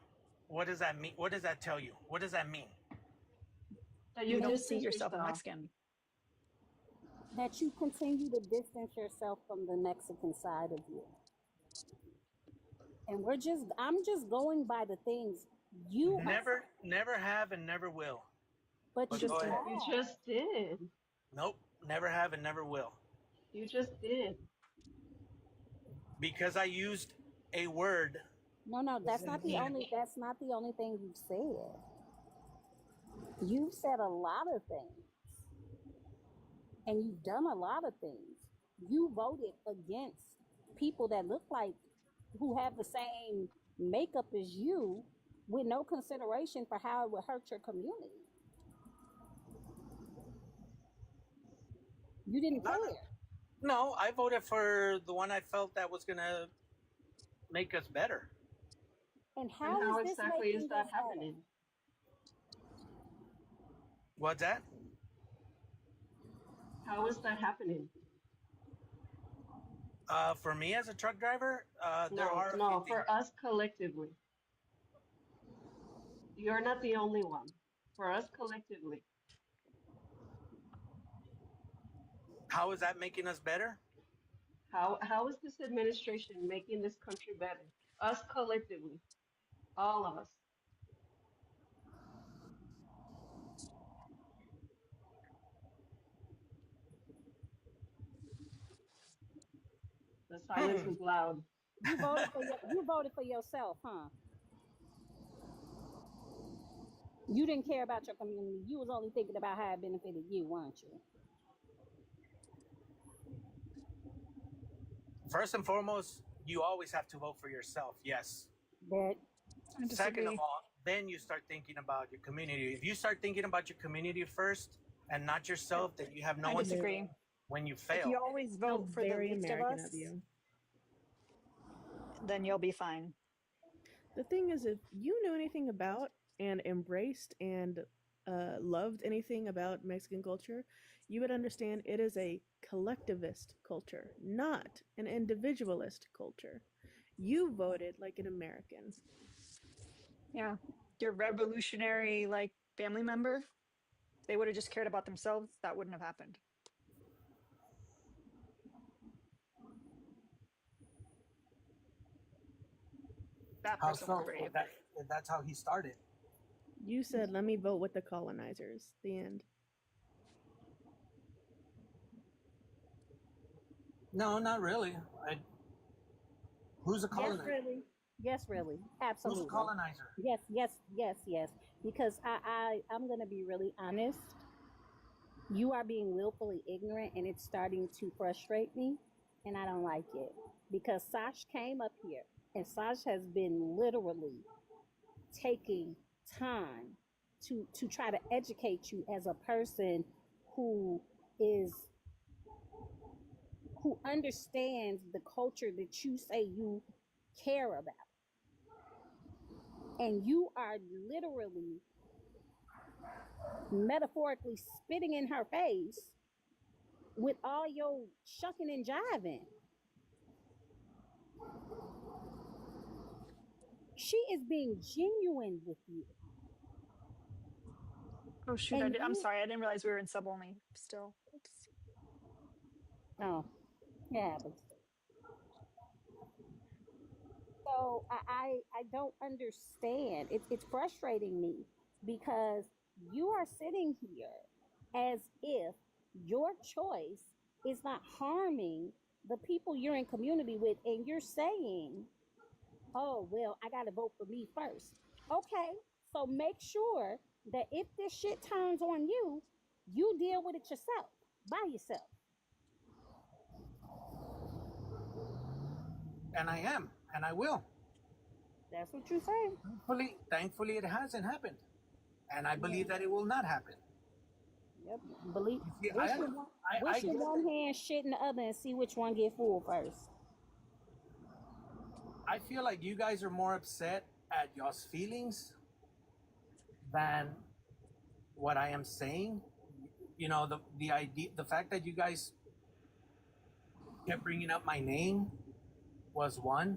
what does that mean? What does that tell you? What does that mean? That You don't see yourself as Mexican. That you continue to distance yourself from the Mexican side of you. And I'm just going by the things you never have and never will. But you just You just did. Nope, never have and never will. You just did. Because I used a word. No, that's not the only thing you've said. You've said a lot of things. And you've done a lot of things. You voted against people that look like who have the same makeup as you with no consideration for how it would hurt your community. You didn't care. No, I voted for the one I felt that was going to make us better. And how is exactly is that happening? What's that? How is that happening? For me as a truck driver, for us collectively. You're not the only one. For us collectively. How is that making us better? How is this administration making this country better? Us collectively. All of us. The silence is loud. You voted for yourself, huh? You didn't care about your community. You was only thinking about how it benefited you, weren't you? First and foremost, you always have to vote for yourself. Yes. But second of all, then you start thinking about your community. If you start thinking about your community first and not yourself, then you have no one to when you fail. If you always vote for the least of us, then you'll be fine. The thing is, if you knew anything about and embraced and loved anything about Mexican culture, you would understand it is a collectivist culture, not an individualist culture. You voted like an American. Yeah. Your revolutionary, family member, if they would have just cared about themselves, that wouldn't have happened. That person was brave. That's how he started. You said, let me vote with the colonizers. The end. No, not really. Who's a colonizer? Yes, really. Absolutely. Who's a colonizer? Yes. Because I'm going to be really honest. You are being willfully ignorant and it's starting to frustrate me. And I don't like it. Because Sash came up here and Sash has been literally taking time to try to educate you as a person who understands the culture that you say you care about. and you are literally metaphorically spitting in her face with all your shucking and jiving. She is being genuine with you. Oh shoot! And I'm you, sorry. I didn't realize we were in sub only. Still. Oops. oh, it happens. So I don't understand. It's frustrating me because you are sitting here as if your choice is not harming the people you're in community with, and you're saying, "Oh well, I got to vote for me first." Okay, so make sure that if this shit turns on you, you deal with it yourself, by yourself. And I am, and I will. That's what you say. Thankfully, it hasn't happened, and I believe that it will not happen. Yep. Believe. See, Wish your one, I wish your get one that. hand shit in the other and see which one get full first. I feel like you guys are more upset at y'all's feelings than what I am saying. You know, the idea, the fact that you guys kept bringing up my name was one.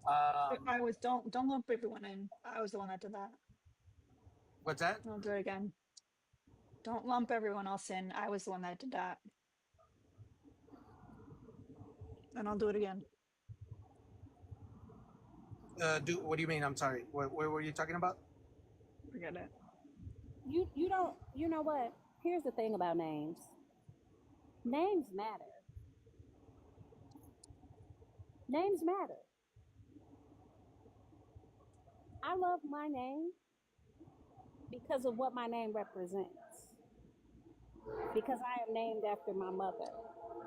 I was don't lump everyone in. I was the one that did that. What's that? I'll do it again. Don't lump everyone else in. I was the one that did that. And I'll do it again. What do you mean? I'm sorry. What were you talking about? Forget it. You don't. You know what? Here's the thing about names. Names matter. Names matter. I love my name because of what my name represents. Because I am named after my mother.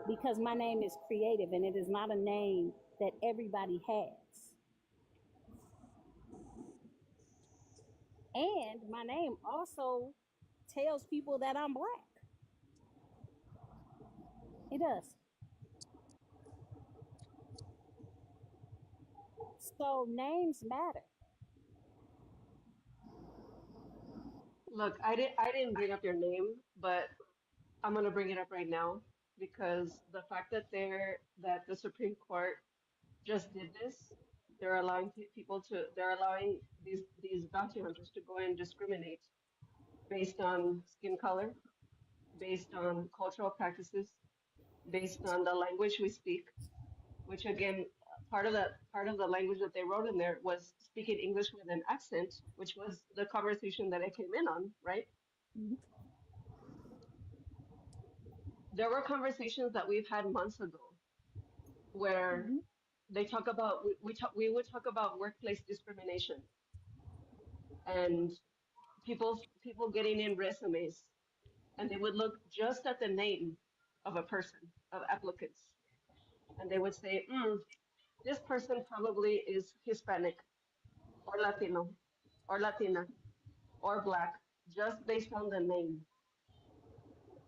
Because my name is creative and it is not a name that everybody has. And my name also tells people that I'm black. It does. So names matter. Look, I didn't bring up your name, but I'm gonna bring it up right now because the fact that the Supreme Court just did this, they're allowing they're allowing these bounty hunters to go and discriminate based on skin color, based on cultural practices, based on the language we speak, which again, part of the language that they wrote in there was speaking English with an accent, which was the conversation that I came in on, right? Mhm. There were conversations that we've had months ago where Mhm. they talk about we would talk about workplace discrimination and people getting in resumes, and they would look just at the name of a person, of applicants, and they would say, this person probably is Hispanic or Latino or Latina or Black, just based on the name.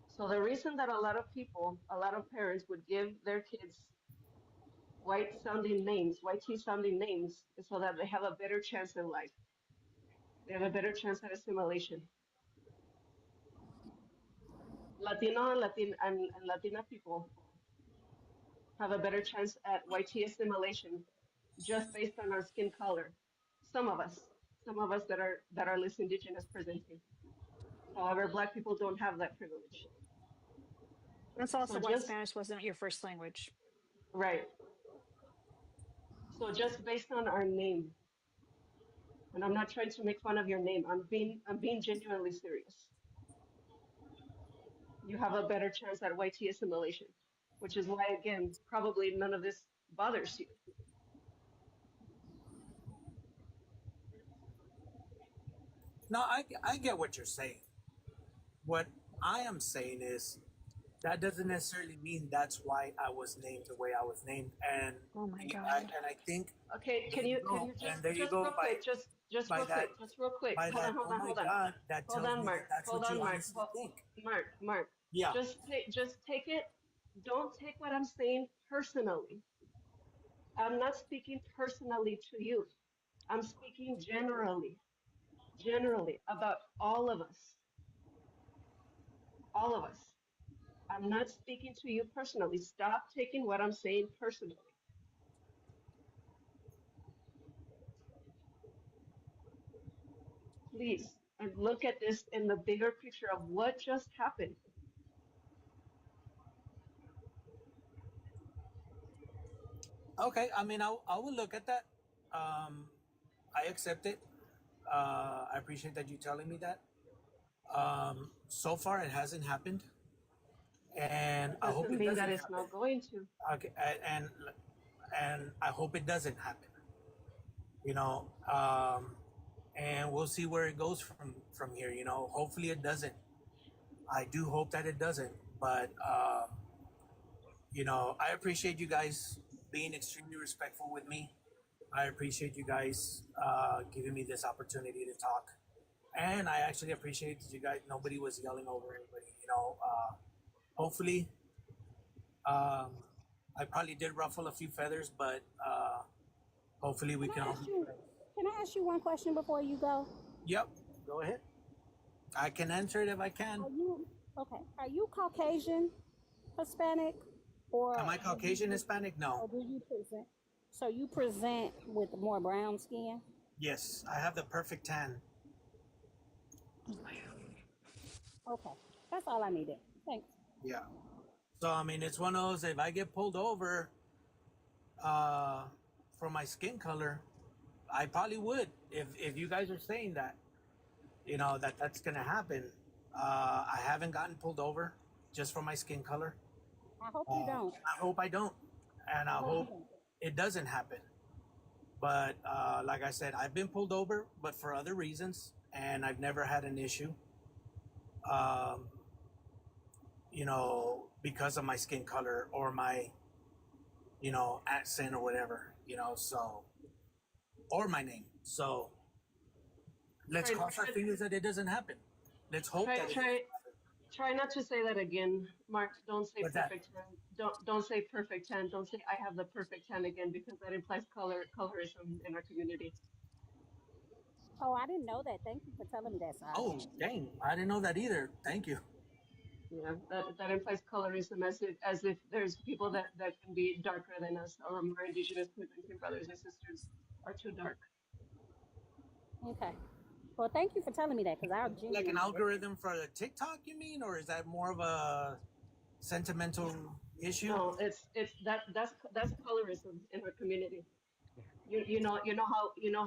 So the reason that a lot of parents would give their kids white T sounding names, is so that they have a better chance in life. They have a better chance at assimilation. Latino and Latina people have a better chance at white tea assimilation just based on our skin color. Some of us, some of us that are less indigenous presenting. However, Black people don't have that privilege. That's So also why just Spanish wasn't your first language. right. So just based on our name, and I'm not trying to make fun of your name. I'm being genuinely serious. You have a better chance at white tea assimilation, which is why again probably none of this bothers you. No, I get what you're saying. What I am saying is that doesn't necessarily mean that's why I was named the way I was named, and Oh my god. I think Okay, there you can go, you and there you just go real quick, just real quick, just real quick. by that. Oh my Hold on. God, that Hold tells on, me Mark. that that's Hold what you on, Mark. honestly think. Mark. Yeah. Just take it. Don't take what I'm saying personally. I'm not speaking personally to you. I'm speaking generally about all of us, all of us. I'm not speaking to you personally. Stop taking what I'm saying personally. Please, and look at this in the bigger picture of what just happened. Okay, I mean, I will look at that. I accept it. I appreciate that you telling me that. So far, it hasn't happened, and That I hope doesn't it mean that doesn't it's happen. not going to. Okay, and I hope it doesn't happen. You know, and we'll see where it goes from here. You know, hopefully it doesn't. I do hope that it doesn't, but you know, I appreciate you guys being extremely respectful with me. I appreciate you guys giving me this opportunity to talk, and I actually appreciate that you guys. Nobody was yelling over anybody. You know, hopefully, um, I probably did ruffle a few feathers, but hopefully we Can can I all ask be you? friends. Can I ask you one question before you go? Yep, go ahead. I can answer it if I can. Are you okay? Are you Caucasian, Hispanic, Am I Caucasian Hispanic? No. or do you present? So you present with more brown skin? Yes, I have the perfect tan. Okay, that's all I needed. Thanks. Yeah. So I mean, it's one of those. If I get pulled over uh, for my skin color, I probably would. If you guys are saying that, you know that's gonna happen. I haven't gotten pulled over just for my skin color. I hope you don't. I hope I don't, and I I hope you hope don't. it doesn't happen. But like I said, I've been pulled over, but for other reasons, and I've never had an issue. Um, you know, because of my skin color or my, you know, accent or whatever, you know, so, or my name. So let's Try, cross our try, fingers that it doesn't happen. Let's hope try, that it doesn't try, happen. try not to say that again, Mark. Don't say What's that? perfect tan. Don't say perfect tan. Don't say I have the perfect tan again because that implies colorism in our community. Oh, I didn't know that. Thank you for telling me that, Oh, Saj. dang. I didn't know that either. Thank you. Yeah, that implies colorism as if there's people that can be darker than us or more indigenous Puerto brothers and sisters are too dark. Okay. Well, thank you for telling me that because I Like an genuinely did. algorithm for the TikTok, you mean? Or is that more of a sentimental issue? No, that's colorism in our community. You know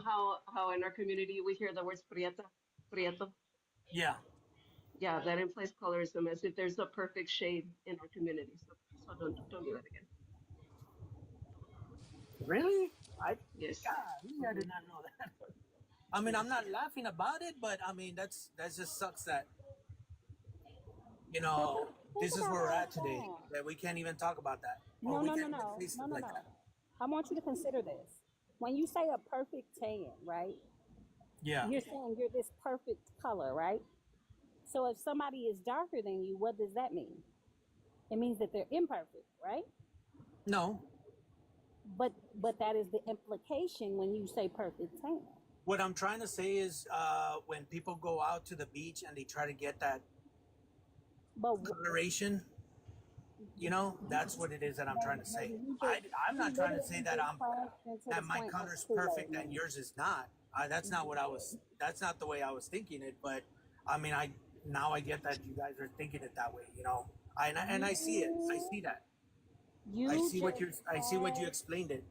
how in our community we hear the words prieto. Yeah. Yeah, that implies colorism as if there's a perfect shade in our community. So don't do that again. Really? Yes. God, I Hmm. did not know that. I mean, I'm Yes. not laughing about it, but I mean, that just sucks that, you Well, know, think this is about where we're how at today, far. that we can't even talk about that, or No, we no, no, can't even no, say no, stuff no, like no. that. I want you to consider this. When you say a perfect tan, right? Yeah. You're saying you're this perfect color, right? So if somebody is darker than you, what does that mean? It means that they're imperfect, right? No, But that is the implication when you say perfect tan. what I'm trying to say is when people go out to the beach and they try to get that But coloration, you know, that's what it is that I'm trying to say. I'm you not trying to say literally that just crashed into that the my point of color's Kool-Aid perfect and man. yours is not. That's not what I was. That's not the way I was thinking it. But I mean, I now I get that you guys are thinking it that way. You know, and I see it. I You see that. I you see what just you're. I see what you crashed. explained it.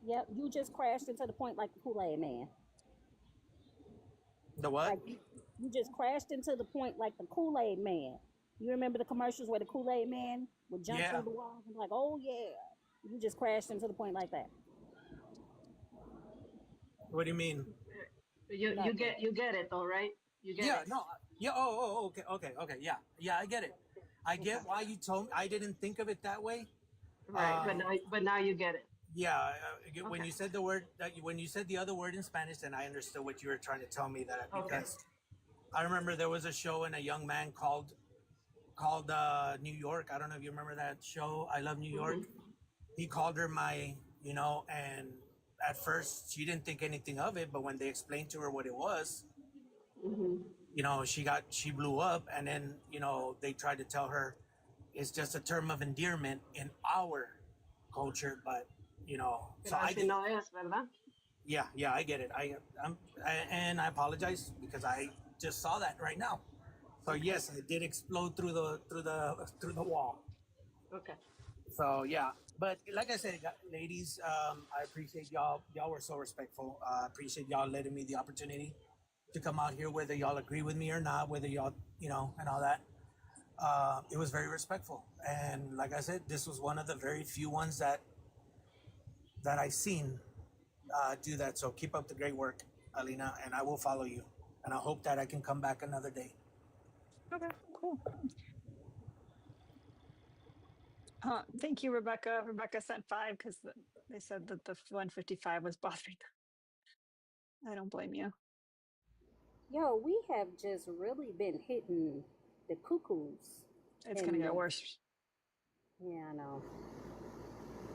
Yep, you just crashed into the point like the Kool-Aid man. The what? Like you just crashed into the point like the Kool-Aid man. You remember the commercials where the Kool-Aid man would jump Yeah. through the walls and be like, oh yeah. You just crashed into the point like that. What do you mean? Nothing. You get it though, right? You get Yeah. it. No. Yeah. Oh. Okay. Okay. Okay. Yeah. Yeah. I get it. I get Okay. why you told me. I didn't think of it that way. Right, but now you get it. Yeah. When Okay. you said the word, when you said the other word in Spanish, then I understood what you were trying to tell me. That Okay. because I remember there was a show and a young man called New York. I don't know if you remember that show. I Love New York. Hmm. He called her my, you know, and at first she didn't think anything of it, but when they explained to her what it was, she blew up, and then they tried to tell her it's just a term of endearment in our culture, but Pero so I así get, no es, ¿verdad? yeah, I get it. And I apologize because I just saw that right now. So yes, I did explode through the wall. Okay. So yeah, but like I said, ladies, I appreciate y'all. Y'all were so respectful. I appreciate y'all letting me the opportunity to come out here, whether y'all agree with me or not, whether y'all, and all that. It was very respectful, and like I said, this was one of the very few ones that I seen do that. So keep up the great work, Alina, and I will follow you. And I hope that I can come back another day. Okay, cool. Thank you, Rebecca. Rebecca sent 5 because they said that the 155 was bothering them. I don't blame you. Yo, we have just really been hitting the cuckoos. It's gonna get worse. Yeah, I know.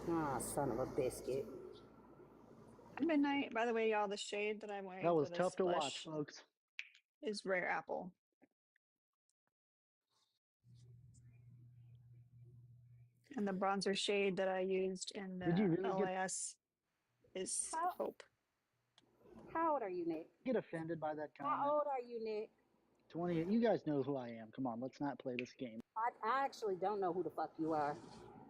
Ah, son of a biscuit. Midnight. By the way, y'all, the shade that I'm wearing That was for this tough to watch, blush folks. is Rare Apple. And the bronzer shade that I used in Did you the really LIS is Hope. How old are you, Nick? get offended by that comment? How old are you, Nick? 20. You guys know who I am. Come on, let's not play this game. I actually don't know who the fuck you are.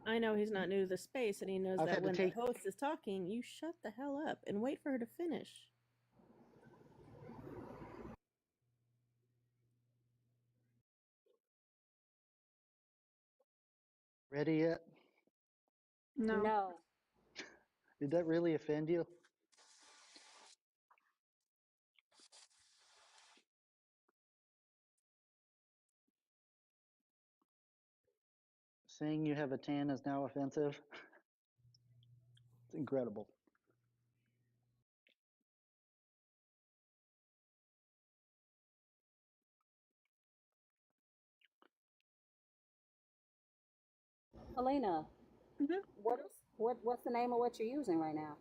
I know he's not new to the space, and he knows I've that had to when take- the host is talking, you shut the hell up and wait for her to finish. Ready yet? No. Did that really offend you? Saying you have a tan is now offensive? It's incredible. Elena, Mm-hmm. what's the name of what you're using right now?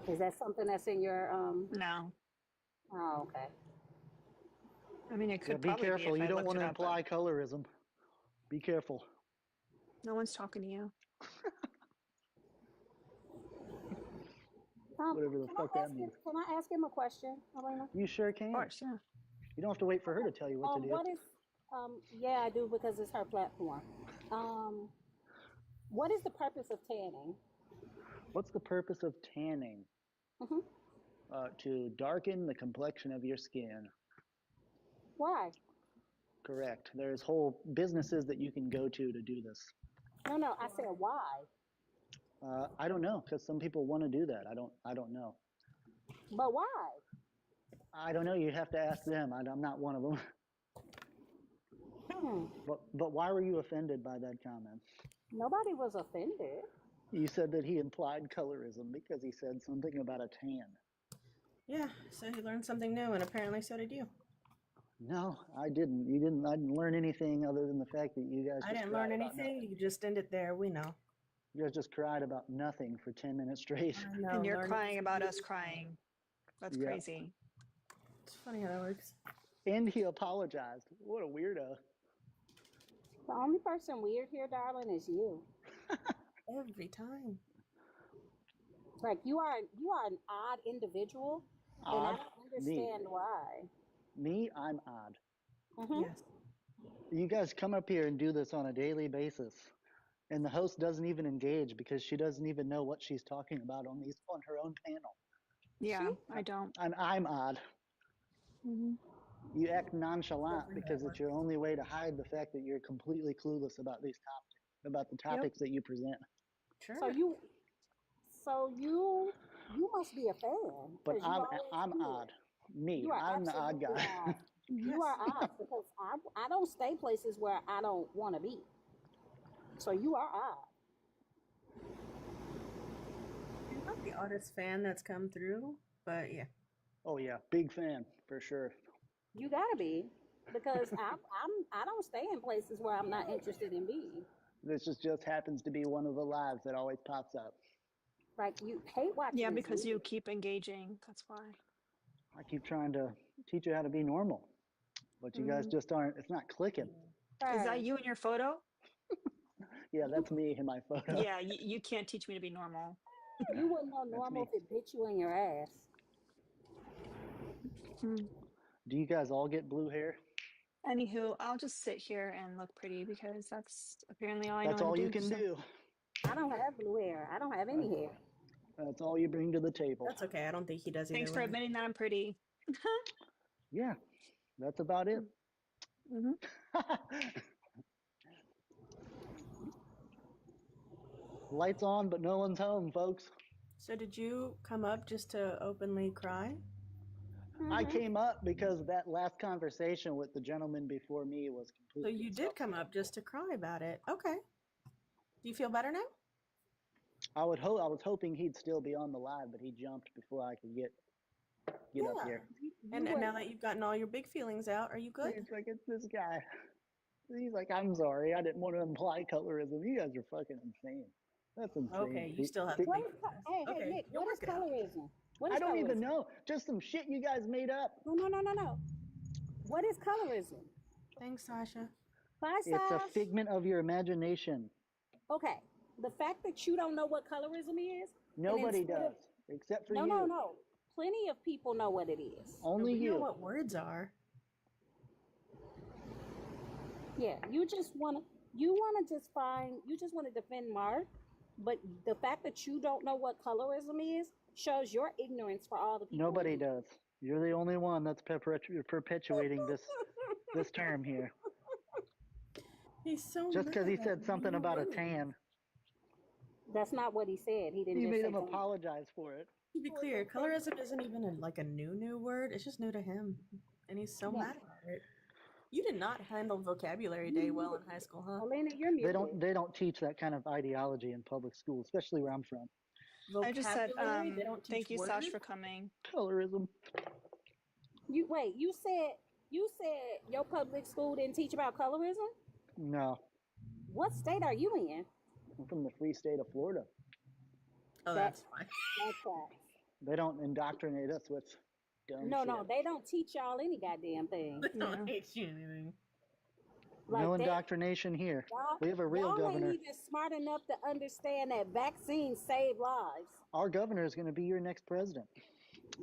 Is that something that's in your No. Oh, okay. I mean, it could Yeah, be probably careful. be if You I don't looked want it to up, but imply colorism. Be careful. no one's talking to you. Whatever the fuck that means. Can I ask him a question, Elena? You sure can. Of course, yeah. You don't have to wait for her to tell you what to do. What is yeah, I do because it's her platform. What is the purpose of tanning? What's the purpose of tanning? Mm-hmm. To darken the complexion of your skin. Why? Correct. There's whole businesses that you can go to do this. No, I said why. I don't know, because some people want to do that. I don't know. But why? I don't know. You have to ask them. I'm not one of them. But why were you offended by that comment? Nobody was offended. You said that he implied colorism because he said something about a tan. Yeah, so he learned something new, and apparently so did you. No, I didn't. You didn't. I didn't learn anything other than the fact that you guys. I didn't learn anything. You just ended there. We know. You guys just cried about nothing for 10 minutes straight. I know. And you're crying about us crying. That's crazy. It's funny how that works. And he apologized. What a weirdo. The only person weird here, darling, is you. Every time. Like you are an odd individual, and I don't understand why. Me, I'm odd. Mm-hmm. Yes. You guys come up here and do this on a daily basis, and the host doesn't even engage because she doesn't even know what she's talking about on her own panel. Yeah, I don't. I'm odd. Mm-hmm. You act nonchalant because it's your only way to hide the fact that you're completely clueless about these topics, about the topics that you present. Sure. So you must be a fan. But I'm here. odd. Me, You are I'm the odd absolutely guy. odd. You are odd because I don't stay places where I don't want to be. So you are odd. You're not the oddest fan that's come through, but yeah. Oh yeah, big fan for sure. You gotta be, because I don't stay in places where I'm not interested in being. This just happens to be one of the lives that always pops up. Like you hate watching. Yeah, this because movie. you keep engaging. That's why. I keep trying to teach you how to be normal, but you guys just aren't. It's not clicking. Is that Sir, you in your photo? Yeah, that's me in my photo. Yeah, you can't teach me to be normal. you wouldn't know That's normal me. if it bit you in your ass. Hmm. Do you guys all get blue hair? Anywho, I'll just sit here and look pretty because that's apparently all I know That's how to all you do. can So do. I don't have blue hair. I don't have any hair. That's all you bring to the table. That's okay. I don't think he does either. thanks for way. admitting that I'm pretty. Yeah, that's about it. Hmm. Lights on, but no one's home, folks. So did you come up just to openly cry? I came up because that last conversation with the gentleman before me was So completely. you did come up just to cry about it. Okay. Do you feel better now? I was hoping he'd still be on the live, but he jumped before I could get up here. And now that you've gotten all your big feelings out, are you good? It's like, it's this guy. He's like, I'm sorry, I didn't want to imply colorism. You guys are fucking insane. That's insane. Okay, you still have See- the big Hey, Okay, Nick, you'll what is work it out. colorism? What is I don't colorism? even know. Just some shit you guys made up. No. What is colorism? Thanks, Sasha. Bye, It's a Sash. figment of your imagination. Okay, the fact that you don't know what colorism is. and Nobody instead of- does, except for No, you. no. Plenty of people know what it is. Only We know you. what words are. Yeah, you just want to defend Mark, but the fact that you don't know what colorism is shows your ignorance for all the people. Nobody does. You're the only one that's perpetuating this term here. He's so Just because he mad. said something New about a words. tan, That's not what he said. He didn't you just made say him tan. apologize for it. To be clear, colorism isn't even a new word. It's just new to him, and he's so mad about it. You did not handle vocabulary day well in high school, huh? Elena, you're muted. They don't teach that kind of ideology in public school, especially where I'm from. I just said, Vocabulary? They don't thank teach you, Sash, words? for coming. Colorism. You said your public school didn't teach about colorism? No, What state are you in? I'm from the free state of Florida. Oh, that's fine. That's right. They don't indoctrinate us with dumb No, shit. they don't teach y'all any goddamn thing. They don't teach you anything. No Like indoctrination here. y'all, We have a real y'all governor. ain't even smart enough to understand that vaccines save lives. Our governor is going to be your next president.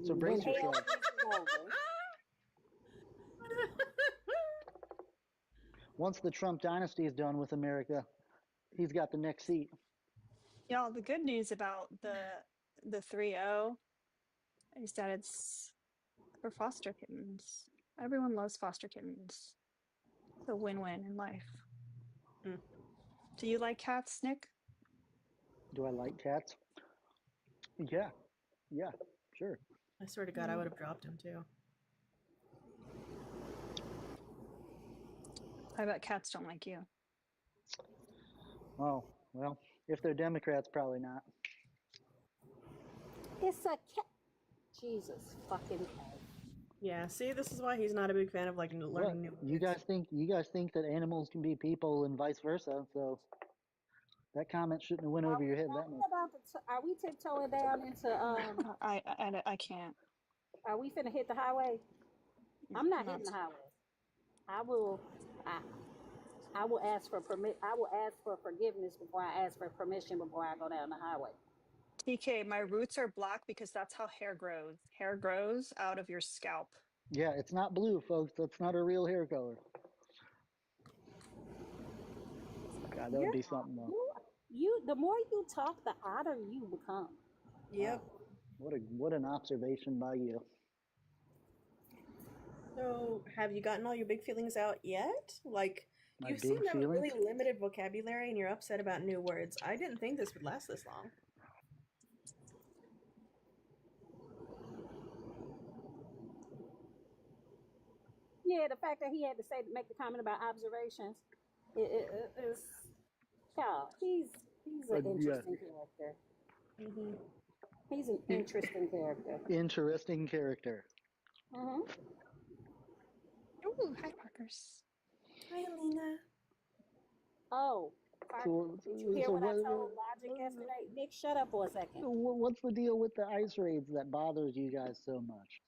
So When brace hell yourself. is over. Once the Trump dynasty is done with America, he's got the next seat. Y'all, the good news about the 3.0 is that it's for foster kittens. Everyone loves foster kittens. It's a win-win in life. Mm. Do you like cats, Nick? Do I like cats? Yeah, sure. I swear to God, I would have dropped him too. I bet cats don't like you. Oh, well, if they're Democrats, probably not. It's a cat. Jesus fucking Christ. Yeah, see, this is why he's not a big fan of learning What? new. You guys think that animals can be people and vice versa, so that comment shouldn't have went over your head that much. Are we tiptoeing down into I can't. Are we finna hit the highway? I'm not hitting the highway. I will ask for permit. I will ask for forgiveness before I ask for permission before I go down the highway. TK, my roots are black because that's how hair grows. Hair grows out of your scalp. Yeah, it's not blue, folks. That's not a real hair color. God, that would be something though. The more you talk, the odder you become. Yep. What an observation by you. So, have you gotten all your big feelings out yet? Like, My you big seem to have a feelings? really limited vocabulary and you're upset about new words. I didn't think this would last this long. Yeah, the fact that he had to make the comment about observations is, yeah, he's an interesting character. Mm-hmm. He's an interesting character. Interesting character. Mm-hmm. Ooh, hi, Parkers. Hi, Alina. Oh, So, Did you hear so what I what, told Logic yesterday? Nick, shut up for a second. what's the deal with the ice raids that bothers you guys so much?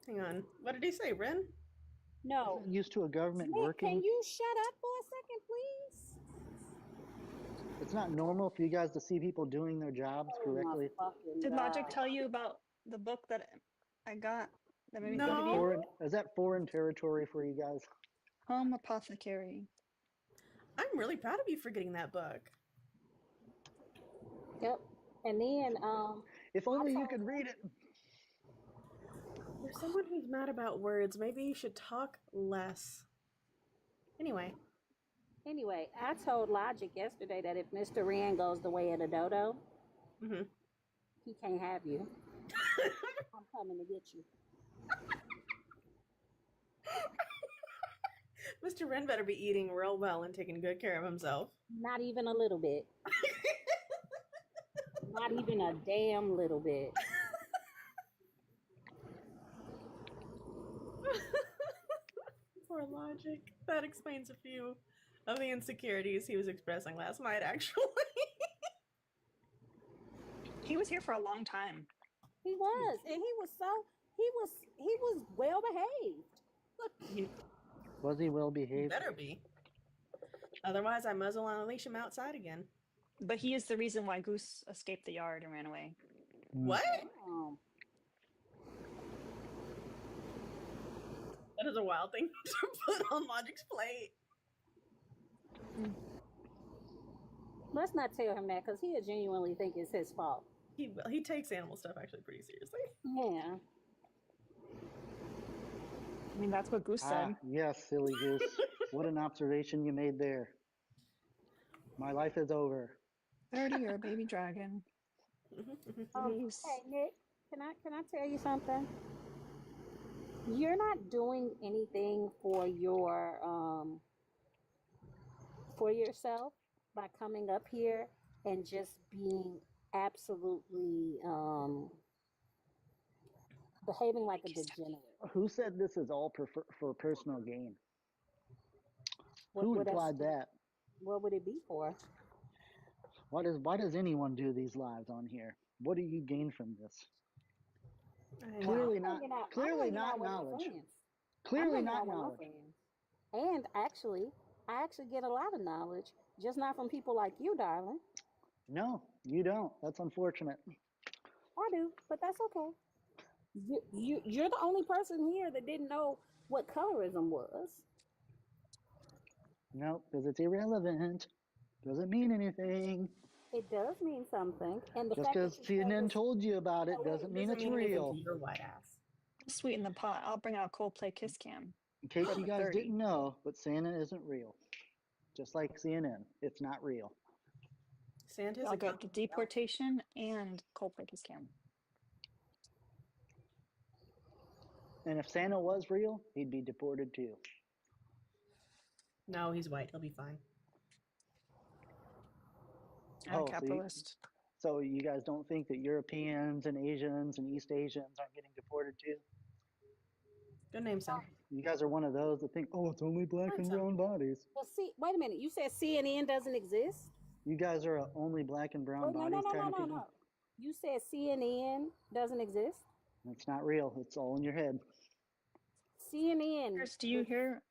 Hang on. What did he say, Ren? No. Isn't used to a government Nick, working? can you shut up for a second, please? It's not normal for you guys to see people doing their jobs Oh correctly. my fucking Did Logic God. tell you about the book that I got that made me No. think of you? Is that foreign territory for you guys? Home Apothecary. I'm really proud of you for getting that book. Yep. And then If only you could read it. For someone who's mad about words, maybe you should talk less. Anyway, I told Logic yesterday that if Mr. Rand goes the way of the dodo, he can't have you. I'm coming to get you. Mr. Wren better be eating real well and taking good care of himself. Not even a little bit. Not even a damn little bit. Poor Logic. That explains a few of the insecurities he was expressing last night, actually. He was here for a long time. He was, and he was well behaved. Was he well behaved? Better be. Otherwise, I muzzle and unleash him outside again. But he is the reason why Goose escaped the yard and ran away. What? That is a wild thing to put on Logic's plate. Let's not tell him that because he'll genuinely think it's his fault. He takes animal stuff actually pretty seriously. Yeah. I mean, that's what Goose said. Yes, silly Goose. What an observation you made there. My life is over. 30, you're a baby dragon. Please. Hey Nick, can I tell you something? You're not doing anything for yourself by coming up here and just being absolutely behaving like a degenerate. Who said this is all for personal gain? Who implied that? What would it be for? Why does anyone do these lives on here? What do you gain from this? Clearly not knowledge. Clearly not knowledge. And I actually get a lot of knowledge, just not from people like you, darling. No, you don't. That's unfortunate. I do, but that's okay. You're the only person here that didn't know what colorism was. No, because it's irrelevant. Doesn't mean anything. It does mean something. And the just because CNN told you about it doesn't mean it's real. Your white ass. Sweeten the pot. I'll bring out Coldplay Kiss Cam. In case you guys didn't know, but Santa isn't real. Just like CNN, it's not real. Santa's I'll go to deportation and Coldplay Kiss Cam. And if Santa was real, he'd be deported too. No, he's white. He'll be fine. I'm a capitalist. So you guys don't think that Europeans and Asians and East Asians aren't getting deported too? Good name, Sam. You guys are one of those that think, oh, it's only black and brown bodies. Well, see, wait a minute. You said CNN doesn't exist? You guys are only black and brown bodies kind of people. No. You said CNN doesn't exist? It's not real. It's all in your head. CNN. Chris, do you hear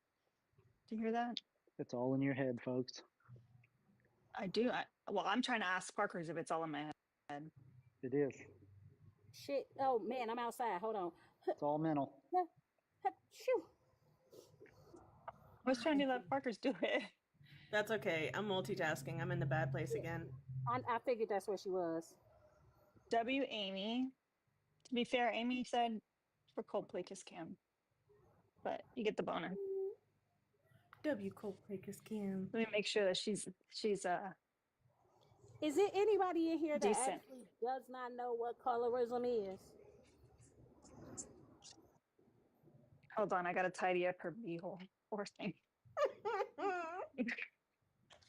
that? It's all in your head, folks. I do. I'm trying to ask Parker's if it's all in my head. It is. Shit. Oh, man, I'm outside. Hold on. It's all mental. Shoo. I was trying to let Parker's do it. That's okay. I'm multitasking. I'm in the bad place again. I figured that's where she was. W. Amy. To be fair, Amy said for Coldplay Kiss Cam. But you get the bonus. W. Coldplay Kiss Cam. Let me make sure that she's Is there anybody in here that decent. actually does not know what colorism is? Hold on, I gotta tidy up her beehole horse thing.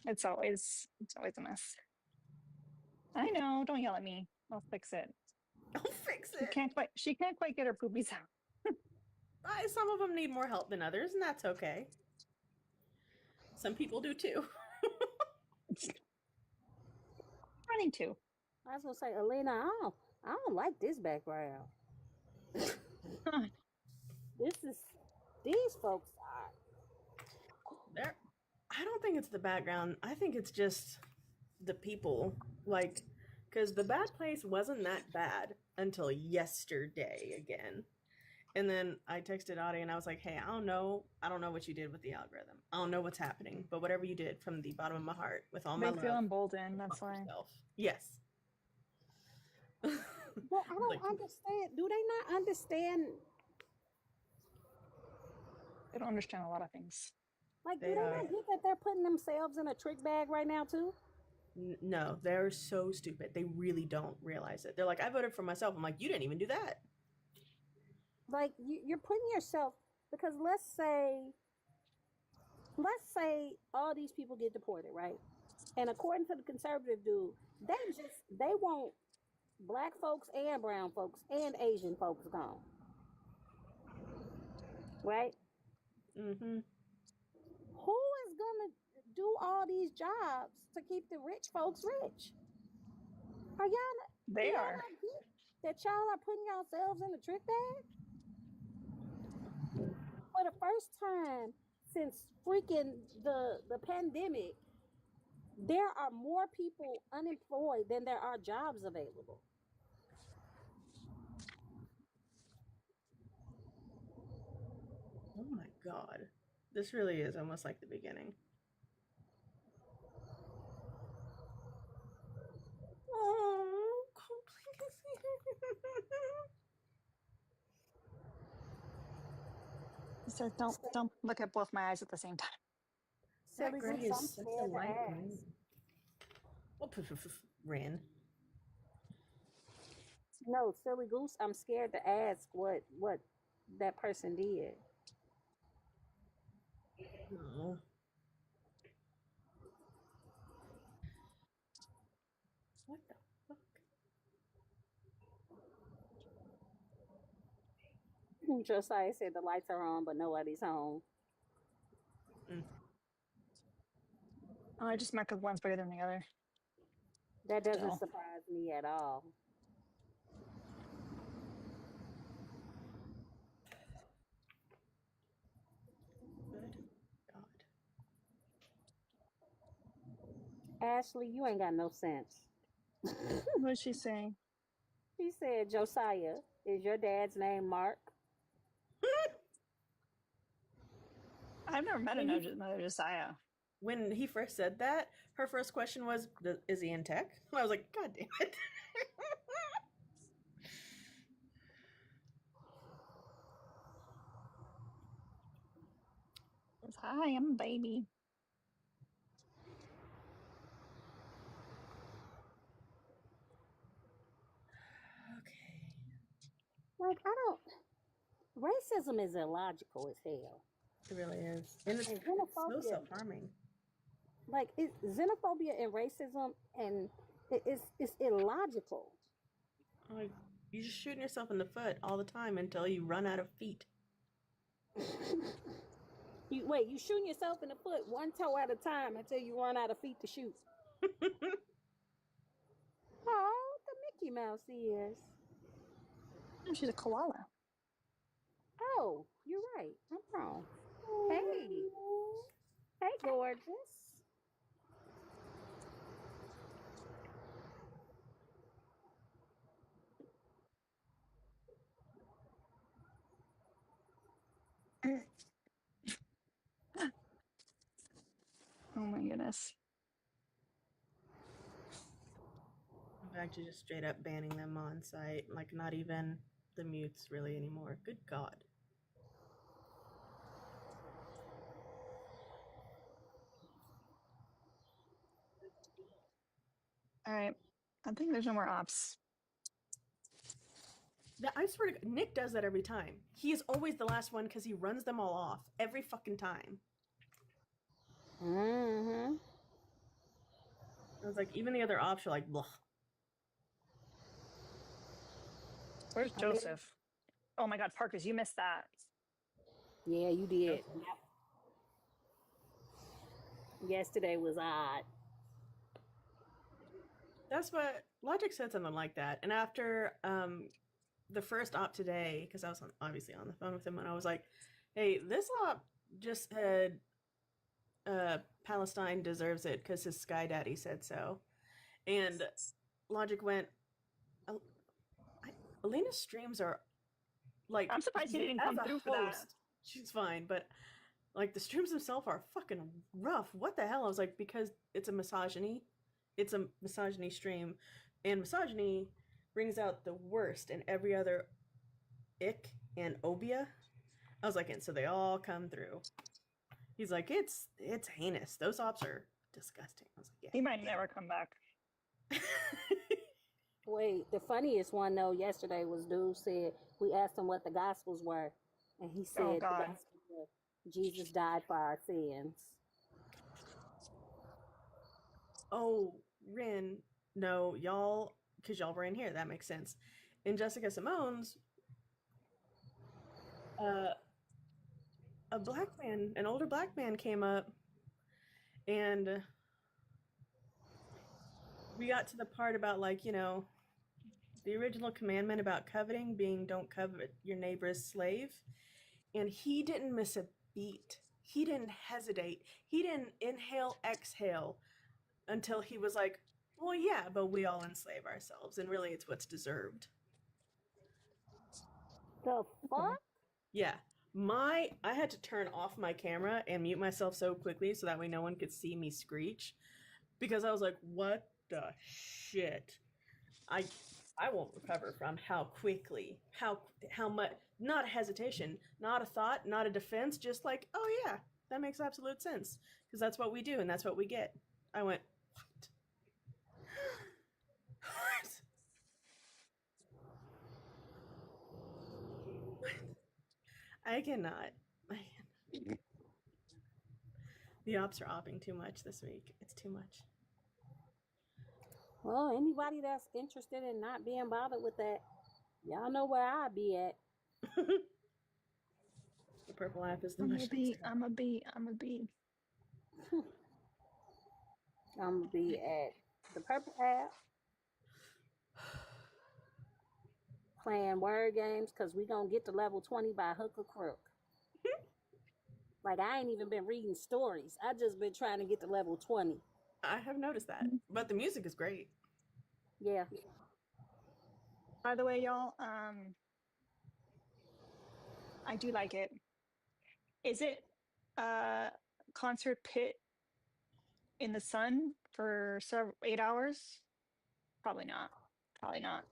It's always a mess. I know, don't yell at me. I'll fix it. I'll fix it. She can't quite get her poopies out. Some of them need more help than others, and that's okay. Some people do too. running to? I was gonna say, Elena, I don't like this background. These folks are. I don't think it's the background. I think it's just the people. Like, because the bad place wasn't that bad until yesterday again. And then I texted Audie and I was like, hey, I don't know what you did with the algorithm. I don't know what's happening, but whatever you did from the bottom of my heart, with all my love. They feel emboldened, that's why. Yourself. Yes. But I don't understand. Do they not understand? They don't understand a lot of things. Like, do they not get that they're putting themselves in a trick bag right now, too? No, they're so stupid. They really don't realize it. They're like, I voted for myself. I'm like, you didn't even do that. Like, you're putting yourself, because let's say all these people get deported, right? And according to the conservative dude, they want black folks and brown folks and Asian folks gone. Right? Mm-hmm. Who is gonna do all these jobs to keep the rich folks rich? Are y'all not? They are. Not get that y'all are putting yourselves in the trick bag? For the first time since freaking the pandemic, there are more people unemployed than there are jobs available. Oh my God. This really is almost like the beginning. Oh, please. So don't look at both my eyes at the same time. That gray is such a light green. Oh, Ran. No, silly goose. I'm scared to ask what that person did. No. What the fuck? Josiah said the lights are on, but nobody's home. Oh, I just meant because one's bigger than the other. That doesn't surprise me at all. Good God. Ashley, you ain't got no sense. What is she saying? She said, Josiah, is your dad's name Mark? I've never met another Josiah. When he first said that, her first question was, is he in tech? I was like, God damn it. Hi, I'm a baby. Okay. Like, racism is illogical as hell. It really is. And it's so self-harming. Like, xenophobia and racism, and it's illogical. Like, you're just shooting yourself in the foot all the time until you run out of feet. You shooting yourself in the foot one toe at a time until you run out of feet to shoot. Oh, the Mickey Mouse ears. Oh, she's a koala. Oh, you're right. I'm wrong. Hey, gorgeous. Oh my goodness. I'm back to just straight up banning them on site. Like, not even the mutes really anymore. Good God. All right. I think there's no more ops. I swear to God, Nick does that every time. He is always the last one because he runs them all off every fucking time. Mm-hmm. I was like, even the other ops are like, blah. Where's Joseph? Oh my God, Parkers, you missed that. Yeah, you did. Yep. Yesterday was odd. That's what Logic said, something like that. And after the first op today, because I was obviously on the phone with him, and I was like, "Hey, this op just said Palestine deserves it because his Sky Daddy said so." And Logic went, "Elena's streams are like, I'm surprised he didn't as come a through for that. host, she's fine, but like the streams themselves are fucking rough. What the hell?" I was like, because it's a misogyny stream, and misogyny brings out the worst in every other ick and obia. I was like, and so they all come through. He's like, it's heinous. Those ops are disgusting. I was like, yeah. He might never come back. Wait, the funniest one though yesterday was dude said we asked him what the gospels were, and he said the gospels were Jesus died for our sins. Oh, Rin, no, y'all, because y'all were in here. That makes sense. In Jessica Simone's, a black man, an older black man came up, and we got to the part about, like, you know, the original commandment about coveting being don't covet your neighbor's slave. And he didn't miss a beat. He didn't hesitate. He didn't inhale, exhale until he was like, well, yeah, but we all enslave ourselves, and really it's what's deserved. The fuck? Yeah. I had to turn off my camera and mute myself so quickly so that way no one could see me screech, because I was like, what the shit? I won't recover from how quickly, how much, not a hesitation, not a thought, not a defense, just like, oh yeah, that makes absolute sense, because that's what we do and that's what we get. I went, what? I cannot. The ops are opping too much this week. It's too much. Well, anybody that's interested in not being bothered with that, y'all know where I'd be at. The purple app is the I'm a bee. I'm a bee. I'm gonna be at the purple app playing word games because we gonna get to level 20 by hook or crook. Like, I ain't even been reading stories. I just been trying to get to level 20. I have noticed that, but the music is great. Yeah. By the way, y'all, I do like it. Is it concert pit in the sun for 8 hours? Probably not. Probably not.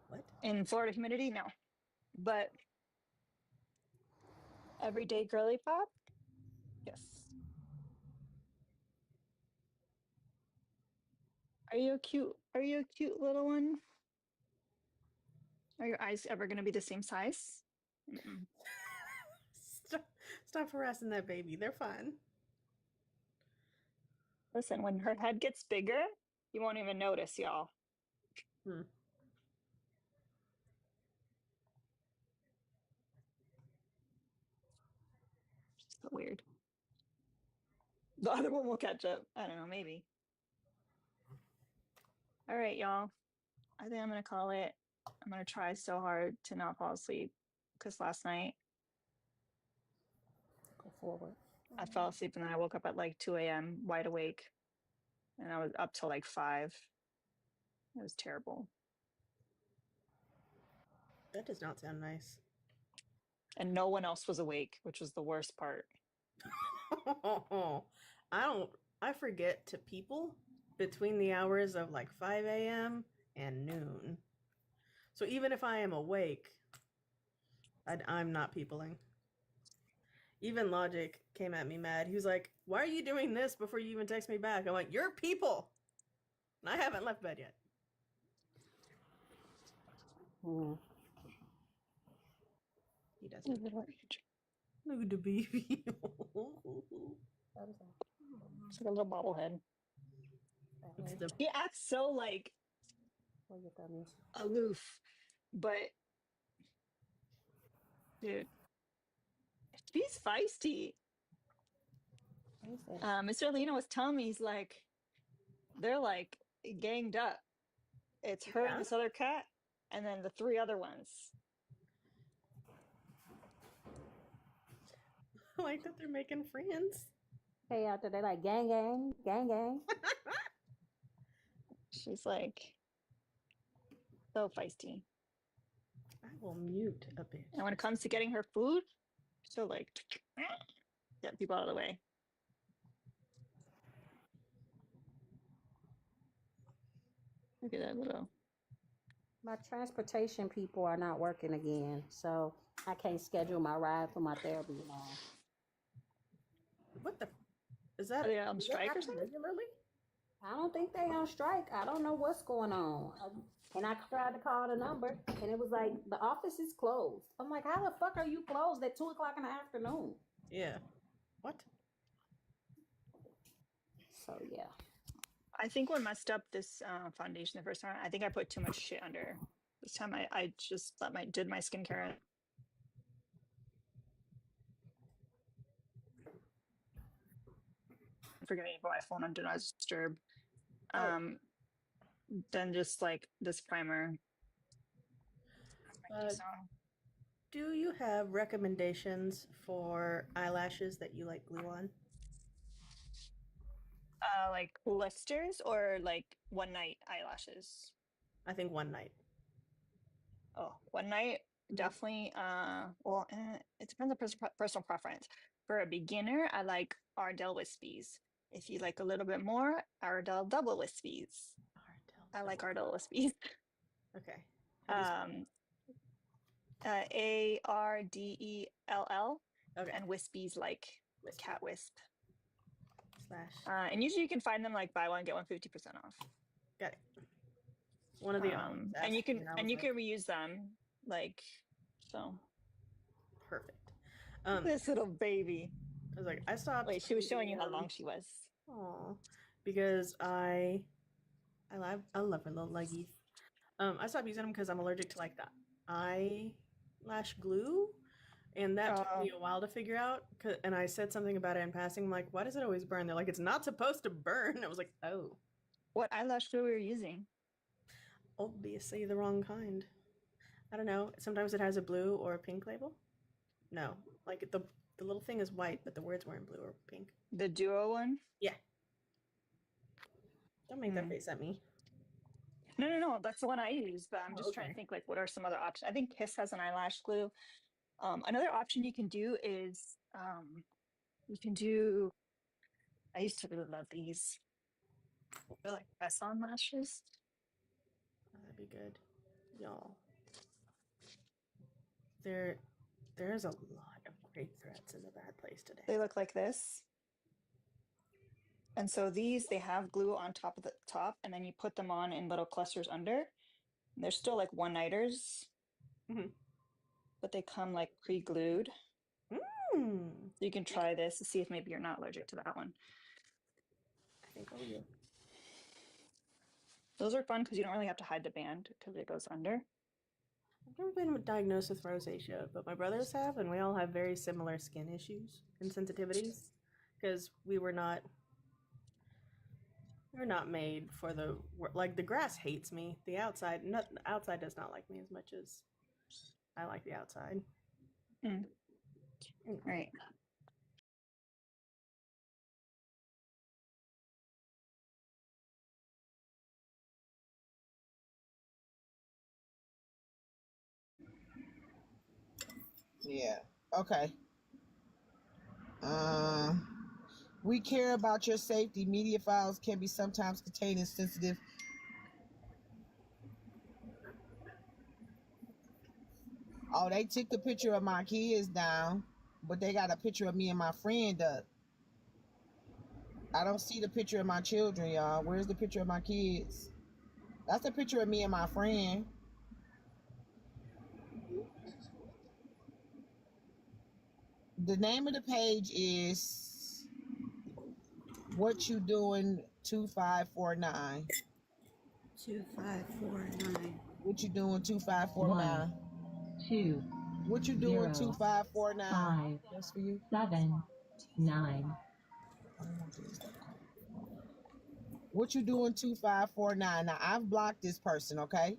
What? In Florida humidity? No. But everyday girly pop? Yes. Are you a cute little one? Are your eyes ever gonna be the same size? Mm-mm. Stop harassing that baby. They're fun. Listen, when her head gets bigger, you won't even notice, y'all. Hmm. So weird. The other one will catch up. I don't know, maybe. All right, y'all. I think I'm gonna call it. I'm gonna try so hard to not fall asleep because last night Go forward. I fell asleep and then I woke up at like 2 a.m. wide awake, and I was up till like 5. It was terrible. That does not sound nice. And no one else was awake, which was the worst part. I forget to people between the hours of like 5 a.m. and noon. So even if I am awake, I'm not peopling. Even Logic came at me mad. He was like, why are you doing this before you even text me back? I'm like, you're people. And I haven't left bed yet. He doesn't. Look at the baby. It's like a little bobblehead. He acts so like aloof, but dude, he's feisty. Mr. Lena was telling me, he's like, they're like ganged up. It's her and this other cat, and then the 3 other ones. I like that they're making friends. Hey, out there, they like gang, gang, gang, gang. She's like so feisty. I will mute a bit. And when it comes to getting her food, she'll like get people out of the way. Look at that little. My transportation people are not working again, so I can't schedule my ride for my therapy tomorrow. What the? Is that? Are they on strike or something? Regularly? I don't think they on strike. I don't know what's going on. And I tried to call the number, and it was like, the office is closed. I'm like, how the fuck are you closed at 2:00 in the afternoon? Yeah. What? So, yeah. I think what messed up this foundation the first time, I think I put too much shit under. This time I just did my skincare. Forgetting to put my phone on Do Not Disturb. Then just like this primer. Do you have recommendations for eyelashes that you like glue on? Like lifters or like one night eyelashes? I think one night. Oh, one night, definitely. Well, it depends on personal preference. For a beginner, I like Ardell Wispies. If you like a little bit more, Ardell Double Wispies. I like Ardell Wispies. Okay. ARDELL. Okay. And Wispies like cat wisp. / And usually you can find them like buy one get one 50% off. Got it. One of the and you can reuse them, like, so. Perfect. This little baby. I was like, I stopped. Wait, she was showing you how long she was. Aw, because I love her little leggies. I stopped using them because I'm allergic to like that eyelash glue, and that took me a while to figure out. And I said something about it in passing. I'm like, why does it always burn? They're like, it's not supposed to burn. I was like, oh. What eyelash glue were you using? Obviously the wrong kind. I don't know. Sometimes it has a blue or a pink label. No, like the little thing is white, but the words were in blue or pink. The Duo one? Yeah. Don't make that face at me. No. That's the one I use, but I'm just trying to think like what are some other options. I think Kiss has an eyelash glue. Another option you can do is you can do. I used to really love these. They're like press-on lashes. That'd be good, y'all. There's a lot of great threats in the bad place today. They look like this. And so these, they have glue on top of the top, and then you put them on in little clusters under. And they're still like one-nighters, but they come like pre-glued. So you can try this to see if maybe you're not allergic to that one. I think I'll use. Those are fun because you don't really have to hide the band because it goes under. I've never been diagnosed with rosacea, but my brothers have, and we all have very similar skin issues and sensitivities because we were not made for the like. The grass hates me. The outside does not like me as much as I like the outside. Right. Yeah. Okay. We care about your safety. Media files can be sometimes containing sensitive. Oh, they took the picture of my kids down, but they got a picture of me and my friend up. I don't see the picture of my children, y'all. Where's the picture of my kids? That's a picture of me and my friend. The name of the page is What You Doing 2549. 2549. What you doing 2549? 2. What you doing 0, 2549? 5. That's for you. 7. 9. What you doing 2549? Now I've blocked this person, okay?